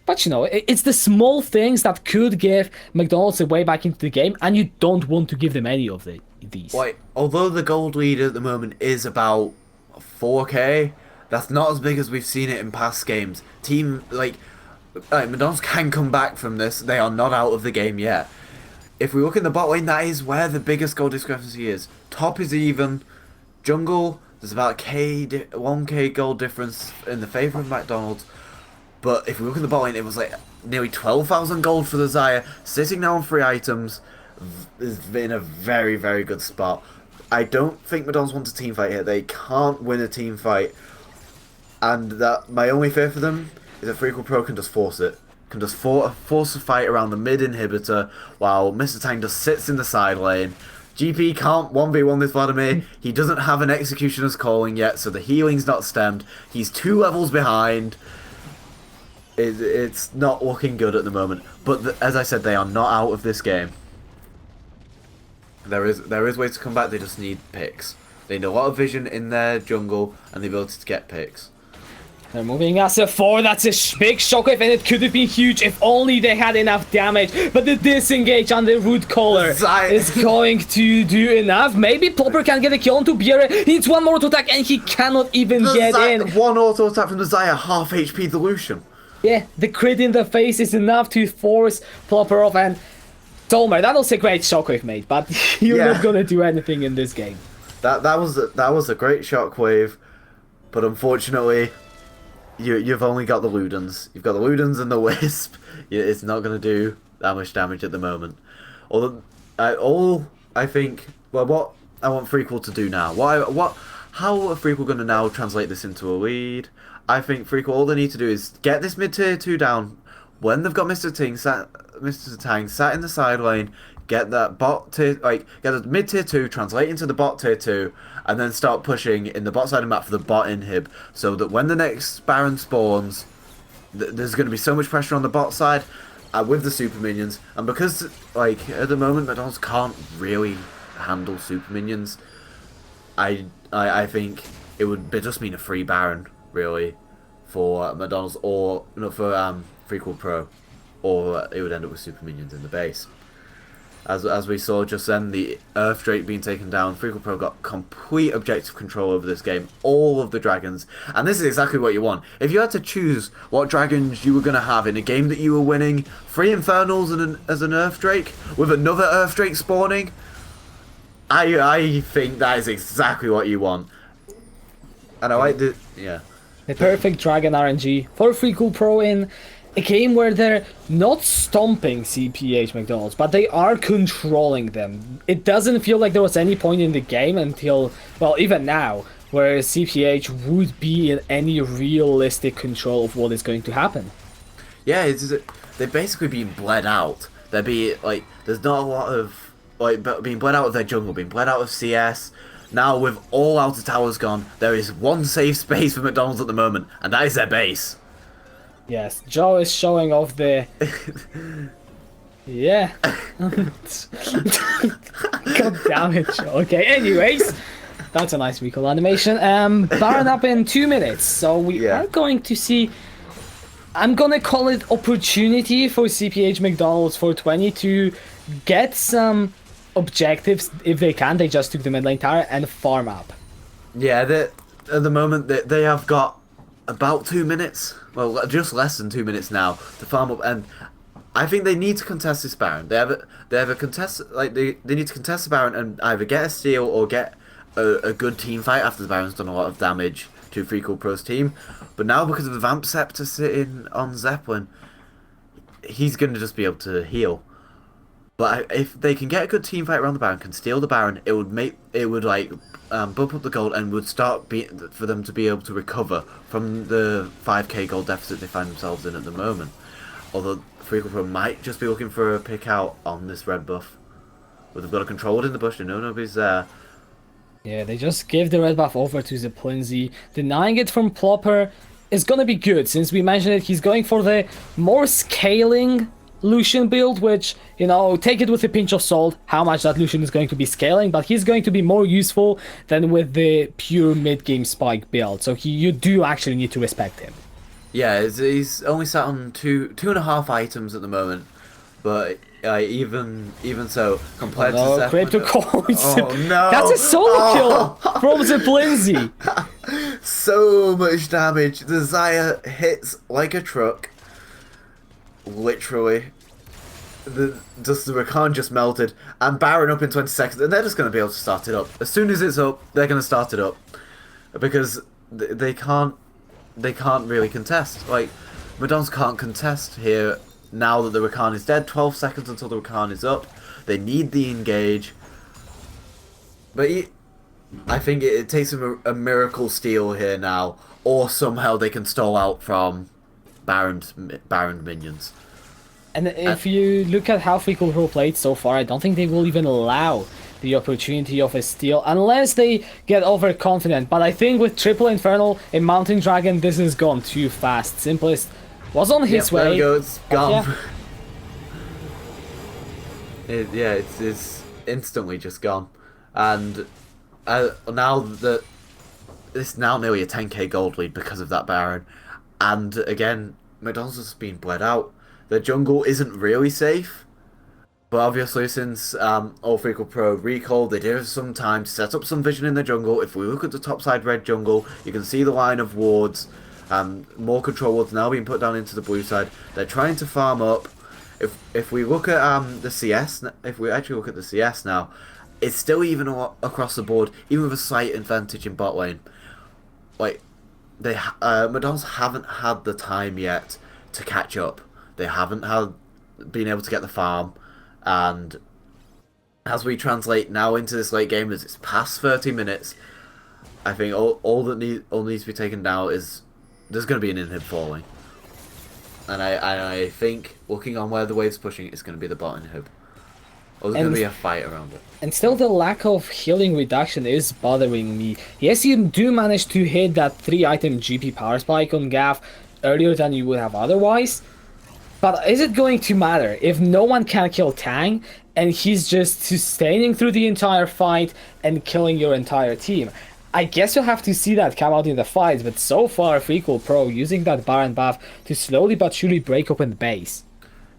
[SPEAKER 1] But you know, it's the small things that could give McDonald's a way back into the game, and you don't want to give them any of these.
[SPEAKER 2] Wait, although the gold lead at the moment is about 4k, that's not as big as we've seen it in past games. McDonald's can come back from this. They are not out of the game yet. If we look in the bot lane, that is where the biggest goal discrepancy is. Top is even. Jungle, there's about 1k gold difference in the favour of McDonald's. But if we look at the bot lane, it was like nearly 12,000 gold for the Zaya, sitting now on 3 items, is in a very, very good spot. I don't think McDonald's wants a team fight here. They can't win a team fight. And that my only fear for them is that FrequlPro can just force it. Can just force a fight around the mid inhibitor while Mr. Tang just sits in the side lane. GP can't 1v1 this Vladimir. He doesn't have an Executioner's Calling yet, so the healing's not stemmed. He's 2 levels behind. It's not looking good at the moment, but as I said, they are not out of this game. There is ways to come back. They just need picks. They need a lot of vision in their jungle and the ability to get picks.
[SPEAKER 1] They're moving as a 4. That's a big shockwave, and it could have been huge if only they had enough damage. But the disengage on the root collar is going to do enough. Maybe Plopper can get a kill onto Bjerre. He needs one more auto attack, and he cannot even get in.
[SPEAKER 2] One auto attack from the Zaya, half HP dilution.
[SPEAKER 1] Yeah, the crit in the face is enough to force Plopper off, and Solmer, that was a great shockwave, mate, but you're not gonna do anything in this game.
[SPEAKER 2] That was a great shockwave, but unfortunately, you've only got the Ludens. You've got the Ludens and the Wisp. It's not gonna do that much damage at the moment. Although, what I want Frequel to do now. How are Frequel gonna now translate this into a lead? I think Frequel, all they need to do is get this mid tier 2 down. When they've got Mr. Tang sat in the side lane, get that bot tier, get the mid tier 2, translate into the bot tier 2, and then start pushing in the bot side of the map for the bot inhib, so that when the next Baron spawns, there's going to be so much pressure on the bot side with the super minions, and because at the moment McDonald's can't really handle super minions, I think it would just mean a free Baron really for McDonald's, or for FrequlPro, or it would end up with super minions in the base. As we saw just then, the Earth Drake being taken down, FrequlPro got complete objective control over this game, all of the dragons, and this is exactly what you want. If you had to choose what dragons you were going to have in a game that you were winning, 3 Infernals as an Earth Drake, with another Earth Drake spawning, I think that is exactly what you want. And I like
[SPEAKER 1] The perfect dragon RNG for FrequlPro in a game where they're not stomping CPH McDonald's, but they are controlling them. It doesn't feel like there was any point in the game until, well, even now, where CPH would be in any realistic control of what is going to happen.
[SPEAKER 2] Yeah, they're basically being bled out. There's not a lot of being bled out of their jungle, being bled out of CS. Now, with all outer towers gone, there is one safe space for McDonald's at the moment, and that is their base.
[SPEAKER 1] Yes, Joe is showing off the Yeah. God damn it, Joe. Okay, anyways. That's a nice recall animation. Baron up in 2 minutes. So we are going to see... I'm gonna call it opportunity for CPH McDonald's for 20 to get some objectives. If they can, they just took the mid lane tower and farm up.
[SPEAKER 2] Yeah, at the moment they have got about 2 minutes. Well, just less than 2 minutes now to farm up, and I think they need to contest this Baron. They have a contest, like they need to contest the Baron and either get a steal or get a good team fight after the Baron's done a lot of damage to FrequlPro's team. But now, because of the Vamp Scepter sitting on Zeppelin, he's going to just be able to heal. But if they can get a good team fight around the Baron, can steal the Baron, it would bump up the gold and would start for them to be able to recover from the 5k gold deficit they find themselves in at the moment. Although FrequlPro might just be looking for a pick out on this red buff. But they've got a control in the bush and nobody's there.
[SPEAKER 1] Yeah, they just gave the red buff over to Zeplinzi. Denying it from Plopper is gonna be good, since we mentioned it, he's going for the more scaling Lucian build, which, you know, take it with a pinch of salt, how much that Lucian is going to be scaling, but he's going to be more useful than with the pure mid-game spike build, so you do actually need to respect him.
[SPEAKER 2] Yeah, he's only sat on two and a half items at the moment, but even so, compared to Zeppelin...
[SPEAKER 1] Crypto coins.
[SPEAKER 2] Oh no!
[SPEAKER 1] That's a solo kill from Zeplinzi.
[SPEAKER 2] So much damage. The Xayah hits like a truck. Literally. The Rakan just melted, and Baron up in 20 seconds, and they're just going to be able to start it up. As soon as it's up, they're going to start it up, because they can't really contest. Like, McDonald's can't contest here now that the Rakan is dead. 12 seconds until the Rakan is up. They need the engage, but I think it takes a miracle steal here now, or somehow they can stall out from Baron minions.
[SPEAKER 1] And if you look at how FrequlPro played so far, I don't think they will even allow the opportunity of a steal unless they get overconfident. But I think with Triple Infernal in Mountain Dragon, this has gone too fast. Simplest was on his way.
[SPEAKER 2] There we go, it's gone.
[SPEAKER 1] Yeah.
[SPEAKER 2] It's instantly just gone. And now that it's now nearly a 10k gold lead because of that Baron. And again, McDonald's has been bled out. The jungle isn't really safe, but obviously since all FrequlPro recalled, they did have some time to set up some vision in the jungle. If we look at the topside red jungle, you can see the line of wards. More control wards now being put down into the blue side. They're trying to farm up. If we look at the CS, if we actually look at the CS now, it's still even across the board, even with a slight advantage in bot lane. Like, McDonald's haven't had the time yet to catch up. They haven't been able to get the farm, and as we translate now into this late game, as it's past 30 minutes, I think all needs to be taken now is there's going to be an inhib falling, and I think looking on where the wave's pushing, it's going to be the bot inhib. Or there's going to be a fight around it.
[SPEAKER 1] And still the lack of healing reduction is bothering me. Yes, you do manage to hit that 3-item GP power spike on Gav earlier than you would have otherwise. But is it going to matter if no one can kill Tang and he's just sustaining through the entire fight and killing your entire team? I guess you'll have to see that come out in the fight, but so far FrequlPro using that Baron buff to slowly but surely break open the base.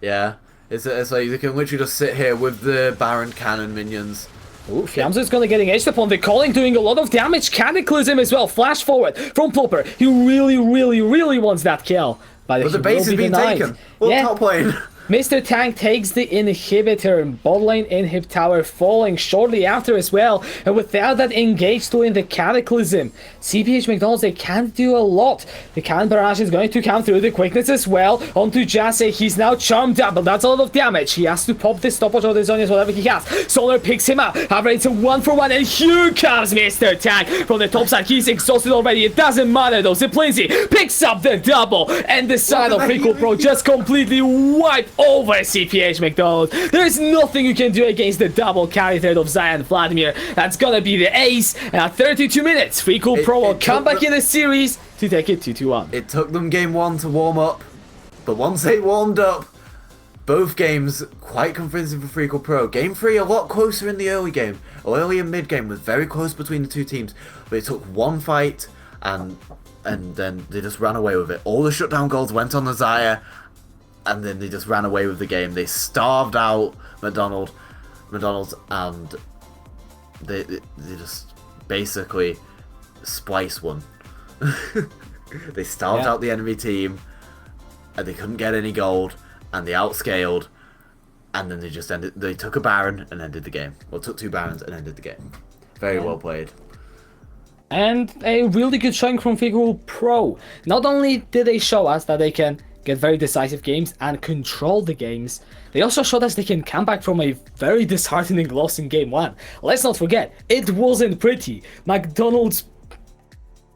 [SPEAKER 2] Yeah, it's like you can literally just sit here with the Baron cannon minions.
[SPEAKER 1] Ooh, Fiamzo's gonna get engaged upon the calling, doing a lot of damage. Cataclysm as well, flash forward from Plopper. He really wants that kill. But
[SPEAKER 2] the base is being taken. Well,
[SPEAKER 1] yeah.
[SPEAKER 2] Top lane.
[SPEAKER 1] Mr. Tank takes the inhibitor, bot lane inhib tower falling shortly after as well, and without that engage to in the Cataclysm, CPH McDonald's, they can't do a lot. The cannon barrage is going to come through, the quickness as well, onto Jase, he's now charmed up, but that's a lot of damage. He has to pop this stopwatch or the Zonias, whatever he has. Solar picks him up, however it's a 1-for-1, and here comes Mr. Tank from the top side. He's exhausted already, it doesn't matter though. Zeplinzi picks up the double, and the side of FrequlPro just completely wiped over CPH McDonald's. There's nothing you can do against the double carry threat of Xayah and Vladimir. That's gonna be the ace, and at 32 minutes, FrequlPro will come back in the series to take it 2-1.
[SPEAKER 2] It took them game 1 to warm up, but once they warmed up, both games quite convincing for FrequlPro. Game 3 a lot closer in the early game. Early and mid game was very close between the two teams, but it took one fight and then they just ran away with it. All the shutdown goals went on the Zaya, and then they just ran away with the game. They starved out McDonald's, and they just basically splice won. They starved out the enemy team, and they couldn't get any gold, and they outscaled, and then they just ended. They took a Baron and ended the game. Well, took 2 Barons and ended the game. Very well played.
[SPEAKER 1] And a really good showing from FrequlPro. Not only did they show us that they can get very decisive games and control the games, they also showed us they can come back from a very disheartening loss in game 1. Let's not forget, it wasn't pretty. McDonald's,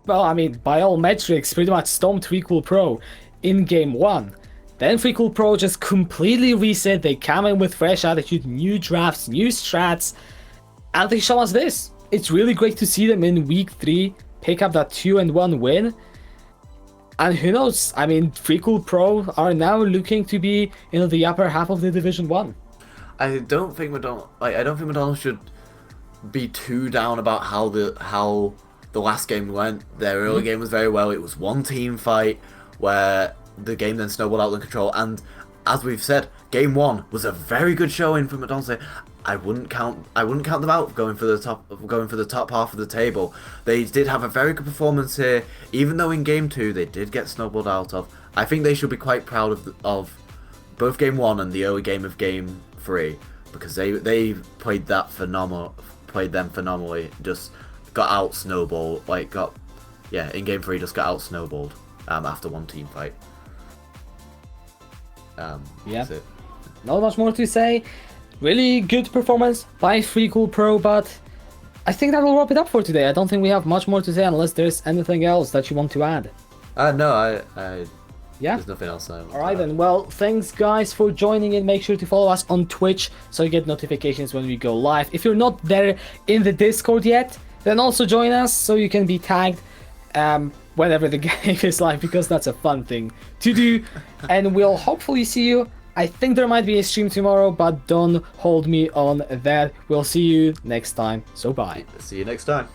[SPEAKER 1] well, I mean, by all metrics, pretty much stomped FrequlPro in game 1. Then FrequlPro just completely reset. They come in with fresh attitude, new drafts, new strats, and they show us this. It's really great to see them in week 3 pick up that 2-1 win. And who knows? I mean, FrequlPro are now looking to be in the upper half of the Division 1.
[SPEAKER 2] I don't think McDonald's should be too down about how the last game went. Their early game was very well. It was one team fight where the game then snowballed out of control. And as we've said, game 1 was a very good showing for McDonald's. I wouldn't count them out going for the top half of the table. They did have a very good performance here, even though in game 2 they did get snowballed out of. I think they should be quite proud of both game 1 and the early game of game 3, because they played them phenomenally. Just got out snowballed, in game 3 just got out snowballed after one team fight. That's it.
[SPEAKER 1] Not much more to say. Really good performance by FrequlPro, but I think that will wrap it up for today. I don't think we have much more to say unless there's anything else that you want to add.
[SPEAKER 2] No,
[SPEAKER 1] Yeah?
[SPEAKER 2] there's nothing else.
[SPEAKER 1] Alright then, well, thanks guys for joining in. Make sure to follow us on Twitch so you get notifications when we go live. If you're not there in the Discord yet, then also join us so you can be tagged whenever the game is live, because that's a fun thing to do. And we'll hopefully see you. I think there might be a stream tomorrow, but don't hold me on that. We'll see you next time, so bye.
[SPEAKER 2] See you next time.